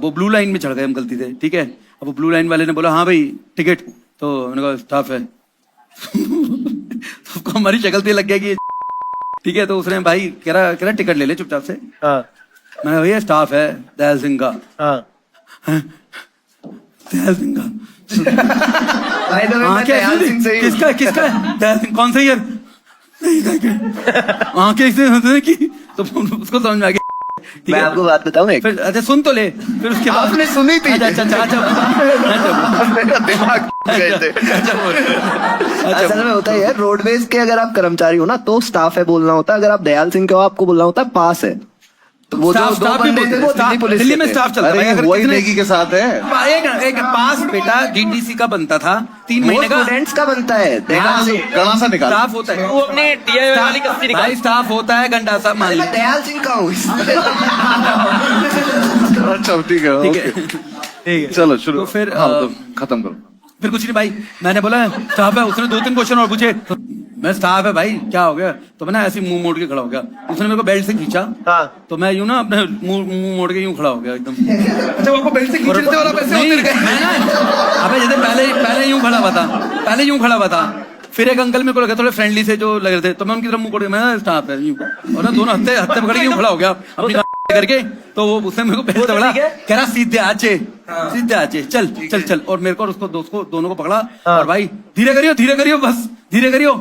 वो ब्लू लाइन में चढ़ गए हम गलती से, ठीक है। अब वो ब्लू लाइन वाले ने बोला हाँ भाई टिकट, तो मैंने कहा स्टाफ है। तो उसको हमारी शक्ल पे लग गया कि ठीक है। तो उसने भाई कह रहा टिकट ले ले चुपचाप से। मैंने भैया स्टाफ है दयाल सिंह का। दयाल सिंह का By the way, हाँ, मैं क्या दयाल सिंह से ही हूँ। किसका है? दयाल सिंह कौन सा ईयर? आंखें इससे होते कि तो उसको समझ में आ गया। ठीक मैं है। आपको बात बताऊं एक। फिर अच्छा सुन तो ले, फिर उसके बाद आपने सुनी थी? अच्छा मेरा दिमाग गए थे। असल में होता ही है, रोडवेज के अगर आप कर्मचारी हो ना तो स्टाफ है बोलना होता है। अगर आप दयाल सिंह के हो आपको बोलना होता है पास है। तो वो जो स्टाफ- 2 स्टाफ भी बंदे थे वो बोलते हैं। दिल्ली पुलिस दिल्ली के में थे। स्टाफ चलता है। अरे अगर वही कितने- नेकी के साथ है। एक पास बेटा डीडीसी का बनता था 3 वो महीने का। स्टूडेंट्स का बनता है। दयाल सिंह गणा सा निकाल। स्टाफ होता है, वो अपनी DIY वाली कस्ती निकाल। भाई स्टाफ होता है घंटा सा मान मैं ली। दयाल सिंह का हूँ। अच्छा ठीक है ठीक ओके। है। चलो शुरू। तो फिर, हाँ, तो खत्म करो। फिर कुछ नहीं भाई, मैंने बोला स्टाफ है। उसने 2-3 क्वेश्चन और पूछे। तो मैं स्टाफ है भाई क्या हो गया, तो मैं ना ऐसे मुंह मोड़ के खड़ा हो गया। उसने मेरे को बेल्ट से खींचा, तो मैं यूं ना अपने मुंह मोड़ के यूं खड़ा हो गया एकदम। अच्छा वो आपको बेल्ट से खींचने वाला पैसे नहीं, होते मैं ना अबे जैसे पहले यूं खड़ा हुआ था, पहले यूं खड़ा हुआ था। फिर एक अंकल मेरे को लगा थोड़े फ्रेंडली से जो लग रहे थे, तो मैं उनकी तरफ मुंह मोड़ के, मैं स्टाफ है यूं, और ना दोनों हत्ते पकड़ के यूं खड़ा हो गया अपनी करके। तो वो उसने मेरे को बेल्ट पकड़ा, कह रहा सीधे आचे चल। और मेरे को और उसको दोस्त को दोनों को पकड़ा, और भाई धीरे करियो बस धीरे करियो।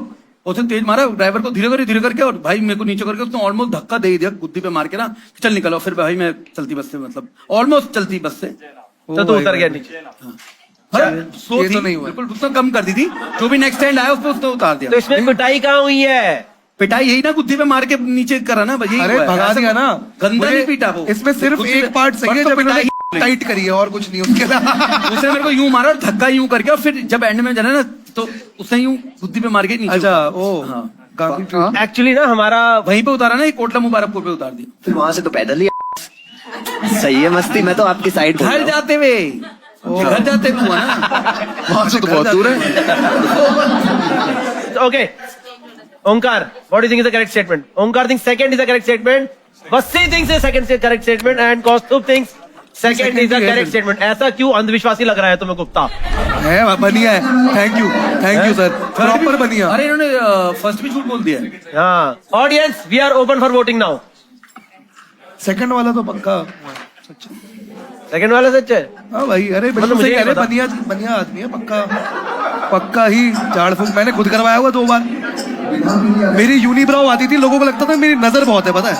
उसने तेज मारा ड्राइवर को, धीरे करके, और भाई मेरे को नीचे करके उसने ऑलमोस्ट धक्का दे दिया गुद्दी पे मार के ना, चल निकलो। फिर भाई मैं चलती बस से, मतलब ऑलमोस्ट चलती बस से, तो तू उतर गया नीचे। ये तो नहीं हुआ, बिल्कुल उसने कम कर दी थी। जो भी नेक्स्ट स्टैंड आया उसको उसने उतार दिया। तो इसमें पिटाई कहाँ हुई है? पिटाई यही ना गुद्दी पे मार के नीचे करा ना भाई। अरे भगा दिया ना। गंदा मुझे नहीं पीटा वो। इसमें सिर्फ गुद्दी एक पे- पार्ट सही है बस तो जब इन्होंने पिटाई टाइट करी है और कुछ नहीं उसके अलावा। उसने मेरे को यूं मारा और धक्का यूं करके, और फिर जब एंड में जाना ना तो उसने यूं गुद्दी पे मार के नीचे अच्छा उतारा। ओ हाँ। काफी एक्चुअली ना हमारा वहीं पे उतारा ना, एक कोटला मुबारकपुर पे उतार दिया। फिर वहां से तो पैदल ही सही है मस्ती। मैं तो आपकी साइड बोल रहा घर हूँ। जाते हुए हुआ ना। वहां से तो बहुत दूर है। okay. Omkar, what do you think is the correct statement? Omkar thinks second is the correct statement. Vassi thinks the second is the correct statement, and Kaustubh thinks second is the correct statement. ऐसा क्यों अंधविश्वासी लग रहा है तुम्हें गुप्ता? है बनिया है। Thank you sir, proper बनिया। अरे इन्होंने फर्स्ट भी झूठ बोल दिया। हाँ, audience we are open for voting now. Second वाला तो पक्का। सेकंड वाला सच है? हाँ भाई, अरे मतलब बिल्कुल मुझे सही नहीं कह रहे, पता। बनिया आदमी है पक्का ही झाड़ फूक मैंने खुद करवाया हुआ 2 बार। मेरी यूनिब्राउ आती थी, लोगों को लगता था मेरी नजर बहुत है, पता है।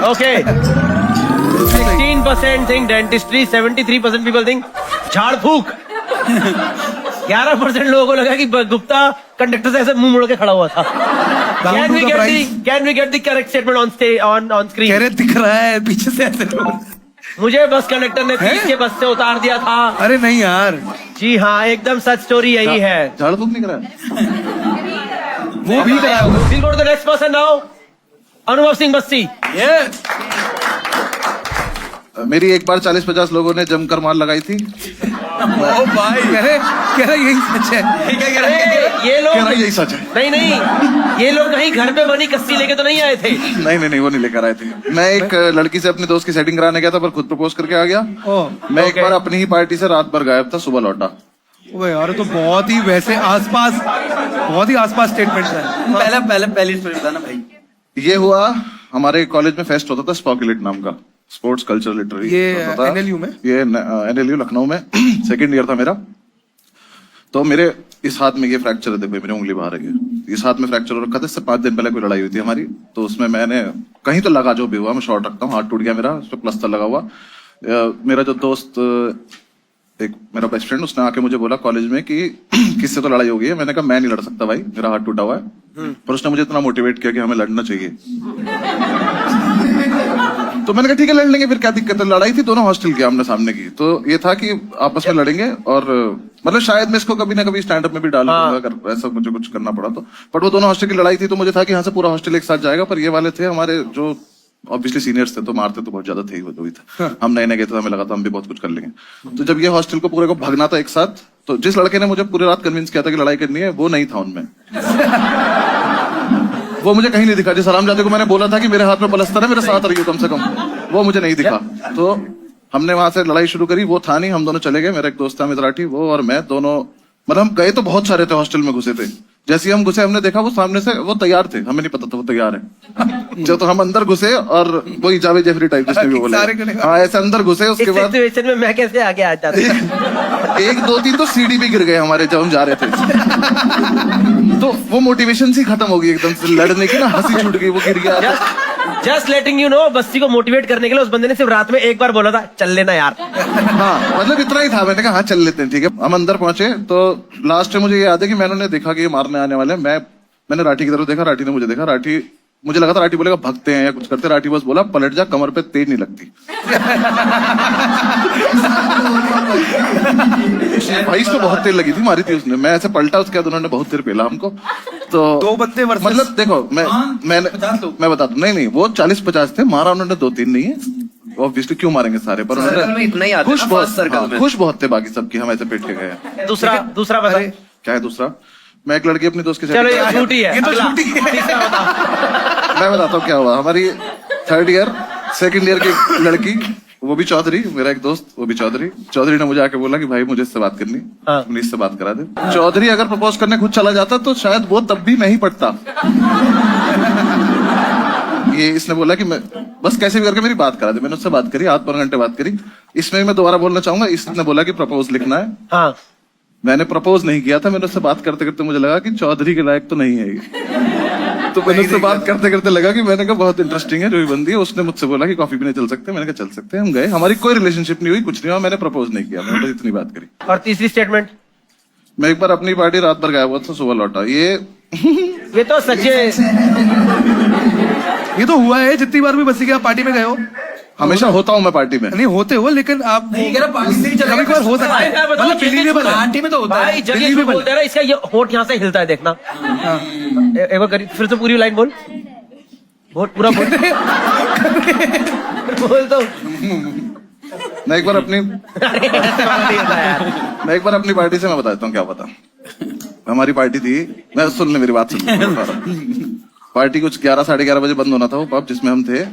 Okay. 16% think dentistry, 73% people think झाड़ फूक। 11% लोगों को लगा कि गुप्ता कंडक्टर से ऐसे मुंह मोड़ के खड़ा हुआ था। Down to the price. Can we get the correct statement on stage on screen? कह रहे दिख रहा है पीछे से ऐसे लोग। मुझे बस कंडक्टर ने पीछे बस से उतार दिया था। अरे नहीं यार, जी हाँ, एकदम सच स्टोरी यही है। झाड़ फूक नहीं करा। वो भी कराया होगा। We'll go to the next person now. अनुभव सिंह बस्सी। मेरी एक बार 40-50 लोगों ने जमकर मार लगाई थी। ओ भाई कह रहे यही सच है। ठीक है, कह रहे हैं। ये लोग कह रहा है यही सच है। नहीं नहीं, ये लोग कहीं घर पे बनी कस्सी लेके तो नहीं आए थे। नहीं वो नहीं लेकर आए थे। मैं एक लड़की से अपने दोस्त की सेटिंग कराने गया था, पर खुद प्रपोज करके आ गया। मैं एक बार अपनी ही पार्टी से रात भर गायब था, सुबह लौटा। ओए यार, तो बहुत ही वैसे आसपास स्टेटमेंट्स है। पहली स्टोरी बताना भाई। ये हुआ हमारे कॉलेज में फेस्ट होता था, स्पॉकुलेट नाम का, स्पोर्ट्स कल्चर लिटरेरी। ये NLU में? ये NLU लखनऊ में सेकंड ईयर था मेरा। तो मेरे इस हाथ में ये फ्रैक्चर है, देखो मेरी उंगली बाहर है, इस हाथ में फ्रैक्चर हो रखा था। इससे 5 दिन पहले कोई लड़ाई हुई थी हमारी, तो उसमें मैंने कहीं तो लगा, जो भी हुआ, मैं शॉर्ट रखता हूँ, हाथ टूट गया मेरा, उस पर प्लास्टर लगा हुआ। मेरा जो दोस्त, एक मेरा बेस्ट फ्रेंड, उसने आके मुझे बोला कॉलेज में कि किससे तो लड़ाई हो गई है। मैंने कहा मैं नहीं लड़ सकता भाई, मेरा हाथ टूटा हुआ है। पर उसने मुझे इतना मोटिवेट किया कि हमें लड़ना चाहिए। तो मैंने कहा ठीक है लड़ लेंगे, फिर क्या दिक्कत है। लड़ाई थी दोनों हॉस्टल की, आमने सामने की, तो ये था कि आपस में लड़ेंगे। और मतलब शायद मैं इसको कभी ना कभी स्टैंड अप में भी डाल दूंगा अगर ऐसा मुझे कुछ करना पड़ा तो। बट वो दोनों हॉस्टल की लड़ाई थी, तो मुझे था कि यहाँ से पूरा हॉस्टल एक साथ जाएगा। पर ये वाले थे हमारे जो ऑब्वियसली सीनियर्स थे, तो मारते तो बहुत ज्यादा थे ही, वो भी था। हम नए नए गए थे, हमें लगा था हम भी बहुत कुछ कर लेंगे। तो जब ये हॉस्टल को पूरे को भगना था एक साथ, तो जिस लड़के ने मुझे पूरी रात कन्विंस किया था कि लड़ाई करनी है, वो नहीं था उनमें। वो मुझे कहीं नहीं दिखा। जिस हरामजादे को मैंने बोला था कि मेरे हाथ में पलस्तर है, मेरे साथ रहिए कम से कम, वो मुझे नहीं दिखा। तो हमने वहां से लड़ाई शुरू करी। वो था नहीं, हम दोनों चले गए। मेरा एक दोस्त था मित्राठी, वो और मैं दोनों, मतलब हम गए तो बहुत सारे थे, हॉस्टल में घुसे थे। जैसे ही हम घुसे, हमने देखा वो सामने से वो तैयार थे, हमें नहीं पता था वो तैयार है। जब तो हम अंदर घुसे, और वही जावेद जेफरी टाइप जिसने भी बोला, हाँ ऐसे अंदर घुसे। उसके बाद सिचुएशन में मैं कैसे आगे आ जाता? 1 2 3 तो सीढ़ी भी गिर गए हमारे जब हम जा रहे थे। तो वो मोटिवेशन सी खत्म हो गई एकदम से, लड़ने की ना हंसी छूट गई, वो गिर गया। जस्ट लेटिंग यू नो, बस्ती को मोटिवेट करने के लिए उस बंदे ने सिर्फ रात में एक बार बोला था चल लेना यार। हाँ मतलब इतना ही था। मैंने कहा हाँ चल लेते हैं, ठीक है। हम अंदर पहुंचे तो लास्ट में मुझे ये याद है कि मैंने देखा कि ये मारने आने वाले हैं। मैंने राठी की तरफ देखा, राठी ने मुझे देखा। राठी, मुझे लगा था राठी बोलेगा भगते हैं या कुछ करते। राठी बस बोला पलट जा, कमर पे तेज नहीं लगती। भाई इसको बहुत तेज लगी थी, मारी थी उसने। मैं ऐसे पलटा, उसके बाद उन्होंने बहुत देर पेला हमको। तो 2 बंदे मतलब देखो, मैं बता दूं, नहीं वो 40-50 थे, मारा उन्होंने 2-3 नहीं है। ऑब्वियसली क्यों मारेंगे सारे, पर उन्होंने खुश बहुत थे बाकी सबकी, हम ऐसे पेट के गए। दूसरा बता। क्या है दूसरा? मैं एक लड़की अपनी दोस्त के चलो ये झूठी है, ये तो झूठी है। मैं बताता हूँ क्या हुआ। हमारी 3rd ईयर 2nd ईयर की लड़की, वो भी चौधरी, मेरा एक दोस्त वो भी चौधरी ने मुझे आके बोला कि भाई मुझे इससे बात करनी, प्लीज इससे बात करा दे। चौधरी अगर प्रपोज करने खुद चला जाता तो शायद वो तब भी मैं ही पढ़ता। ये इसने बोला कि मैं बस कैसे भी करके मेरी बात करा दे। मैंने उससे बात करी, आध 3 घंटे बात करी। इसमें मैं दोबारा बोलना चाहूंगा, इसने बोला कि प्रपोज लिखना है। हाँ। मैंने प्रपोज नहीं किया था। मैंने उससे बात करते करते मुझे लगा कि चौधरी के लायक तो नहीं है ये। तो मैंने उससे बात करते करते लगा कि मैंने कहा बहुत इंटरेस्टिंग है जो भी बंदी है। उसने मुझसे बोला कि कॉफी पीने चल सकते हैं। मैंने कहा चल सकते हैं। हम गए, हमारी कोई रिलेशनशिप नहीं हुई, कुछ नहीं हुआ, मैंने प्रपोज नहीं किया, मैंने बस इतनी बात करी। और तीसरी स्टेटमेंट? मैं एक बार अपनी पार्टी रात भर गायब हुआ था, सुबह लौटा। ये तो सच्चे, ये तो हुआ है जितनी बार भी बस्ती के आप पार्टी में गए हो। हमेशा होता हूँ मैं पार्टी में। नहीं होते हो, लेकिन आप कभी बार हो सकता है, मतलब बिलीवेबल है। पार्टी में तो होता है। भाई जगह बोल दे रहा है, इसका ये होठ यहाँ से हिलता है, देखना। एक बार करी, फिर से पूरी लाइन बोल, पूरा बोल। बोल तो। मैं एक बार अपनी पार्टी से मैं बताता हूँ क्या पता। हमारी पार्टी थी, मैं सुन ले मेरी बात सुन। पार्टी कुछ 11-11:30 बजे बंद होना था वो पब जिसमें हम थे।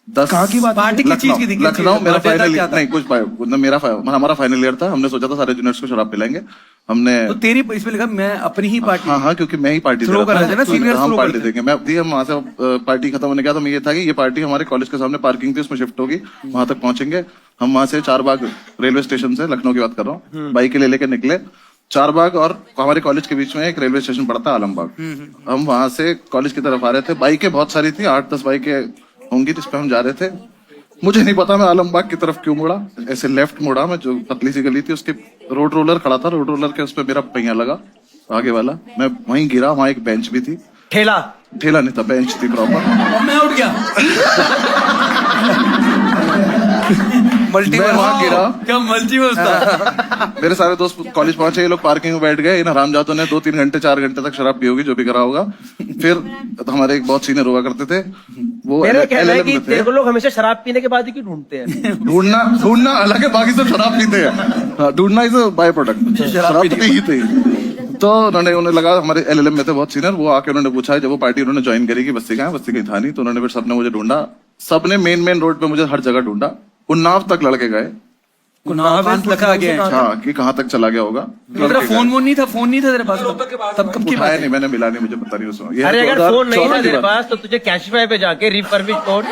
10 कहाँ की बात? पार्टी की चीज की दिक्कत? लखनऊ। मेरा फाइनल नहीं कुछ हमारा फाइनल ईयर था। हमने सोचा था सारे जूनियर्स को शराब पिलाएंगे। हमने तो तेरी इसमें लिखा मैं अपनी ही पार्टी। हाँ क्योंकि मैं ही पार्टी थ्रो कर रहे थे ना, सीनियर्स हम थ्रो पार्टी करते देंगे। मैं हम वहां से पार्टी खत्म होने का तो मैं ये था कि ये पार्टी हमारे कॉलेज के सामने पार्किंग थी, उसमें शिफ्ट होगी, वहां तक पहुंचेंगे। हम वहां से 4 बाग रेलवे स्टेशन से, लखनऊ की बात कर रहा हूँ, बाइक ले लेके निकले। 4 बाग और हमारे कॉलेज के बीच में एक रेलवे स्टेशन पड़ता आलमबाग। हम वहां से कॉलेज की तरफ आ रहे थे। बाइकें बहुत सारी थी, 8-10 बाइकें होंगी जिस पे हम जा रहे थे। मुझे नहीं पता मैं आलमबाग की तरफ क्यों मुड़ा, ऐसे लेफ्ट मुड़ा मैं, जो पतली सी गली थी उसके रोड रोलर खड़ा था, रोड रोलर के उस पर मेरा पहिया लगा आगे वाला, मैं वहीं गिरा। वहां एक बेंच भी थी, ठेला नहीं था, बेंच थी प्रॉपर। मैं उठ गया। मैं वहां गिरा। क्या मल्टीवर्स था। मेरे सारे दोस्त कॉलेज पहुंचे, ये लोग पार्किंग में बैठ गए। इन हरामजादों ने 2-3 घंटे 4 घंटे तक शराब पी होगी, जो भी करा होगा। फिर तो हमारे एक बहुत सीनियर हुआ करते थे, वो मेरा कहना है कि तेरे को लोग हमेशा शराब पीने के बाद ही क्यों ढूंढते हैं? ढूंढना हालांकि बाकी सब शराब पीते हैं। ढूंढना इज अ बाय प्रोडक्ट, शराब पीते ही थे। तो उन्हें लगा हमारे LLM में थे बहुत सीनियर, वो आके उन्होंने पूछा जब वो पार्टी उन्होंने ज्वाइन करी कि बस्ती कहाँ है, बस्ती कहीं था नहीं, तो उन्होंने फिर सबने मुझे ढूंढा, सबने मेन रोड पे मुझे हर जगह ढूंढा, उन्नाव तक लड़के गए। लगा गया हाँ कि कहाँ तक चला गया होगा। तेरा फोन नहीं था तेरे पास तब कब की बात उठाया है? नहीं, मैंने मिला नहीं, मुझे पता नहीं उस वक्त। अरे अगर फोन नहीं था तेरे पास तो तुझे कैशिफाई पे जाके रिफर्बिश कोड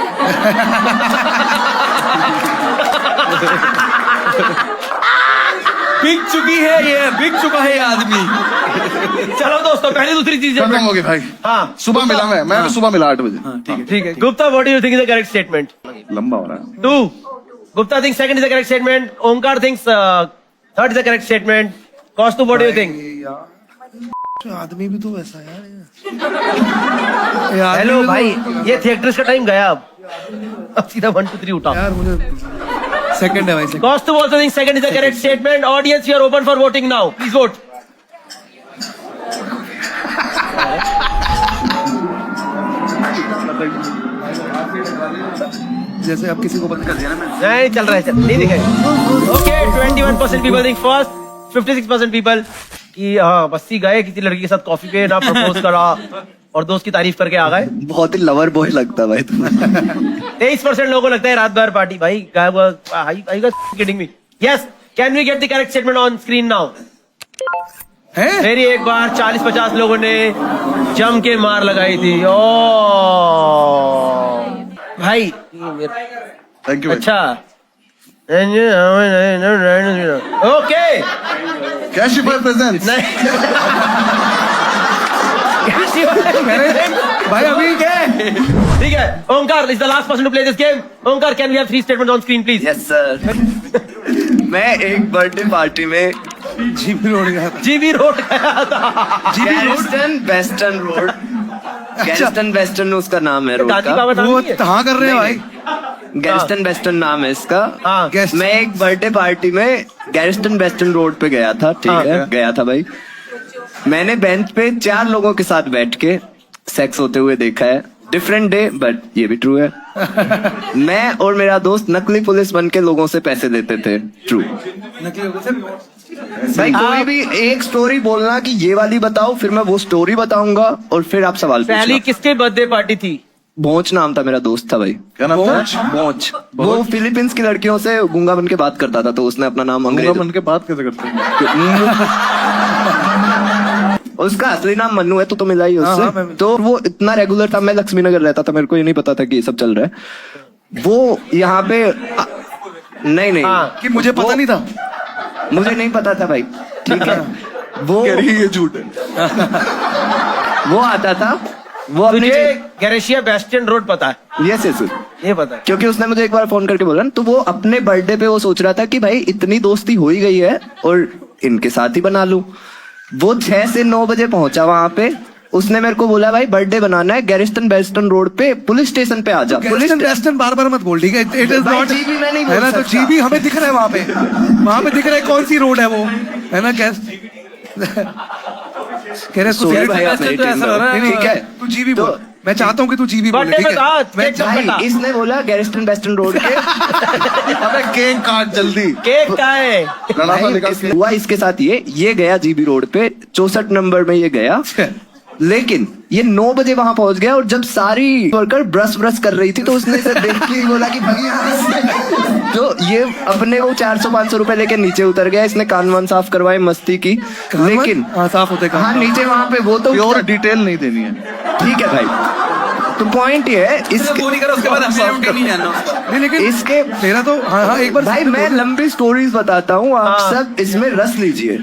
बिक चुकी है ये, बिक चुका है ये आदमी। चलो दोस्तों, पहली दूसरी चीज खत्म हो गई भाई। हाँ, सुबह मिला मैं सुबह मिला 8 बजे। ठीक है। Gupta, what do you think is the correct statement? लंबा हो रहा है। 2. Gupta thinks second is the correct statement. Omkar thinks third is the correct statement. Kaustu, what do you think? आदमी भी तो वैसा है हेलो भाई, ये थिएटर्स का टाइम गया अब सीधा 1 2 3 उठा यार। मुझे सेकंड है भाई। Kaustu also thinks second is the correct statement. Audience, you are open for voting now. Please vote. जैसे अब किसी को बंद कर दिया ना मैंने। नहीं चल रहा है, नहीं दिखाई। Okay, 21% people think first, 56% people कि हाँ बस्ती गए किसी लड़की के साथ कॉफी पे, ना प्रपोज करा और दोस्त की तारीफ करके आ गए। बहुत ही लवर बॉय लगता है भाई तुम। 23% लोगों को लगता है रात भर पार्टी। भाई क्या हुआ? Kidding me? Yes, can we get the correct statement on screen now? मेरी एक बार 40-50 लोगों ने जम के मार लगाई थी। ओ भाई, थैंक यू। अच्छा ओके, कैशिफाई प्रेजेंट्स। भाई अभी ठीक है। Omkar is the last person to play this game. Omkar, can we have 3 statements on screen please? Yes sir. मैं एक बर्थडे पार्टी में जीबी रोड गया था। जीबी रोड गया था। Garstin Western road, Garstin Western उसका नाम है रोड गांधी का। बाबा धाम वो नहीं है? कहाँ कर रहे हैं भाई? गैरिस्टन वेस्टर्न नाम है इसका। हाँ। मैं एक बर्थडे पार्टी में गैरिस्टन वेस्टर्न रोड पे गया था। ठीक है, गया था भाई। मैंने बेंच पे 4 लोगों के साथ बैठ के सेक्स होते हुए देखा है। डिफरेंट डे बट ये भी ट्रू है। मैं और मेरा दोस्त नकली पुलिस बन के लोगों से पैसे लेते थे। ट्रू। भाई कोई भी एक स्टोरी बोलना कि ये वाली बताओ, फिर मैं वो स्टोरी बताऊंगा और फिर आप सवाल पहली पूछना। किसके बर्थडे पार्टी थी? भोंच नाम था मेरा दोस्त था भाई। क्या नाम था? भोंच। वो फिलीपींस की लड़कियों से गूंगा बन के बात करता था, तो उसने अपना नाम अंग्रेज। मन के बात कैसे करते हैं? उसका असली नाम मन्नू है, तो मिला ही उससे। तो वो इतना रेगुलर था, मैं लक्ष्मी नगर रहता था, मेरे को ये नहीं पता था कि ये सब चल रहा है। वो यहाँ पे नहीं कि मुझे पता नहीं था। मुझे नहीं पता था भाई। ठीक है, वो ये झूठ है। वो आता था, वो अपने तुझे गैरेशिया बेस्टियन रोड पता है? यस यस, ये पता है क्योंकि उसने मुझे एक बार फोन करके बोला। तो वो अपने बर्थडे पे वो सोच रहा था कि भाई इतनी दोस्ती हो ही गई है और इनके साथ ही बना लूं। वो 6 से 9 बजे पहुंचा वहां पे। उसने मेरे को बोला भाई बर्थडे बनाना है, गैरिस्टन वेस्टर्न रोड पे पुलिस स्टेशन पे आ जा। पुलिस वेस्टर्न बार मत बोल, ठीक है? इट इज भाई नॉट जीबी मैं नहीं है ना, बोल तो सकता। जीबी हमें दिख रहा है वहां पे दिख रहा है कौन सी रोड है वो, है ना? कह रहे Sorry भाई, आप मेरी टीम में हो। ठीक है, तू जीबी बोल। मैं चाहता हूँ कि तू जीबी बोले, बर्थडे ठीक बता, है? केक भाई बता। इसने बोला गैरिस्टन वेस्टर्न रोड के। अबे केक काट जल्दी। केक का है? भाई, हुआ इसके साथ ये गया जीबी रोड पे 64 नंबर में ये गया। लेकिन ये 9 बजे वहां पहुंच गया और जब सारी वर्कर ब्रश कर रही थी तो उसने इसे देख के बोला कि भाई यहाँ से। तो ये अपने को 400-500 रुपए लेके नीचे उतर गया। इसने कान वान साफ करवाए, मस्ती की। लेकिन साफ होते हाँ नीचे वहां पे वो तो प्योर डिटेल नहीं देनी है। ठीक है भाई, तो पॉइंट ये है इसके उसके बाद नहीं जाना उसका। नहीं, लेकिन इसके मेरा तो हाँ एक बार भाई मैं लंबी स्टोरीज बताता हूँ, आप सब इसमें रस लीजिए। ये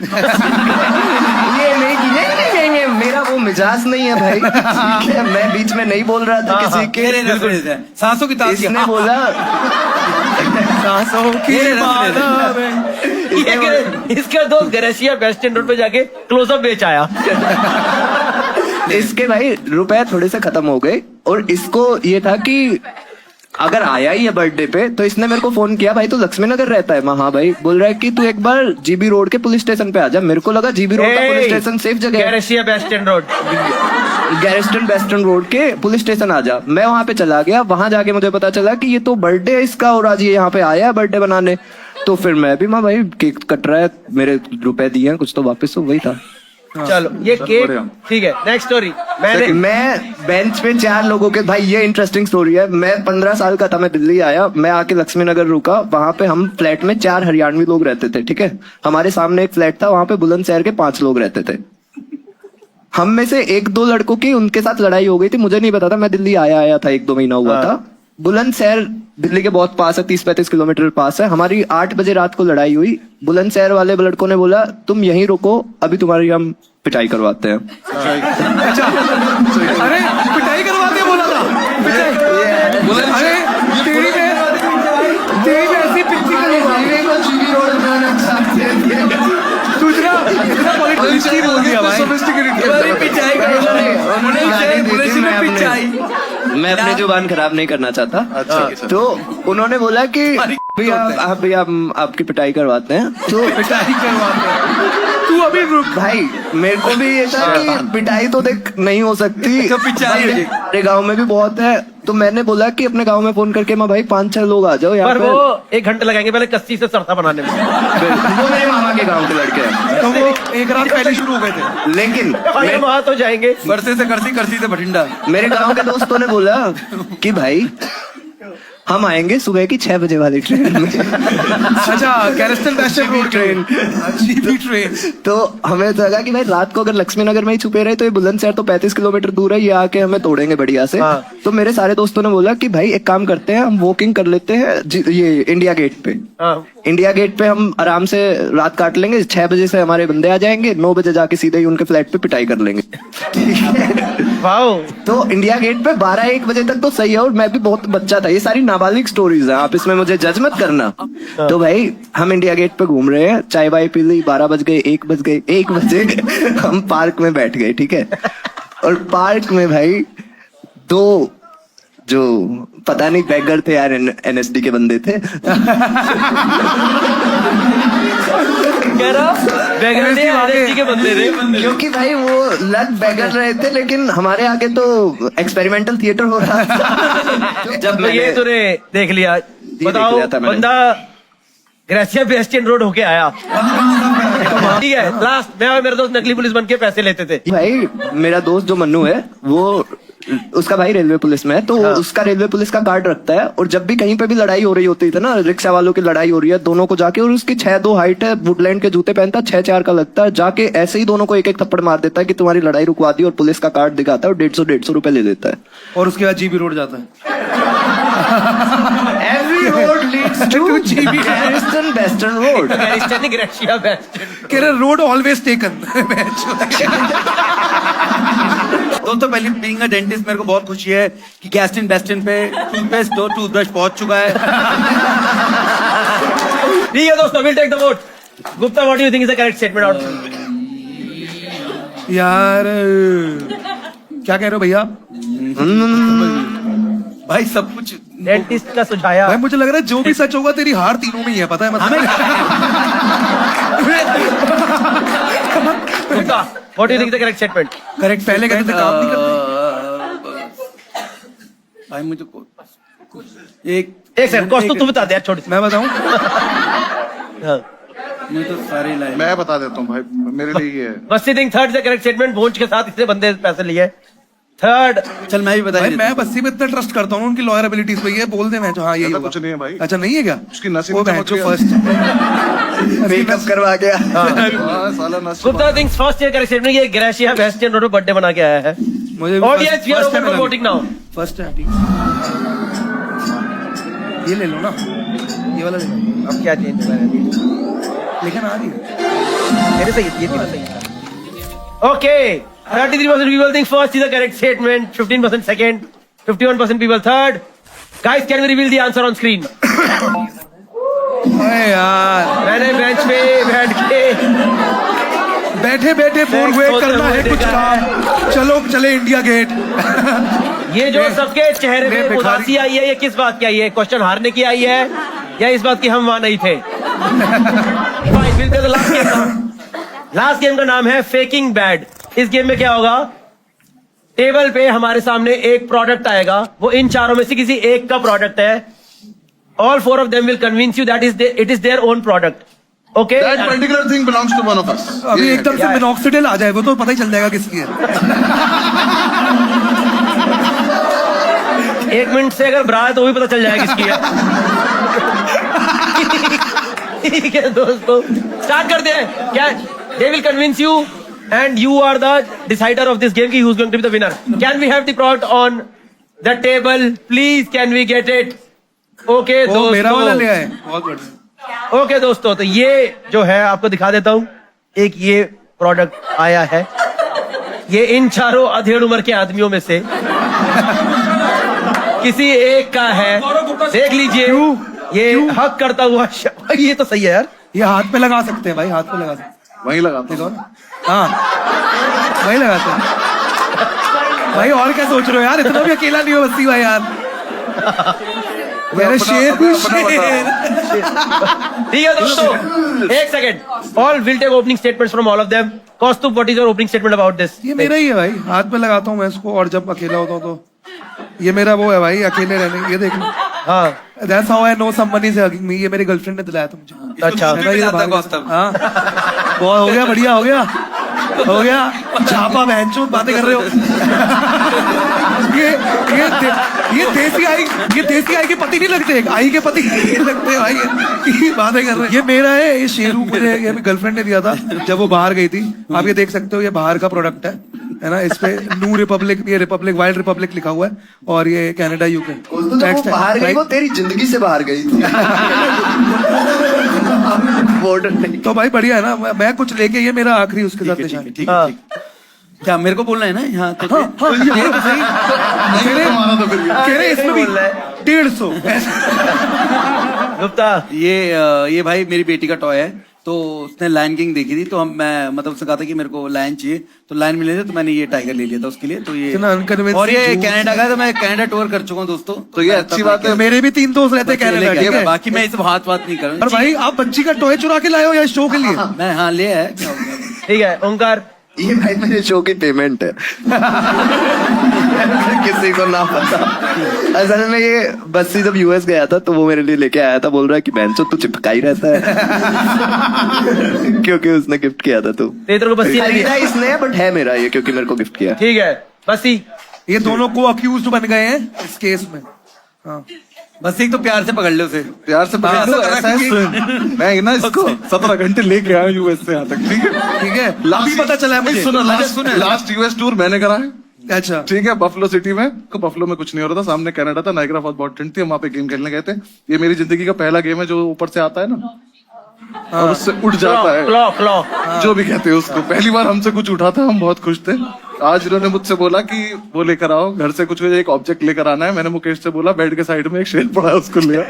नहीं कि नहीं, मेरा वो मिजाज नहीं है भाई। ठीक है, मैं बीच में नहीं बोल रहा था किसी के। सांसों की ताज़गी। इसने बोला सांसों की इसका दोस्त गैरेशिया बेस्टियन रोड पे जाके क्लोजअप बेच आया। इसके भाई रुपए थोड़े से खत्म हो गए और इसको ये था कि अगर आया ही है बर्थडे पे तो इसने मेरे को फोन किया, भाई तू लक्ष्मी नगर रहता है? मैं हाँ भाई। बोल रहा है कि तू एक बार जीबी रोड के पुलिस स्टेशन पे आ जा। मेरे को लगा जीबी रोड का पुलिस स्टेशन सेफ जगह है। गैरेशिया bastion road, Garstin Western road के पुलिस स्टेशन आ जा। मैं वहां पे चला गया, वहां जाके मुझे पता चला कि ये तो बर्थडे है इसका और आज ये यहाँ पे आया है बर्थडे बनाने। तो फिर मैं भी भाई केक कट रहा है, मेरे रुपए दिए हैं कुछ तो वापस हो, वही था। चलो ये केक ठीक है। Next story. मैं बेंच पे 4 लोगों के, भाई ये इंटरेस्टिंग स्टोरी है। मैं 15 साल का था, मैं दिल्ली आया, मैं आके लक्ष्मी नगर रुका। वहां पे हम फ्लैट में 4 हरियाणवी लोग रहते थे, ठीक है। हमारे सामने एक फ्लैट था, वहां पे बुलंदशहर के 5 लोग रहते थे। हम में से 1-2 लड़कों की उनके साथ लड़ाई हो गई थी, मुझे नहीं पता था, मैं दिल्ली आया था, 1-2 महीना हुआ था। बुलंदशहर दिल्ली के बहुत पास है, 30-35 किलोमीटर पास है। हमारी 8 बजे रात को लड़ाई हुई। बुलंदशहर वाले लड़कों ने बोला तुम यहीं रुको, अभी तुम्हारी हम पिटाई करवाते हैं। अच्छा, अरे पिटाई करवाते हैं बोला था। अरे तेरी में ऐसी पिच्ची बोल दिया भाई। मैं अपनी जुबान खराब नहीं करना चाहता। तो उन्होंने बोला कि भैया हम आपकी पिटाई करवाते हैं। तो पिटाई करवाते हैं। तू अभी रुक भाई, मेरे को भी ये था कि पिटाई तो देख नहीं हो सकती, तो पिटाई मेरे गांव में भी बहुत है। तो मैंने बोला कि अपने गांव में फोन करके मैं भाई 5-6 लोग आ जाओ यहाँ पर पे। वो 1 घंटे लगाएंगे पहले कस्सी से सरसा बनाने में। वो मेरे मामा के गांव के लड़के हैं, तो वो 1 रात पहले शुरू हो गए थे। लेकिन वहां तो जाएंगे। बरसे से करसी से बठिंडा। मेरे गांव के दोस्तों ने बोला कि भाई हम आएंगे सुबह की 6 बजे वाली ट्रेन में। अच्छा, कैरेस्टन western road train, GB train. तो हमें तो लगा कि भाई रात को अगर लक्ष्मी नगर में ही छुपे रहे तो ये बुलंदशहर तो 35 किलोमीटर दूर है, ये आके हमें तोड़ेंगे बढ़िया से। तो मेरे सारे दोस्तों ने बोला कि भाई एक काम करते हैं, हम वॉकिंग कर लेते हैं ये इंडिया गेट पे। इंडिया गेट पे हम आराम से रात काट लेंगे, 6 बजे से हमारे बंदे आ जाएंगे, 9 बजे जाके सीधे ही उनके फ्लैट पे पिटाई कर लेंगे। तो इंडिया गेट पे 12-1 बजे तक तो सही है। और मैं भी बहुत बच्चा था, ये सारी नाबालिग स्टोरीज है, आप इसमें मुझे जज मत करना। तो भाई हम इंडिया गेट पे घूम रहे हैं, चाय वाय पी ली, 12 बज गए, 1 बज गए, 1 बजे हम पार्क में बैठ गए, ठीक है। और पार्क में भाई 2 जो पता नहीं बैगर थे यार, एनएसडी के बंदे थे। के बंदे थे, क्योंकि भाई वो लग बैगर रहे थे, लेकिन हमारे आगे तो एक्सपेरिमेंटल थिएटर हो रहा था। जब तो ये तूने देख लिया, बताओ बंदा ग्रेसिया बेस्टियन रोड होके आया, ठीक है। लास्ट मैं और मेरे दोस्त नकली पुलिस बन के पैसे लेते थे। भाई मेरा दोस्त जो मन्नू है, वो उसका भाई रेलवे पुलिस में है, तो उसका रेलवे पुलिस का कार्ड रखता है। और जब भी कहीं पे भी लड़ाई हो रही होती थी ना, रिक्शा वालों की लड़ाई हो रही है, दोनों को जाके, और उसकी 6'2" हाइट है, वुडलैंड के जूते पहनता, 6'4" का लगता है, जाके ऐसे ही दोनों को 1-1 थप्पड़ मार देता है कि तुम्हारी लड़ाई रुकवा दी, और पुलिस का कार्ड दिखाता है और 150 रुपए ले देता है। और उसके बाद जीबी रोड जाता है। Every road leads to Garrison Western Road. Road always taken. दोस्तों पहले बीइंग अ डेंटिस्ट मेरे को बहुत खुशी है कि कैस्टिन बेस्टिन पे टूथपेस्ट और टूथब्रश पहुंच चुका है। ठीक है दोस्तों, will take the vote. Gupta, what do you think is the correct statement out? यार क्या कह रहे हो भैया? भाई सब कुछ डेंटिस्ट का सुझाया। भाई मुझे लग रहा है जो भी सच होगा तेरी हार तीनों में ही है, पता है मतलब। Gupta, what do you think the correct statement? Correct, पहले कहते थे काम नहीं करते। भाई मुझे एक सेकंड, कौन तो तू बता दे यार, छोड़। मैं बताऊं? मैं तो सारी लाइन मैं बता देता हूँ भाई, मेरे लिए ये है। Bassi think third the correct statement. भोज के साथ इससे बंदे पैसे लिए। थर्ड, चल मैं भी बता भाई मैं बस्सी पे इतना ट्रस्ट करता हूँ उनकी लॉयर एबिलिटीज पे, ये बोल दे मैं हाँ यही होगा। कुछ नहीं है भाई। अच्छा नहीं है क्या? उसकी नसीब वो में बहन चमक जो गया। फर्स्ट मेकअप करवा गया। साला नसीब। Gupta thinks first year correct statement, ये ग्रेशिया बेस्टियन रोड पे बर्थडे बना के आया है। मुझे audience, we are open for voting now. First है, ठीक। ये ले लो ना, ये वाला ले लो। अब क्या चेंज है? लेकिन आ रही है मेरे सही, ये तेरा सही। Okay, 33% people think first is the correct statement, 15% second, 51% people third. Guys, can we reveal the answer on screen? अरे यार, मैंने बेंच पे बैठ के बैठे बैठे फोर वेट करना है कुछ काम। चलो चले इंडिया गेट। ये जो सबके चेहरे ले पे भिखारी। उदासी आई है, ये किस बात की आई है? क्वेश्चन हारने की आई है या इस बात की हम वहां नहीं थे? लास्ट गेम का नाम है फेकिंग बैड। इस गेम में क्या होगा? टेबल पे हमारे सामने एक प्रोडक्ट आएगा, वो इन चारों में से किसी एक का प्रोडक्ट है। All 4 of them will convince you that it is their own product. Okay. That particular thing belongs to one of us. अभी ये एकदम से मिनॉक्सिडिल आ जाए वो तो पता ही चल जाएगा किसकी है। 1 मिनट से अगर ब्रा है तो भी पता चल जाएगा किसकी है। ठीक है दोस्तों, स्टार्ट करते हैं। क्या they will convince you and you are the decider of this game की who is going to be the winner. Can we have the product on the table please? Can we get it? Okay वो मेरा वाला ले दोस्तों, आए, बहुत बढ़िया। Okay दोस्तों, तो ये जो है आपको दिखा देता हूं। एक ये प्रोडक्ट आया है, ये इन चारों अधेड़ उम्र के आदमियों में से किसी एक का है। देख लीजिए, ये हक करता हुआ ये तो सही है यार। ये हाथ पे लगा सकते हैं भाई, हाथ पे लगा सकते हैं। वहीं लगाता हूँ। हाँ वही लगाते हैं भाई। और क्या सोच रहे हो यार, इतना भी अकेला नहीं हो बस्ती भाई यार। मेरे शेर भी शेर। ठीक है दोस्तों, एक second. All will take opening statements from all of them. Kaustubh, what is your opening statement about this? ये मेरा ही है भाई, हाथ पे लगाता हूँ मैं इसको, और जब अकेला होता हूँ तो ये मेरा वो है भाई, अकेले रहने। ये देख लो, हाँ That's how I know someone is hugging me। ये मेरी गर्लफ्रेंड ने दिलाया था मुझे। अच्छा। है ना, ये भाग- हाँ बहुत हो गया, बढ़िया हो गया, हो गया। झापा बहनचोद बातें कर रहे हो। ये देसी आई के पति नहीं लगते, आई के पति लगते भाई। ये बातें कर रहे हैं। ये मेरा है, ये शेरू मुझे ये गर्लफ्रेंड ने दिया था जब वो बाहर गई थी। आप ये देख सकते हो, ये बाहर का प्रोडक्ट है ना। इस पे न्यू रिपब्लिक, ये रिपब्लिक, वाइल्ड रिपब्लिक लिखा हुआ है, और ये कनाडा यूके। तो जब वो बाहर गई, वो तेरी जिंदगी से बाहर गई थी। बॉर्डर नहीं। तो भाई बढ़िया है ना, मैं कुछ लेके, ये मेरा आखिरी उसके साथ निशान। ठीक है। क्या मेरे को बोलना है ना यहाँ तो? हाँ, ये तो सही। कह रहे इसमें भी 150। गुप्ता, ये भाई मेरी बेटी का टॉय है। तो उसने लायन किंग देखी थी, तो मैं मतलब उसने कहा था कि मेरे को लायन चाहिए, तो लायन मिले थे, तो मैंने ये टाइगर ले लिया था उसके लिए। तो ये इतना unconvincing और ये झूठ। कनाडा का, तो मैं कनाडा टूर कर चुका हूँ दोस्तों। तो ये अच्छी बात है। मेरे भी 3 दोस्त रहते कनाडा, ठीक है? बाकी मैं इस हाथ बात नहीं कर और भाई आप बच्ची का टॉय चुरा के लाए हो या शो के लिए? मैं हाँ ले है। ठीक है ओंकार। ये भाई मेरे शो की पेमेंट है। किसी को ना पता। असल में ये बस्सी जब यूएस गया था तो वो मेरे लिए लेके आया था, बोल रहा है कि बेंचो तू चिपका ही रहता है। क्योंकि उसने गिफ्ट किया था। तो तेरे को बस्ती लगी खरीदा है? इसने, बट है मेरा ये, क्योंकि मेरे को गिफ्ट किया। ठीक है बस्ती। ये दोनों को अक्यूज बन गए हैं इस केस में। हाँ बस एक तो प्यार से पकड़ लो उसे। प्यार से पकड़ लो, ऐसा है सुन। मैं ना इसको 17 घंटे लेके आया यूएस से यहाँ तक, ठीक है? ठीक है, अभी पता चला है मुझे। लास्ट यूएस टूर मैंने करा है, अच्छा ठीक है, बफलो सिटी में। तो बफलो में कुछ नहीं हो रहा था, सामने कनाडा था, नाइग्रा फॉल्स बहुत ठंड थी, हम वहाँ पे गेम खेलने गए थे। ये मेरी जिंदगी का पहला गेम है जो ऊपर से आता है ना, और उससे उठ जाता है, क्लॉ जो भी कहते हैं उसको। पहली बार हमसे कुछ उठा था, हम बहुत खुश थे। आज इन्होंने मुझसे बोला कि वो लेकर आओ घर से, कुछ एक ऑब्जेक्ट लेकर आना है। मैंने मुकेश से बोला, बेड के साइड में एक शेर पड़ा है, उसको ले आ।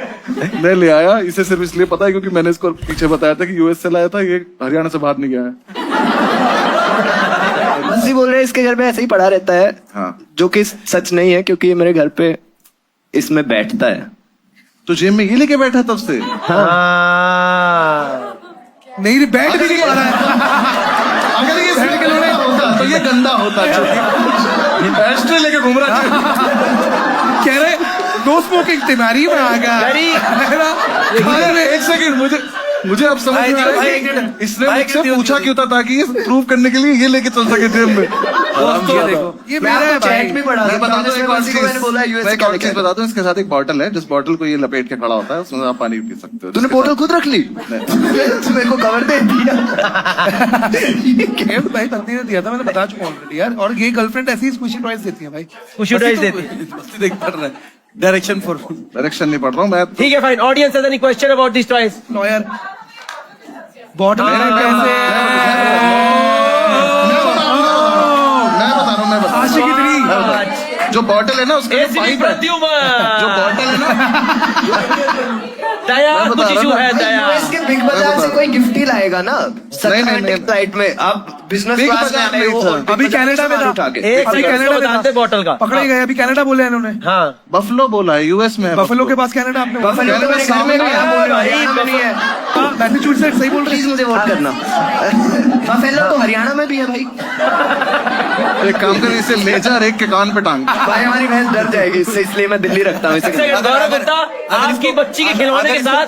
मैं ले आया। इसे सिर्फ इसलिए पता है क्योंकि मैंने इसको पीछे बताया था कि यूएस से लाया था, ये हरियाणा से बाहर नहीं गया है। बस्सी बोल रहे हैं इसके घर में ऐसे ही पड़ा रहता है। हाँ। जो कि सच नहीं है, क्योंकि ये मेरे घर पे इसमें बैठता है। तो जेब में ये लेके बैठा तब से? नहीं, बैठ भी नहीं पा रहा है। अगर ये बैठ के लोने होता तो ये गंदा होता। एस्ट्रे लेके घूम रहा है। कह रहे नो स्मोकिंग तिमारी में आ गया। एक सेकंड, मुझे अब समझ में आया कि इसने मुझसे पूछा क्यों था, ताकि ये प्रूव करने के लिए ये लेके चल सके जेब में। ये मेरा है भाई। चैट भी पढ़ा मैं बता दूं एक और चीज, मैंने बोला यूएस मैं से एक और चीज बता दूं, इसके साथ एक बॉटल है, जिस बॉटल को ये लपेट के खड़ा होता है, उसमें आप पानी पी सकते हो। तूने बोतल खुद रख ली? मेरे को कवर दे दिया। भाई बंदी ने दिया था, मैंने बता चुका ऑलरेडी यार। और ये गर्लफ्रेंड ऐसी स्क्विशी टॉयज देती है भाई, खुशी उठाई देती। देख पढ़ रहा है। डायरेक्शन नहीं पढ़ रहा हूँ मैं। ठीक है fine. Audience has any question about this toys? Lawyer bottle कैसे? मैं बता रहा हूँ आशिकी 3। जो बॉटल है ना उसका जो पाइप है, जो बॉटल है ना, दया कुछ इशू है दया। इसके बिग बाजार से कोई गिफ्ट ही लाएगा ना, नहीं। फ्लाइट में। आप बिजनेस बिग क्लास में बाजार आ रहे हो, नहीं था। अभी कनाडा में था। एक अभी सेकंड कनाडा में बताते था। बॉटल का पकड़े गए, अभी कनाडा बोले इन्होंने। हाँ बफलो बोला है, यूएस में है बफलो के पास कनाडा, आपने बफलो के मेरे घर में भी है, बोल रहे हो, यहाँ में नहीं है। मैसेच्यूसेट्स सही बोल रहे प्लीज मुझे वोट करना। बफेलो तो हरियाणा में भी है भाई। एक काम कर, इसे ले जा, एक के कान पे टांग। भाई हमारी भैंस डर जाएगी इससे, इसलिए मैं दिल्ली रखता हूँ इसे। गौरव गुप्ता, आपकी बच्ची के खिलौने के साथ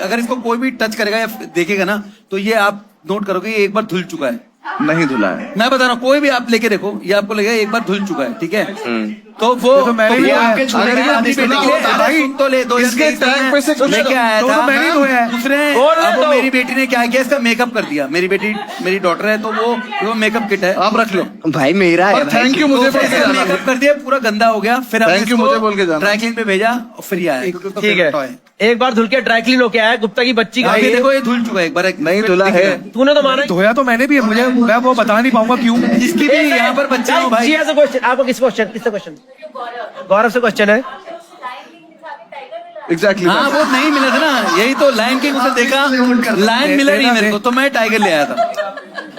अगर इसको कोई भी टच करेगा या देखेगा ना, तो ये आप नोट करोगे ये एक बार धुल चुका है। नहीं धुला है। मैं बता रहा हूँ, कोई भी आप लेके देखो, ये आपको लगेगा एक बार धुल चुका है, ठीक है? तो वो तो मैंने भी आपके छूने अगर का अपनी बेटी के लिए भाई, तो ले दो, इसके टैग पे से कुछ लेके आया तो था। मैंने ही धोया है। दूसरे बोलने अब वो दो। मेरी बेटी ने क्या किया, इसका मेकअप कर दिया। मेरी डॉटर है, तो वो मेकअप किट है, आप रख लो। भाई मेरा है भाई। थैंक यू मुझे बोल के जाना। मेकअप कर दिया, पूरा गंदा हो गया। फिर Thank you, मुझे बोल के जाना। ड्राई क्लीन पे भेजा और फिर ये आया। ठीक है, एक बार धुल के ड्राई क्लीन होके आया गुप्ता की बच्ची का। अभी देखो ये धुल चुका है एक बार। नहीं धुला है। तूने तो माना ही। धोया तो मैंने भी है, मुझे मैं वो बता नहीं पाऊंगा क्यों। जिसकी भी यहाँ पर बच्चा हो भाई। क्वेश्चन, आपको किससे क्वेश्चन? गौरव से क्वेश्चन है। एग्जैक्टली। हाँ वो नहीं मिला था ना, यही तो लायन किंग उसे देखा, लायन मिला नहीं मेरे को, तो मैं टाइगर ले आया था।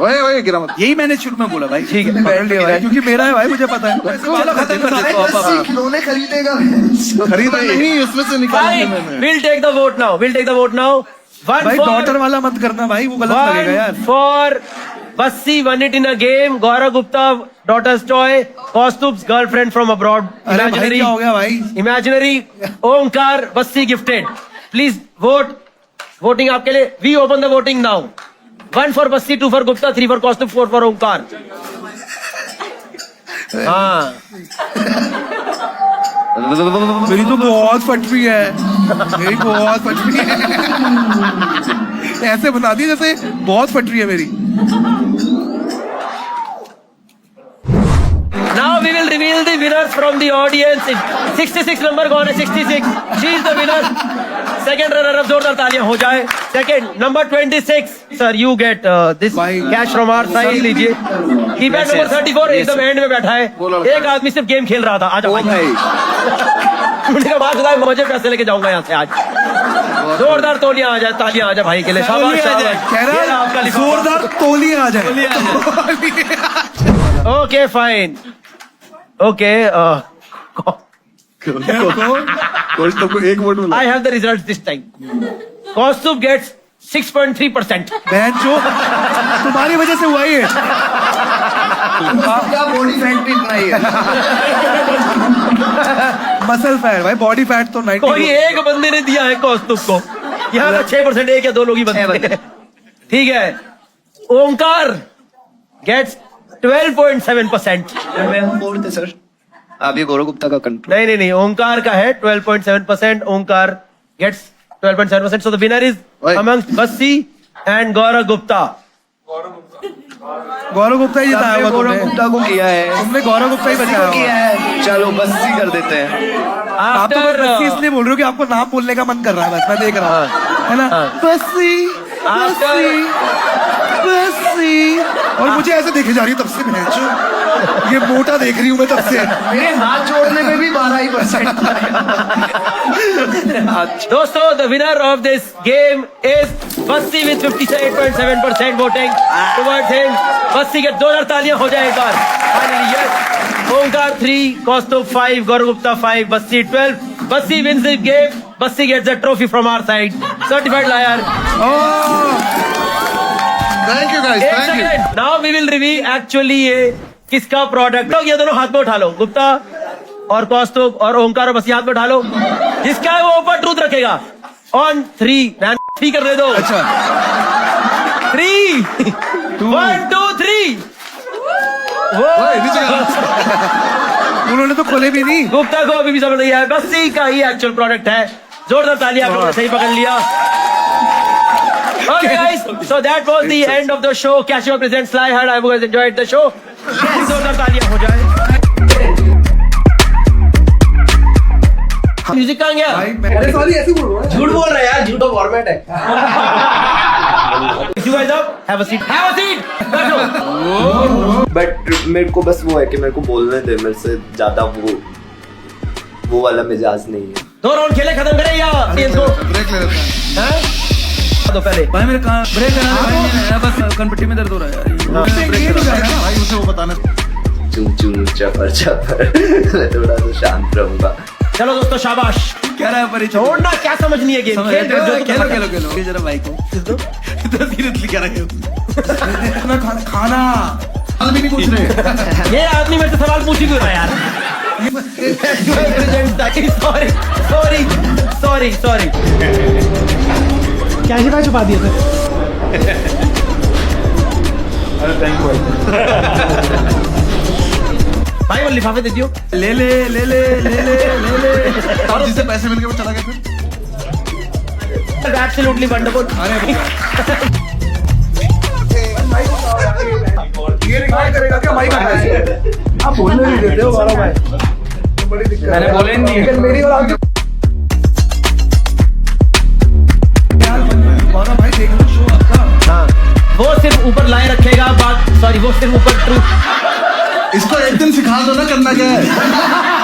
ओए गिरा मत। यही मैंने शुरू में बोला भाई। ठीक है, पकड़ लिया भाई, क्योंकि मेरा है भाई, मुझे पता है। चलो खत्म कर देते हो। खिलौने खरीदेगा। खरीदा नहीं, उसमें से निकाल मैंने। We'll take the vote now. भाई डॉटर वाला मत करना भाई, वो गलत लगेगा यार। For Bassi won it in a game. Gaurav Gupta, daughter's toy. Kaustubh's girlfriend from abroad. अरे भाई क्या हो गया भाई? Imaginary. Omkar Bassi gifted. Please vote. Voting आपके लिए. We open the voting now. 1 for Bassi, 2 for Gupta, 3 for Kaustubh, 4 for Omkar. हाँ. मेरी तो बहुत फट रही है, मेरी बहुत फट रही है। ऐसे बता दी जैसे बहुत फट रही है मेरी। Now we will reveal the winners from the audience. 66 number gone है, 66. She is the winner. Second runner-up, जोरदार तालियां हो जाए. Second, number 26. Sir, you get this cash from our side. लीजिए. Keypad number 34 एकदम एंड में बैठा है. एक आदमी सिर्फ गेम खेल रहा था. आजा भाई. उन्होंने कहा बात मजे पैसे लेके जाऊंगा यहाँ से आज. जोरदार तोलियां आ जाए, तालियां आ जाए भाई के लिए. शाबाश शाबाश. कह ये रहा आपका रहा लिफाफा. जोरदार तोलियां आ जाए। Okay, fine. Okay. कोच तो एक वोट मिला। I have the results this time. Kaustubh gets 6.3%. बहन जो तुम्हारी वजह से हुआ ही है। क्या बॉडी फैट भी इतना ही है। मसल फैट भाई, बॉडी फैट तो 90। कोई एक बंदे ने दिया है कौस्तुभ को। यहाँ का 6% एक या दो लोग ही बंदे हैं। ठीक है। ओंकार गेट्स 12.7%. मैं हूँ 4th है सर। आप ये गौरव गुप्ता का कंट्रोल। नहीं, ओंकार का है 12.7%. ओंकार gets 12.7%. So the winner is amongst Bassi and Gaurav Gupta. गौरव गुप्ता ही जिताया हुआ गौरव तुमने। गुप्ता को किया है, तुमने गौरव गुप्ता ही बचाया किया हुआ। है। चलो बस्सी कर देते हैं। आप तो बस बस्सी इसलिए बोल रहे हो कि आपको नाम बोलने का मन कर रहा है, बस मैं देख रहा हूँ, है ना? बस्सी बस्सी बस्सी। और मुझे ऐसे देखे जा रही है तब से, मैं ये मोटा देख रही हूँ मैं तब से। मेरे हाथ जोड़ने में भी 12%। दोस्तों, the winner of this game is Bassi with 58.7% voting towards him. Bassi के 2,000 तालियां हो जाए एक बार. Finally, yes. Omkar 3, Kaustubh 5, Gaurav Gupta 5, Bassi 12. Bassi wins the game. Bassi gets a trophy from our side. Certified liar. Thank you guys, एक thank you. Second. Now we will reveal actually ये किसका product. लोग ये दोनों हाथ में उठा लो. गुप्ता और कौस्तुभ और ओंकार और बस्सी हाथ में उठा लो. जिसका है वो ऊपर ट्रूथ रखेगा. On 3. 3 कर दे दो. अच्छा 3 1 2 3. उन्होंने तो खोले भी नहीं। गुप्ता को अभी भी समझ नहीं आया. बस्सी का ही एक्चुअल प्रोडक्ट है. जोरदार तालियां. आप लोगों ने सही पकड़ लिया. Okay guys, so that was the end of the show. Casio presents Sly Hard. I hope you guys enjoyed the show. जोरदार तालियां हो जाए. म्यूजिक कहाँ गया? अरे सॉरी, ऐसे बोल रहा हूँ। झूठ बोल रहा है यार. झूठ फॉर्मेट है. You guys up? Have a seat. Have a seat. बैठो. बट मेरे को बस वो है कि मेरे को बोलने दे, मेरे से ज्यादा वो वाला मिजाज नहीं है। 2 राउंड खेले, खत्म करें या टीम को? ब्रेक ले लेते हैं। तो पहले भाई मेरे ब्रेक कराना, बस कनपट्टी में दर्द हो रहा है यार. भाई उसे वो बताना। चूं चूं चपर चपर। मैं थोड़ा सा शांत रहूंगा. चलो दोस्तों, शाबाश. क्या रहा है पर छोड़ना, क्या समझ नहीं है गेम? खेल रहे हो जो तुम समझ- खेलो ये जरा भाई को इतना सीरियसली क्या रहे हो खाना हाल भी नहीं पूछ रहे ये आदमी मेरे से सवाल पूछ ही क्यों रहा है यार? Sorry sorry sorry sorry. Cash bag छुपा दिए थे। भाई वो लिफाफे दे दियो। ले ले ले ले ले ले ले ले और जिससे पैसे मिल गए वो चला गया फिर एब्सोल्युटली वंडरफुल। आप बोलने नहीं देते हो बारो भाई, बड़ी दिक्कत मैंने बोला ही नहीं है। मेरी और आपकी बारो भाई देख लो शो आपका। हाँ, वो सिर्फ ऊपर लाए रखेगा बात, सॉरी वो सिर्फ ऊपर ट्रू। इसको एक दिन सिखा दो ना करना क्या है